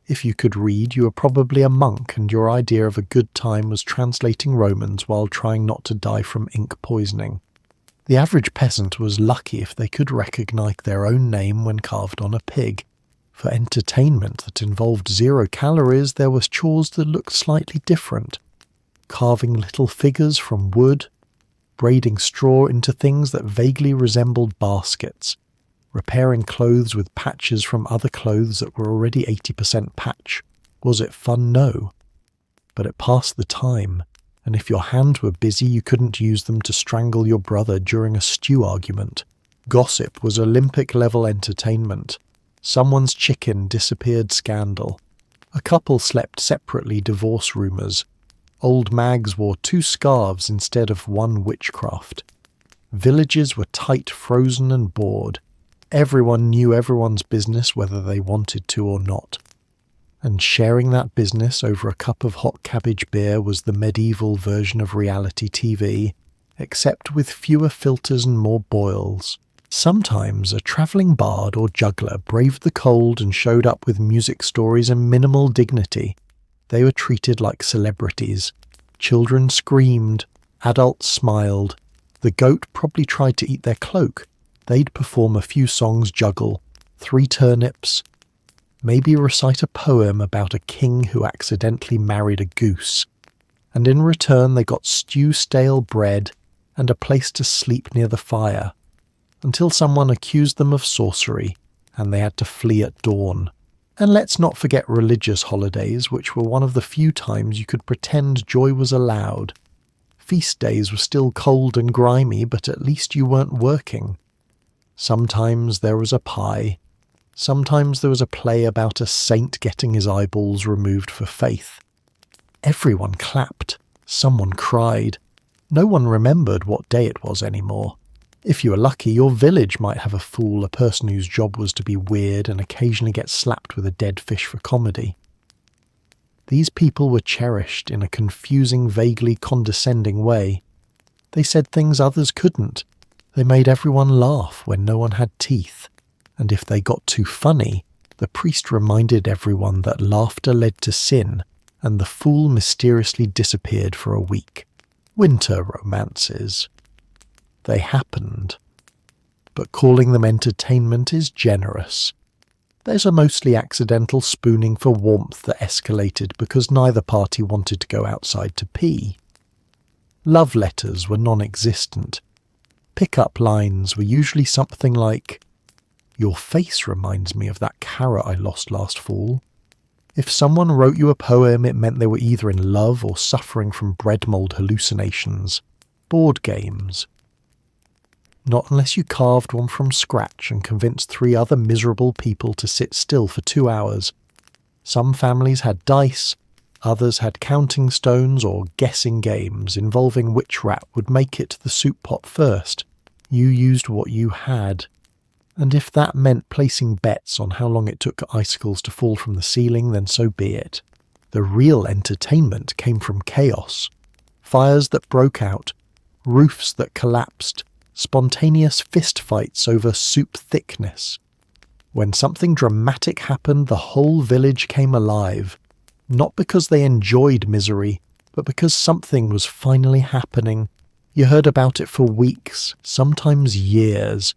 If you could read, you were probably a monk, and your idea of a good time was translating Romans while trying not to die from ink poisoning. The average peasant was lucky if they could recognise their own name when carved on a pig. For entertainment that involved 0 calories, there was chores that looked slightly different. Carving little figures from wood, braiding straw into things that vaguely resembled baskets, repairing clothes with patches from other clothes that were already 80% patch. Was it fun? No. But it passed the time. and if your hands were busy you couldn't use them to strangle your brother during a stew argument. Gossip was Olympic-level entertainment. Someone's chicken disappeared scandal. A couple slept separately divorce rumours. Old mags wore 2 scarves instead of 1 witchcraft. Villages were tight, frozen and bored. Everyone knew everyone's business whether they wanted to or not. And sharing that business over a cup of hot cabbage beer was the medieval version of reality TV, except with fewer filters and more boils. Sometimes a travelling bard or juggler braved the cold and showed up with music stories and minimal dignity. They were treated like celebrities. Children screamed, adults smiled. The goat probably tried to eat their cloak. They'd perform a few songs, juggle, 3 turnips, maybe recite a poem about a king who accidentally married a goose. And in return they got stew-stale bread and a place to sleep near the fire, until someone accused them of sorcery and they had to flee at dawn. And let's not forget religious holidays, which were one of the few times you could pretend joy was allowed. Feast days were still cold and grimy, but at least you weren't working. Sometimes there was a pie. Sometimes there was a play about a saint getting his eyeballs removed for faith. Everyone clapped. Someone cried. No one remembered what day it was anymore. If you were lucky, your village might have a fool, a person whose job was to be weird and occasionally get slapped with a dead fish for comedy. These people were cherished in a confusing, vaguely condescending way. They said things others couldn't. They made everyone laugh when no one had teeth. And if they got too funny, the priest reminded everyone that laughter led to sin, and the fool mysteriously disappeared for a week. Winter romances. They happened. But calling them entertainment is generous. There's a mostly accidental spooning for warmth that escalated because neither party wanted to go outside to pee. Love letters were non-existent. Pick-up lines were usually something like, "Your face reminds me of that carrot I lost last fall." If someone wrote you a poem, it meant they were either in love or suffering from bread mold hallucinations. Board games. Not unless you carved one from scratch and convinced 3 other miserable people to sit still for 2 hours. Some families had dice, others had counting stones or guessing games involving which rat would make it to the soup pot first. You used what you had. And if that meant placing bets on how long it took icicles to fall from the ceiling, then so be it. The real entertainment came from chaos. Fires that broke out, roofs that collapsed, spontaneous fistfights over soup thickness. When something dramatic happened, the whole village came alive, not because they enjoyed misery, but because something was finally happening. You heard about it for weeks, sometimes years.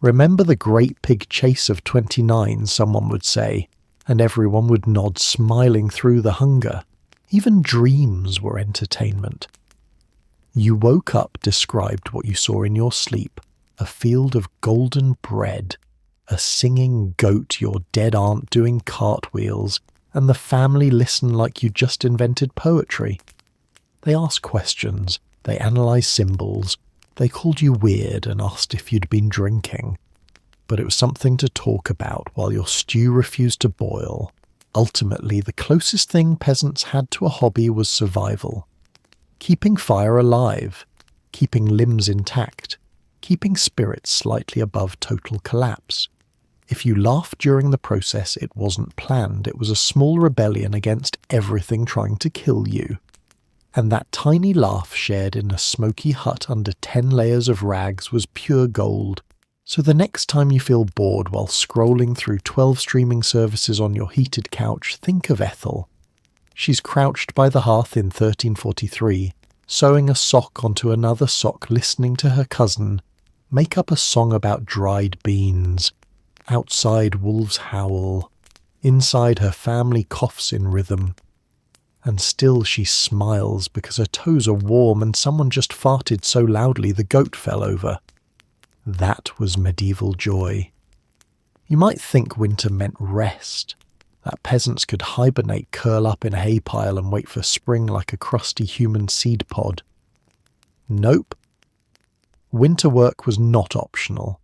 "Remember the great pig chase of 29, someone would say, and everyone would nod, smiling through the hunger. Even dreams were entertainment. You woke up, described what you saw in your sleep, a field of golden bread, a singing goat, your dead aunt doing cartwheels, and the family listened like you just invented poetry. They asked questions, they analysed symbols, they called you weird and asked if you'd been drinking. But it was something to talk about while your stew refused to boil. Ultimately, the closest thing peasants had to a hobby was survival. Keeping fire alive, keeping limbs intact, keeping spirits slightly above total collapse. If you laughed during the process, it wasn't planned. It was a small rebellion against everything trying to kill you. And that tiny laugh shared in a smoky hut under 10 layers of rags was pure gold. So the next time you feel bored while scrolling through 12 streaming services on your heated couch, think of Ethel. She's crouched by the hearth in 1343, sewing a sock onto another sock, listening to her cousin make up a song about dried beans. Outside, wolves howl. Inside, her family coughs in rhythm. And still she smiles because her toes are warm and someone just farted so loudly the goat fell over. That was medieval joy. You might think winter meant rest, that peasants could hibernate, curl up in a hay pile and wait for spring like a crusty human seed pod. Nope. Winter work was not optional.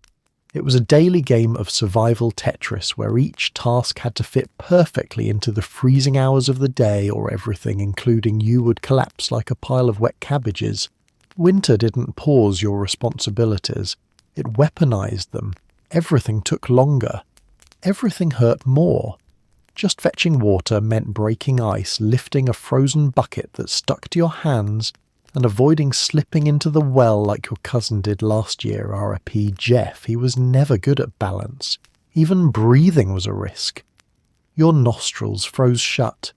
It was a daily game of survival Tetris where each task had to fit perfectly into the freezing hours of the day, or everything, including you, would collapse like a pile of wet cabbages. Winter didn't pause your responsibilities. It weaponized them. Everything took longer. Everything hurt more. Just fetching water meant breaking ice, lifting a frozen bucket that stuck to your hands, and avoiding slipping into the well like your cousin did last year, R.I.P. Jeff. He was never good at balance. Even breathing was a risk. Your nostrils froze shut.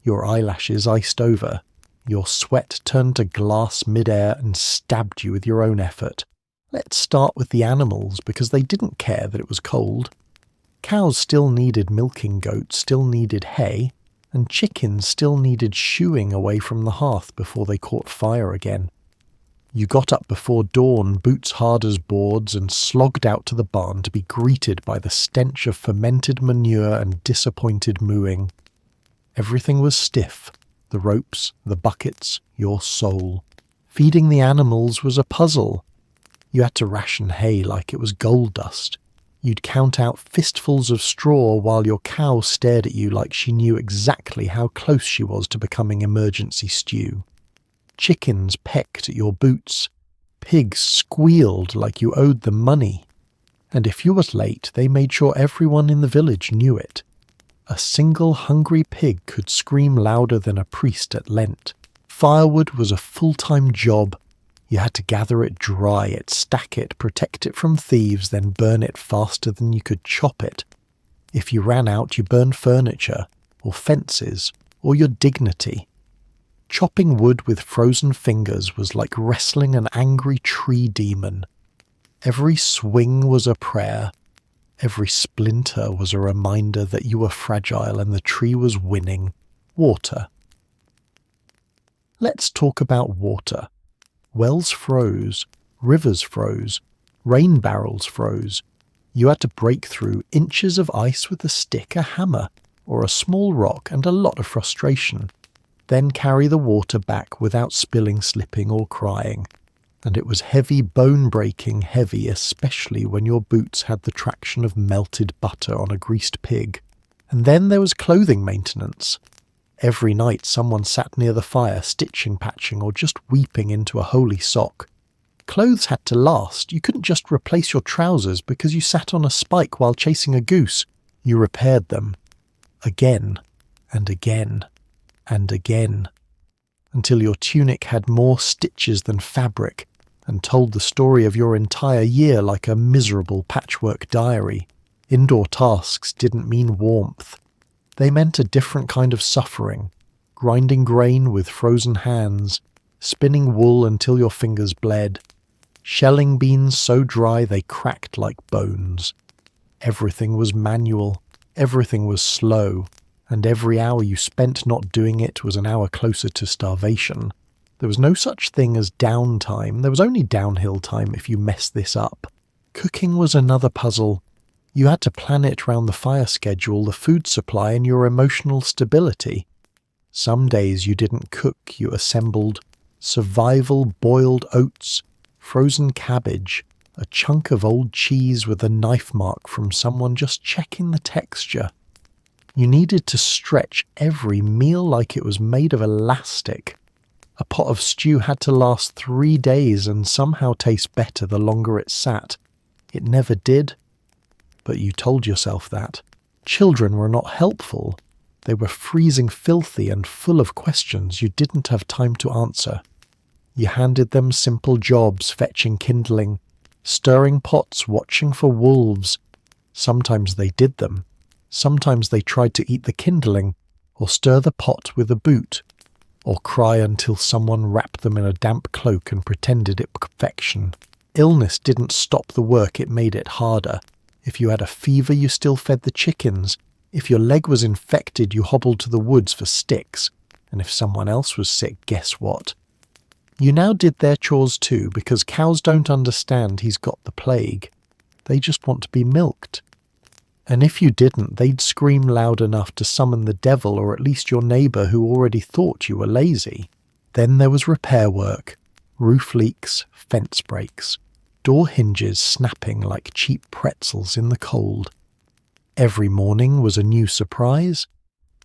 Your eyelashes iced over. Your sweat turned to glass mid-air and stabbed you with your own effort. Let's start with the animals, because they didn't care that it was cold. Cows still needed milking, goats still needed hay, and chickens still needed shooing away from the hearth before they caught fire again. You got up before dawn, boots hard as boards, and slogged out to the barn to be greeted by the stench of fermented manure and disappointed mooing. Everything was stiff. The ropes, the buckets, your soul. Feeding the animals was a puzzle. You had to ration hay like it was gold dust. You'd count out fistfuls of straw while your cow stared at you like she knew exactly how close she was to becoming emergency stew. Chickens pecked at your boots. Pigs squealed like you owed them money. And if you were late, they made sure everyone in the village knew it. A single hungry pig could scream louder than a priest at Lent. Firewood was a full-time job. You had to gather it, dry it, stack it, protect it from thieves, then burn it faster than you could chop it. If you ran out, you burned furniture, or fences, or your dignity. Chopping wood with frozen fingers was like wrestling an angry tree demon. Every swing was a prayer. Every splinter was a reminder that you were fragile and the tree was winning. Water. Let's talk about water. Wells froze, rivers froze, rain barrels froze. You had to break through inches of ice with a stick, a hammer, or a small rock, and a lot of frustration. Then carry the water back without spilling, slipping, or crying. And it was heavy, bone-breaking heavy, especially when your boots had the traction of melted butter on a greased pig. And then there was clothing maintenance. Every night someone sat near the fire, stitching, patching, or just weeping into a holy sock. Clothes had to last. You couldn't just replace your trousers because you sat on a spike while chasing a goose. You repaired them. Again, and again, and again. Until your tunic had more stitches than fabric, and told the story of your entire year like a miserable patchwork diary. Indoor tasks didn't mean warmth. They meant a different kind of suffering. Grinding grain with frozen hands, spinning wool until your fingers bled, shelling beans so dry they cracked like bones. Everything was manual, everything was slow, and every hour you spent not doing it was an hour closer to starvation. There was no such thing as downtime. There was only downhill time if you messed this up. Cooking was another puzzle. You had to plan it round the fire schedule, the food supply, and your emotional stability. Some days you didn't cook, you assembled survival boiled oats, frozen cabbage, a chunk of old cheese with a knife mark from someone just checking the texture. You needed to stretch every meal like it was made of elastic. A pot of stew had to last 3 days and somehow taste better the longer it sat. It never did. But you told yourself that. Children were not helpful. They were freezing filthy and full of questions you didn't have time to answer. You handed them simple jobs, fetching kindling, stirring pots, watching for wolves. Sometimes they did them. Sometimes they tried to eat the kindling, or stir the pot with a boot, or cry until someone wrapped them in a damp cloak and pretended it was perfection. Illness didn't stop the work, it made it harder. If you had a fever, you still fed the chickens. If your leg was infected, you hobbled to the woods for sticks. And if someone else was sick, guess what? You now did their chores too, because cows don't understand he's got the plague. They just want to be milked. And if you didn't, they'd scream loud enough to summon the devil or at least your neighbour who already thought you were lazy. Then there was repair work, roof leaks, fence breaks, door hinges snapping like cheap pretzels in the cold. Every morning was a new surprise.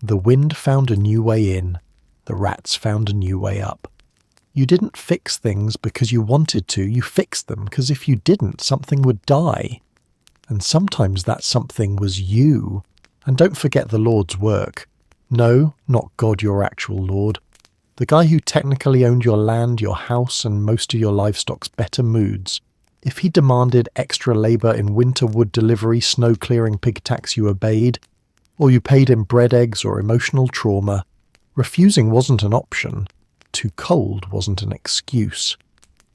The wind found a new way in. The rats found a new way up. You didn't fix things because you wanted to, you fixed them because if you didn't, something would die. And sometimes that something was you. And don't forget the Lord's work. No, not God, your actual Lord. The guy who technically owned your land, your house, and most of your livestock's better moods. If he demanded extra labour in winter wood delivery, snow clearing, pig tax you obeyed, or you paid in bread eggs or emotional trauma, refusing wasn't an option. Too cold wasn't an excuse.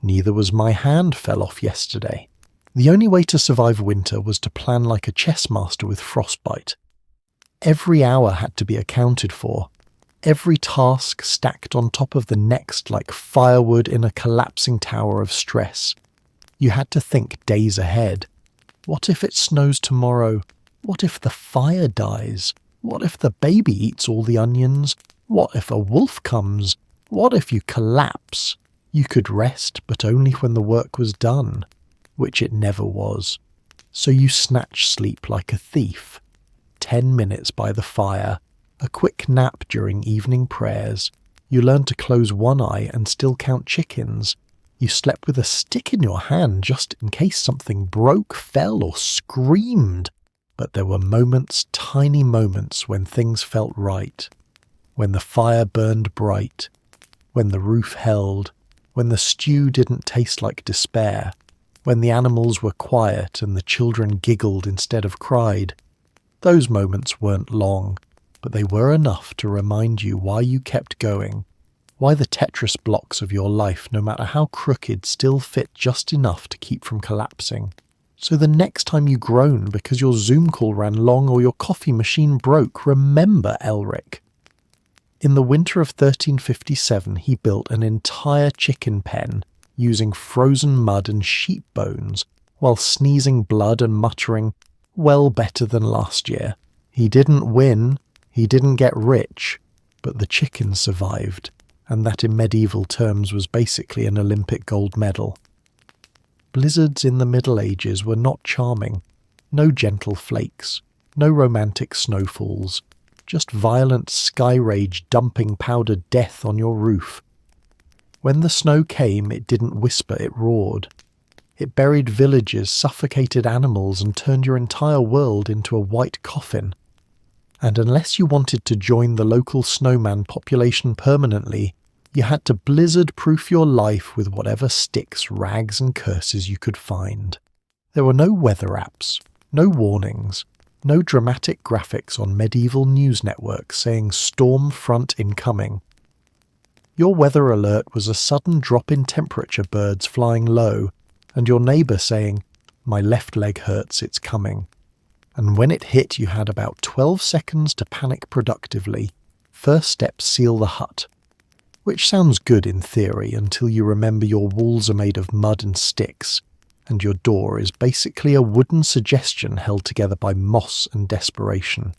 Neither was my hand fell off yesterday. The only way to survive winter was to plan like a chess master with frostbite. Every hour had to be accounted for. Every task stacked on top of the next like firewood in a collapsing tower of stress. You had to think days ahead. What if it snows tomorrow? What if the fire dies? What if the baby eats all the onions? What if a wolf comes? What if you collapse? You could rest, but only when the work was done, which it never was. So you snatch sleep like a thief. 10 minutes by the fire, a quick nap during evening prayers. You learned to close one eye and still count chickens. You slept with a stick in your hand just in case something broke, fell, or screamed. But there were moments, tiny moments, when things felt right. When the fire burned bright. When the roof held. When the stew didn't taste like despair. When the animals were quiet and the children giggled instead of cried. Those moments weren't long, but they were enough to remind you why you kept going. Why the Tetris blocks of your life, no matter how crooked, still fit just enough to keep from collapsing. So the next time you groan because your Zoom call ran long or your coffee machine broke, remember Elric. In the winter of 1357, he built an entire chicken pen using frozen mud and sheep bones, while sneezing blood and muttering, "Well better than last year." He didn't win, he didn't get rich, but the chickens survived, and that in medieval terms was basically an Olympic gold medal. Blizzards in the Middle Ages were not charming. No gentle flakes, no romantic snowfalls, just violent sky rage dumping powdered death on your roof. When the snow came, it didn't whisper, it roared. It buried villages, suffocated animals, and turned your entire world into a white coffin. And unless you wanted to join the local snowman population permanently, you had to blizzard-proof your life with whatever sticks, rags, and curses you could find. There were no weather apps, no warnings, no dramatic graphics on medieval news networks saying storm front incoming. Your weather alert was a sudden drop in temperature, birds flying low, and your neighbour saying, "My left leg hurts, it's coming." And when it hit, you had about 12 seconds to panic productively. First step, seal the hut. Which sounds good in theory until you remember your walls are made of mud and sticks, and your door is basically a wooden suggestion held together by moss and desperation.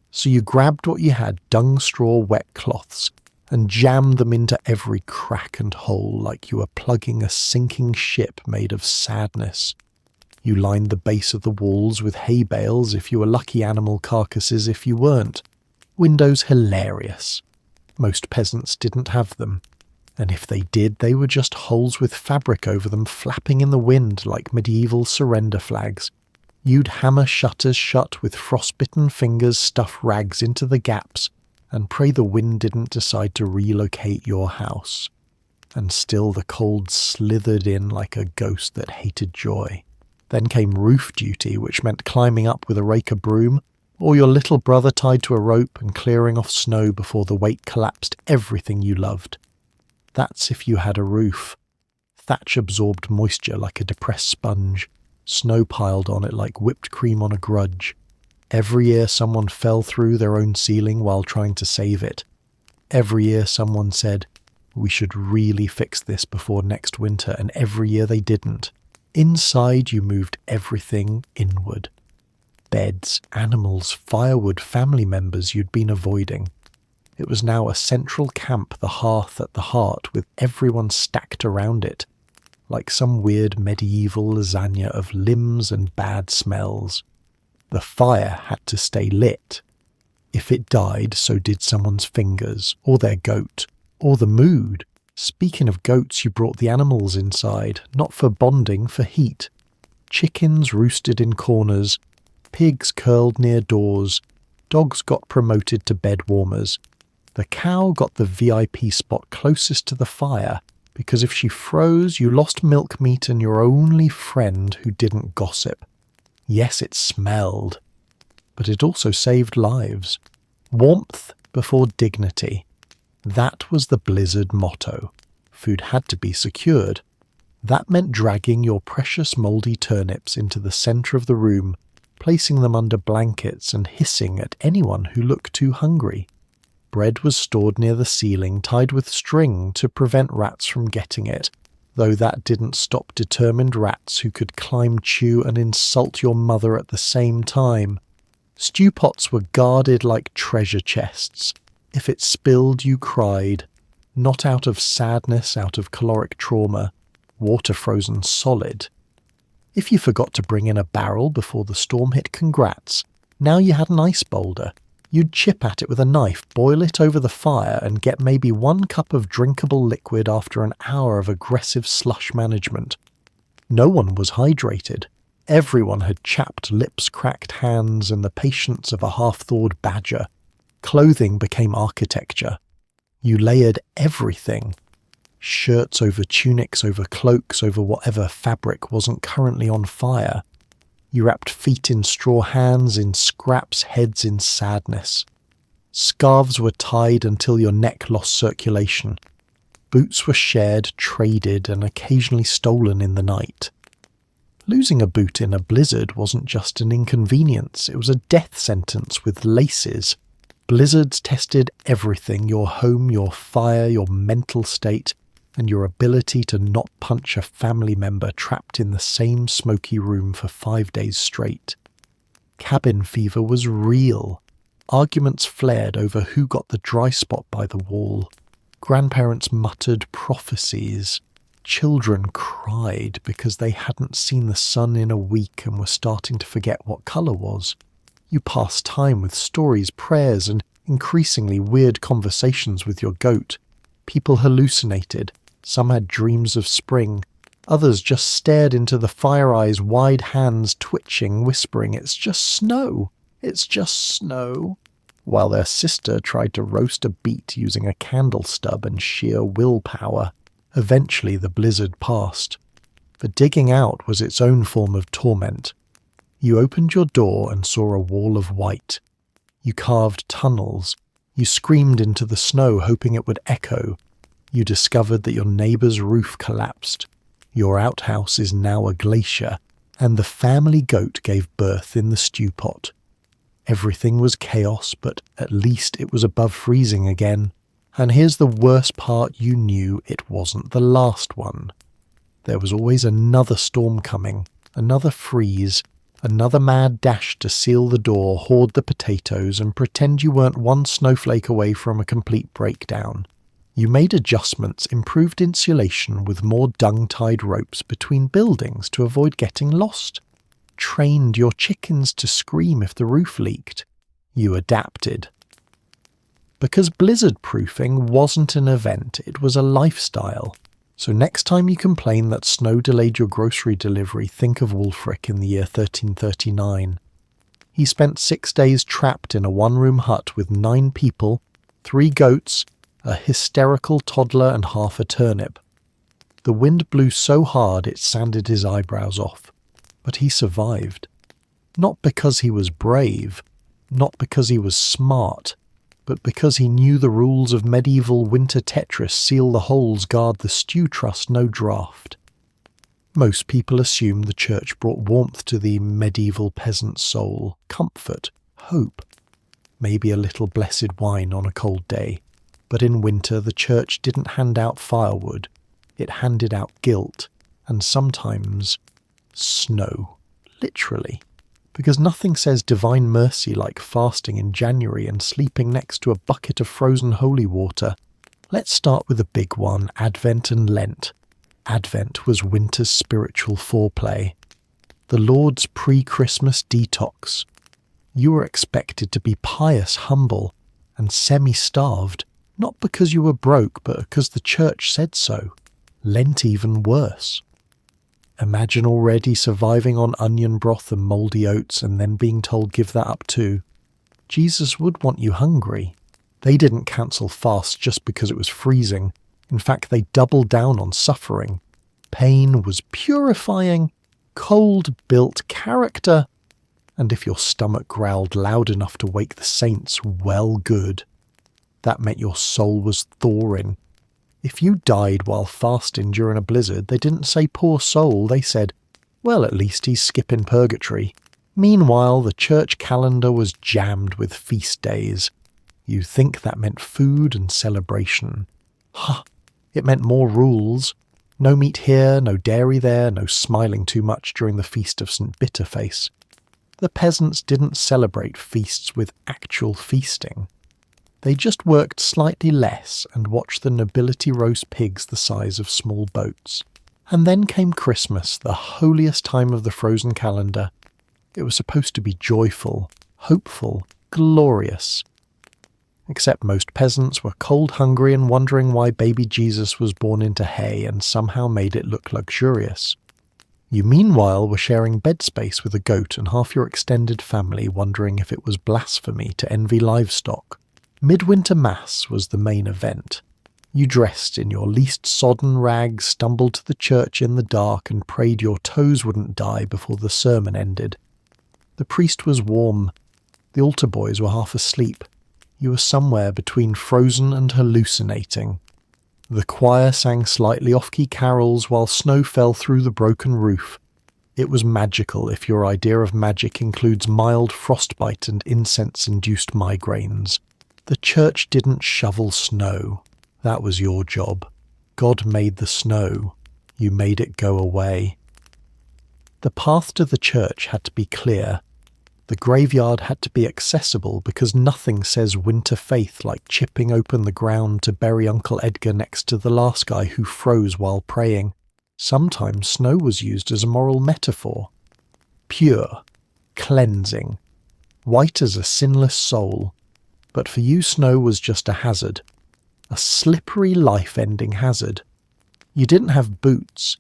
So you grabbed what you had, dung, straw, wet cloths, and jammed them into every crack and hole like you were plugging a sinking ship made of sadness. You lined the base of the walls with hay bales if you were lucky, animal carcasses if you weren't. Windows hilarious. Most peasants didn't have them, and if they did, they were just holes with fabric over them flapping in the wind like medieval surrender flags. You'd hammer shutters shut with frostbitten fingers, stuff rags into the gaps, and pray the wind didn't decide to relocate your house. And still the cold slithered in like a ghost that hated joy. Then came roof duty, which meant climbing up with a rake of broom, or your little brother tied to a rope and clearing off snow before the weight collapsed everything you loved. That's if you had a roof. Thatch absorbed moisture like a depressed sponge, snow piled on it like whipped cream on a grudge. Every year someone fell through their own ceiling while trying to save it. Every year someone said, "We should really fix this before next winter," and every year they didn't. Inside you moved everything inward. beds, animals, firewood, family members you'd been avoiding. It was now a central camp, the hearth at the heart, with everyone stacked around it, like some weird medieval lasagna of limbs and bad smells. The fire had to stay lit. If it died, so did someone's fingers, or their goat, or the mood. Speaking of goats, you brought the animals inside, not for bonding, for heat. Chickens roosted in corners, pigs curled near doors, dogs got promoted to bed warmers. The cow got the VIP spot closest to the fire, because if she froze, you lost milk meat and your only friend who didn't gossip. Yes, it smelled, but it also saved lives. Warmth before dignity. That was the Blizzard motto. Food had to be secured. That meant dragging your precious mouldy turnips into the centre of the room, placing them under blankets and hissing at anyone who looked too hungry. Bread was stored near the ceiling, tied with string to prevent rats from getting it, though that didn't stop determined rats who could climb, chew, and insult your mother at the same time. Stew pots were guarded like treasure chests. If it spilled, you cried, not out of sadness, out of caloric trauma, water frozen solid. If you forgot to bring in a barrel before the storm hit, congrats. Now you had an ice boulder. You'd chip at it with a knife, boil it over the fire, and get maybe 1 cup of drinkable liquid after an hour of aggressive slush management. No one was hydrated. Everyone had chapped lips, cracked hands, and the patience of a half-thawed badger. Clothing became architecture. You layered everything. Shirts over tunics, over cloaks, over whatever fabric wasn't currently on fire. You wrapped feet in straw, hands in scraps, heads in sadness. Scarves were tied until your neck lost circulation. Boots were shared, traded, and occasionally stolen in the night. Losing a boot in a blizzard wasn't just an inconvenience, it was a death sentence with laces. Blizzards tested everything: your home, your fire, your mental state, and your ability to not punch a family member trapped in the same smoky room for 5 days straight. Cabin fever was real. Arguments flared over who got the dry spot by the wall. Grandparents muttered prophecies. Children cried because they hadn't seen the sun in a week and were starting to forget what colour was. You passed time with stories, prayers, and increasingly weird conversations with your goat. People hallucinated. Some had dreams of spring. Others just stared into the fire eyes, wide hands twitching, whispering, "It's just snow. It's just snow." While their sister tried to roast a beet using a candle stub and sheer willpower. Eventually the blizzard passed. But digging out was its own form of torment. You opened your door and saw a wall of white. You carved tunnels. You screamed into the snow, hoping it would echo. You discovered that your neighbour's roof collapsed. Your outhouse is now a glacier, and the family goat gave birth in the stew pot. Everything was chaos, but at least it was above freezing again. And here's the worst part: you knew it wasn't the last one. There was always another storm coming, another freeze, another mad dash to seal the door, hoard the potatoes, and pretend you weren't one snowflake away from a complete breakdown. You made adjustments, improved insulation with more dung-tied ropes between buildings to avoid getting lost. Trained your chickens to scream if the roof leaked. You adapted. Because blizzard-proofing wasn't an event, it was a lifestyle. So next time you complain that snow delayed your grocery delivery, think of Wulfric in the year 1339. He spent 6 days trapped in a one-room hut with 9 people, 3 goats, a hysterical toddler and half a turnip. The wind blew so hard it sanded his eyebrows off, but he survived. Not because he was brave, not because he was smart, but because he knew the rules of medieval winter Tetris: seal the holes, guard the stew, trust no draught. Most people assume the church brought warmth to the medieval peasant soul, comfort, hope, maybe a little blessed wine on a cold day. But in winter the church didn't hand out firewood, it handed out guilt, and sometimes snow, literally. because nothing says divine mercy like fasting in January and sleeping next to a bucket of frozen holy water. Let's start with a big one, Advent and Lent. Advent was winter's spiritual foreplay. The Lord's pre-Christmas detox. You were expected to be pious, humble, and semi-starved, not because you were broke, but because the church said so. Lent even worse. Imagine already surviving on onion broth and mouldy oats and then being told give that up too. Jesus would want you hungry. They didn't cancel fasts just because it was freezing. In fact, they doubled down on suffering. Pain was purifying. Cold built character. And if your stomach growled loud enough to wake the saints, well good. That meant your soul was thawing. If you died while fasting during a blizzard, they didn't say poor soul, they said, well, at least he's skipping purgatory. Meanwhile, the church calendar was jammed with feast days. You think that meant food and celebration. Ha! It meant more rules. No meat here, no dairy there, no smiling too much during the feast of St. Bitterface. The peasants didn't celebrate feasts with actual feasting. They just worked slightly less and watched the nobility roast pigs the size of small boats. And then came Christmas, the holiest time of the frozen calendar. It was supposed to be joyful, hopeful, glorious. Except most peasants were cold hungry and wondering why baby Jesus was born into hay and somehow made it look luxurious. You meanwhile were sharing bed space with a goat and half your extended family wondering if it was blasphemy to envy livestock. Midwinter Mass was the main event. You dressed in your least sodden rags, stumbled to the church in the dark and prayed your toes wouldn't die before the sermon ended. The priest was warm. The altar boys were half asleep. You were somewhere between frozen and hallucinating. The choir sang slightly off-key carols while snow fell through the broken roof. It was magical if your idea of magic includes mild frostbite and incense-induced migraines. The church didn't shovel snow. That was your job. God made the snow. You made it go away. The path to the church had to be clear. The graveyard had to be accessible because nothing says winter faith like chipping open the ground to bury Uncle Edgar next to the last guy who froze while praying. Sometimes snow was used as a moral metaphor. Pure, cleansing, white as a sinless soul. But for you snow was just a hazard. A slippery life-ending hazard. You didn't have boots.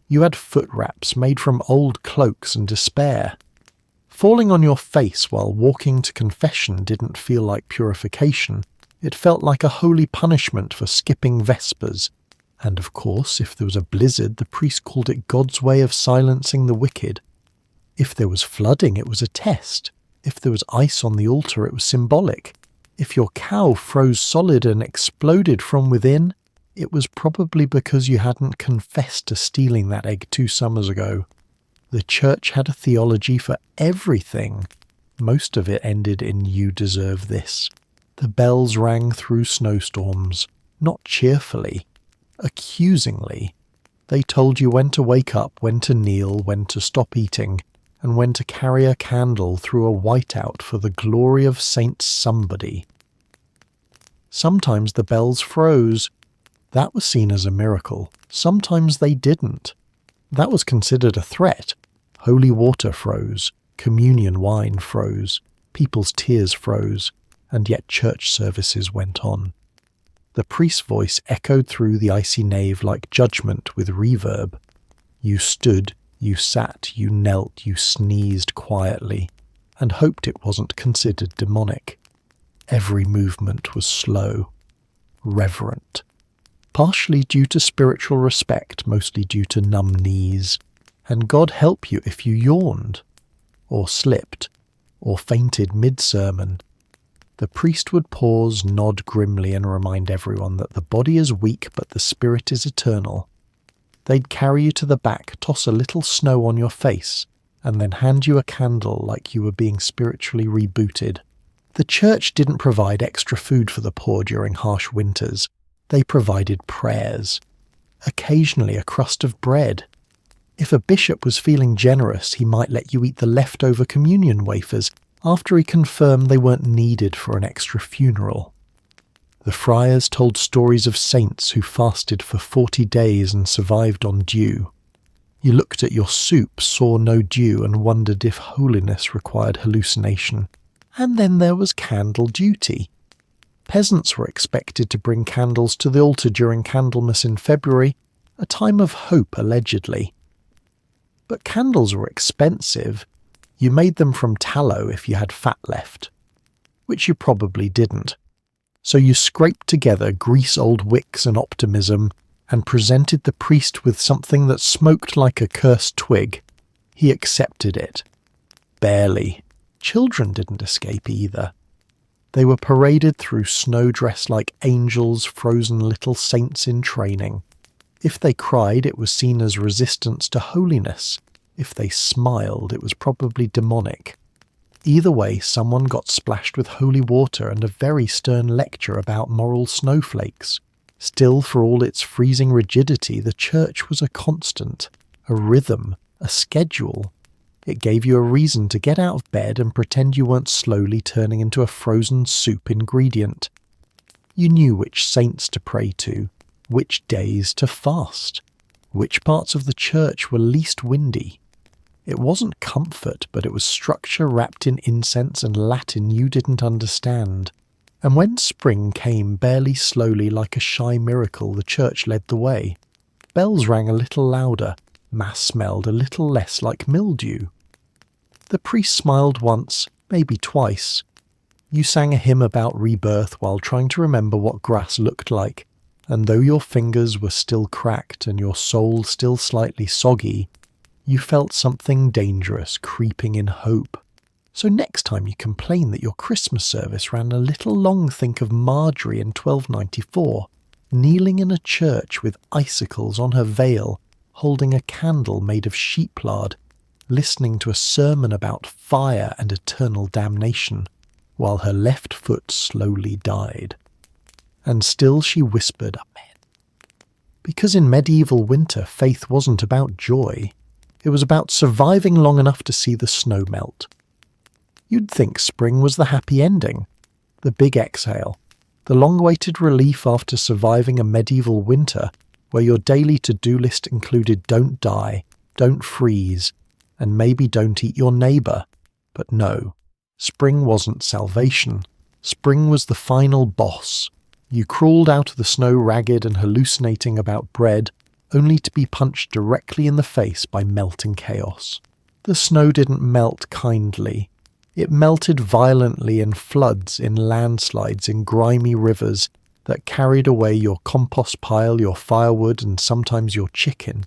You had foot wraps made from old cloaks and despair. Falling on your face while walking to confession didn't feel like purification. It felt like a holy punishment for skipping Vespers. And of course, if there was a blizzard, the priest called it God's way of silencing the wicked. If there was flooding, it was a test. If there was ice on the altar, it was symbolic. If your cow froze solid and exploded from within, it was probably because you hadn't confessed to stealing that egg 2 summers ago. The church had a theology for everything. Most of it ended in "you deserve this." The bells rang through snowstorms, not cheerfully, accusingly. They told you when to wake up, when to kneel, when to stop eating, and when to carry a candle through a whiteout for the glory of Saint Somebody. Sometimes the bells froze. That was seen as a miracle. Sometimes they didn't. That was considered a threat. Holy water froze, communion wine froze, people's tears froze, and yet church services went on. The priest's voice echoed through the icy nave like judgment with reverb. You stood, you sat, you knelt, you sneezed quietly, and hoped it wasn't considered demonic. Every movement was slow, reverent, partially due to spiritual respect, mostly due to numb knees. And God help you if you yawned, or slipped, or fainted mid-sermon. The priest would pause, nod grimly, and remind everyone that the body is weak but the spirit is eternal. They'd carry you to the back, toss a little snow on your face, and then hand you a candle like you were being spiritually rebooted. The church didn't provide extra food for the poor during harsh winters. They provided prayers. Occasionally a crust of bread. If a bishop was feeling generous, he might let you eat the leftover communion wafers after he confirmed they weren't needed for an extra funeral. The friars told stories of saints who fasted for 40 days and survived on dew. You looked at your soup, saw no dew, and wondered if holiness required hallucination. And then there was candle duty. Peasants were expected to bring candles to the altar during Candlemas in February, a time of hope allegedly. But candles were expensive. You made them from tallow if you had fat left, which you probably didn't. So you scraped together grease-old wicks and optimism and presented the priest with something that smoked like a cursed twig. He accepted it. Barely. Children didn't escape either. They were paraded through snow dressed like angels, frozen little saints in training. If they cried, it was seen as resistance to holiness. If they smiled, it was probably demonic. Either way, someone got splashed with holy water and a very stern lecture about moral snowflakes. Still, for all its freezing rigidity, the church was a constant, a rhythm, a schedule. It gave you a reason to get out of bed and pretend you weren't slowly turning into a frozen soup ingredient. You knew which saints to pray to, which days to fast, which parts of the church were least windy. It wasn't comfort, but it was structure wrapped in incense and Latin you didn't understand. And when spring came barely slowly like a shy miracle, the church led the way. Bells rang a little louder, mass smelled a little less like mildew. The priest smiled once, maybe twice. You sang a hymn about rebirth while trying to remember what grass looked like, and though your fingers were still cracked and your soul still slightly soggy, you felt something dangerous creeping in hope. So next time you complain that your Christmas service ran a little long, think of Marjorie in 1294, kneeling in a church with icicles on her veil, holding a candle made of sheep lard, listening to a sermon about fire and eternal damnation, while her left foot slowly died. And still she whispered, Amen. Because in medieval winter, faith wasn't about joy. It was about surviving long enough to see the snow melt. You'd think spring was the happy ending, the big exhale, the long-awaited relief after surviving a medieval winter where your daily to-do list included don't die, don't freeze, and maybe don't eat your neighbour. But no, spring wasn't salvation. Spring was the final boss. You crawled out of the snow ragged and hallucinating about bread, only to be punched directly in the face by melting chaos. The snow didn't melt kindly. It melted violently in floods, in landslides, in grimy rivers that carried away your compost pile, your firewood, and sometimes your chicken.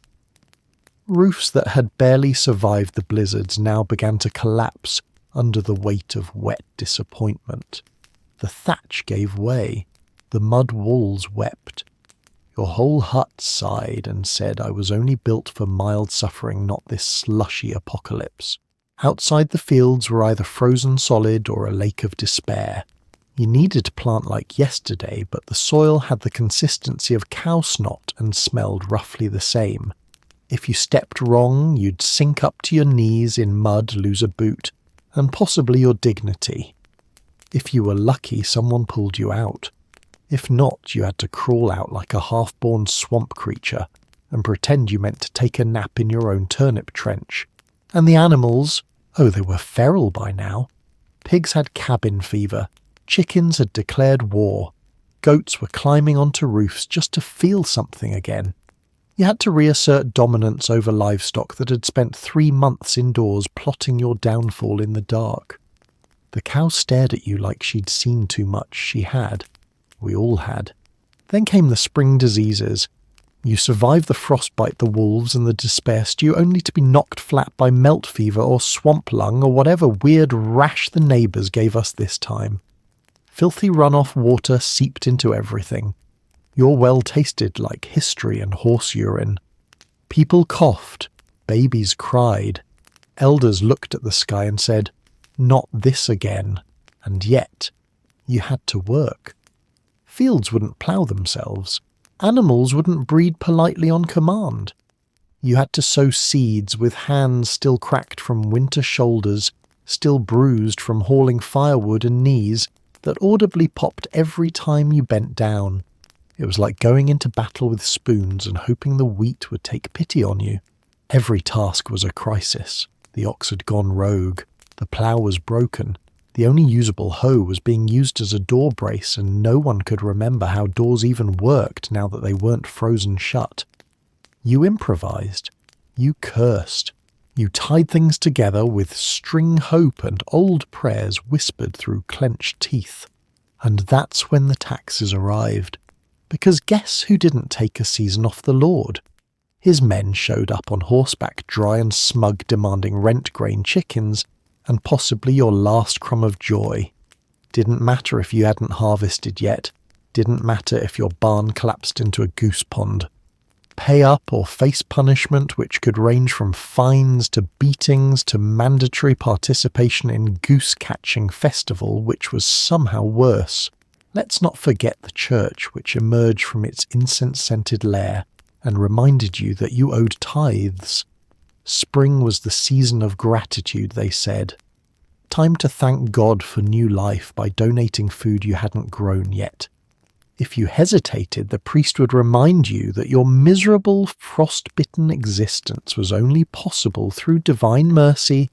Roofs that had barely survived the blizzards now began to collapse under the weight of wet disappointment. The thatch gave way. The mud walls wept. Your whole hut sighed and said, I was only built for mild suffering, not this slushy apocalypse. Outside the fields were either frozen solid or a lake of despair. You needed to plant like yesterday, but the soil had the consistency of cow snot and smelled roughly the same. If you stepped wrong, you'd sink up to your knees in mud, lose a boot, and possibly your dignity. If you were lucky, someone pulled you out. If not, you had to crawl out like a half-born swamp creature and pretend you meant to take a nap in your own turnip trench. And the animals, oh, they were feral by now. Pigs had cabin fever. Chickens had declared war. Goats were climbing onto roofs just to feel something again. You had to reassert dominance over livestock that had spent 3 months indoors plotting your downfall in the dark. The cow stared at you like she'd seen too much. She had. We all had. Then came the spring diseases. You survived the frostbite, the wolves, and the despair stew, only to be knocked flat by melt fever or swamp lung or whatever weird rash the neighbours gave us this time. Filthy runoff water seeped into everything. Your well tasted like history and horse urine. People coughed. Babies cried. Elders looked at the sky and said, not this again. And yet, you had to work. Fields wouldn't plough themselves. Animals wouldn't breed politely on command. You had to sow seeds with hands still cracked from winter shoulders, still bruised from hauling firewood, and knees that audibly popped every time you bent down. It was like going into battle with spoons and hoping the wheat would take pity on you. Every task was a crisis. The ox had gone rogue. The plough was broken. The only usable hoe was being used as a door brace, and no one could remember how doors even worked now that they weren't frozen shut. You improvised. You cursed. You tied things together with string hope and old prayers whispered through clenched teeth. And that's when the taxes arrived. Because guess who didn't take a season off the Lord? His men showed up on horseback, dry and smug, demanding rent-grain chickens, and possibly your last crumb of joy. Didn't matter if you hadn't harvested yet. Didn't matter if your barn collapsed into a goose pond. Pay up or face punishment, which could range from fines to beatings to mandatory participation in goose-catching festival, which was somehow worse. Let's not forget the church, which emerged from its incense-scented lair and reminded you that you owed tithes. Spring was the season of gratitude, they said. Time to thank God for new life by donating food you hadn't grown yet. If you hesitated, the priest would remind you that your miserable, frostbitten existence was only possible through divine mercy,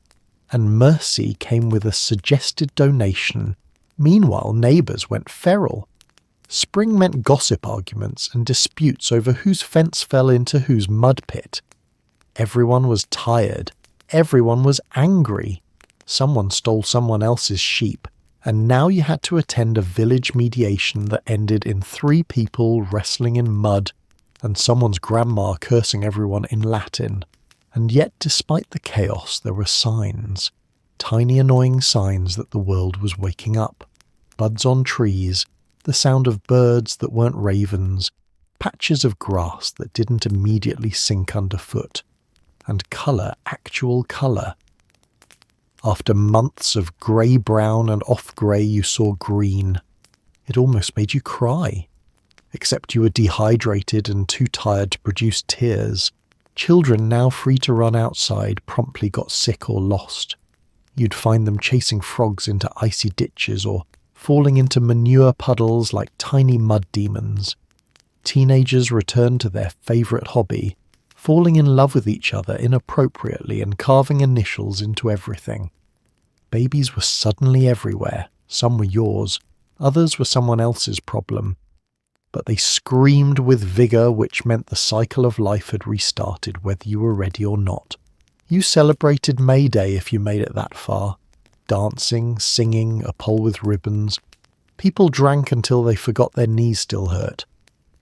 and mercy came with a suggested donation. Meanwhile, neighbours went feral. Spring meant gossip arguments and disputes over whose fence fell into whose mud pit. Everyone was tired. Everyone was angry. Someone stole someone else's sheep, and now you had to attend a village mediation that ended in 3 people wrestling in mud and someone's grandma cursing everyone in Latin. And yet, despite the chaos, there were signs. Tiny annoying signs that the world was waking up. Buds on trees, the sound of birds that weren't ravens, patches of grass that didn't immediately sink underfoot, and colour, actual colour. After months of grey-brown and off-grey, you saw green. It almost made you cry. Except you were dehydrated and too tired to produce tears. Children, now free to run outside, promptly got sick or lost. You'd find them chasing frogs into icy ditches or falling into manure puddles like tiny mud demons. Teenagers returned to their favourite hobby, falling in love with each other inappropriately and carving initials into everything. Babies were suddenly everywhere. Some were yours, others were someone else's problem. But they screamed with vigour, which meant the cycle of life had restarted, whether you were ready or not. You celebrated May Day if you made it that far. Dancing, singing, a pole with ribbons. People drank until they forgot their knees still hurt.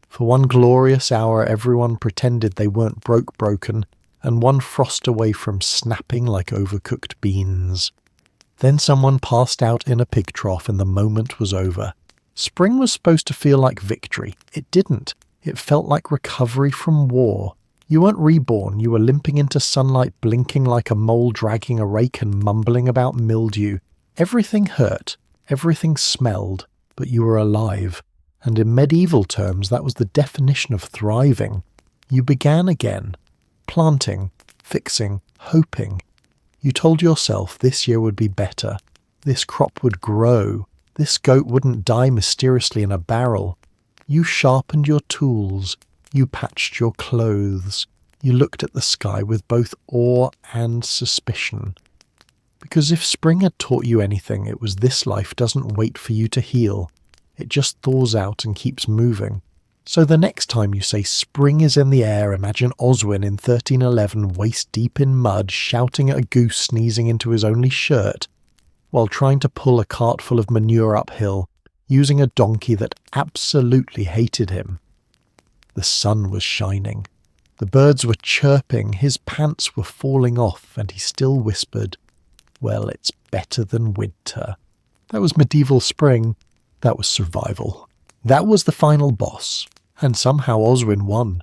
For one glorious hour, everyone pretended they weren't broken, and one frost away from snapping like overcooked beans. Then someone passed out in a pig trough and the moment was over. Spring was supposed to feel like victory. It didn't. It felt like recovery from war. You weren't reborn. You were limping into sunlight, blinking like a mole dragging a rake and mumbling about mildew. Everything hurt. Everything smelled. But you were alive. And in medieval terms, that was the definition of thriving. You began again. Planting, fixing, hoping. You told yourself this year would be better. This crop would grow. This goat wouldn't die mysteriously in a barrel. You sharpened your tools. You patched your clothes. You looked at the sky with both awe and suspicion. Because if spring had taught you anything, it was this life doesn't wait for you to heal. It just thaws out and keeps moving. So the next time you say spring is in the air, imagine Oswin in 1311 waist deep in mud shouting at a goose sneezing into his only shirt while trying to pull a cart full of manure uphill, using a donkey that absolutely hated him. The sun was shining. The birds were chirping, his pants were falling off, and he still whispered, "Well, it's better than winter." That was medieval spring. That was survival. That was the final boss. And somehow Oswin won.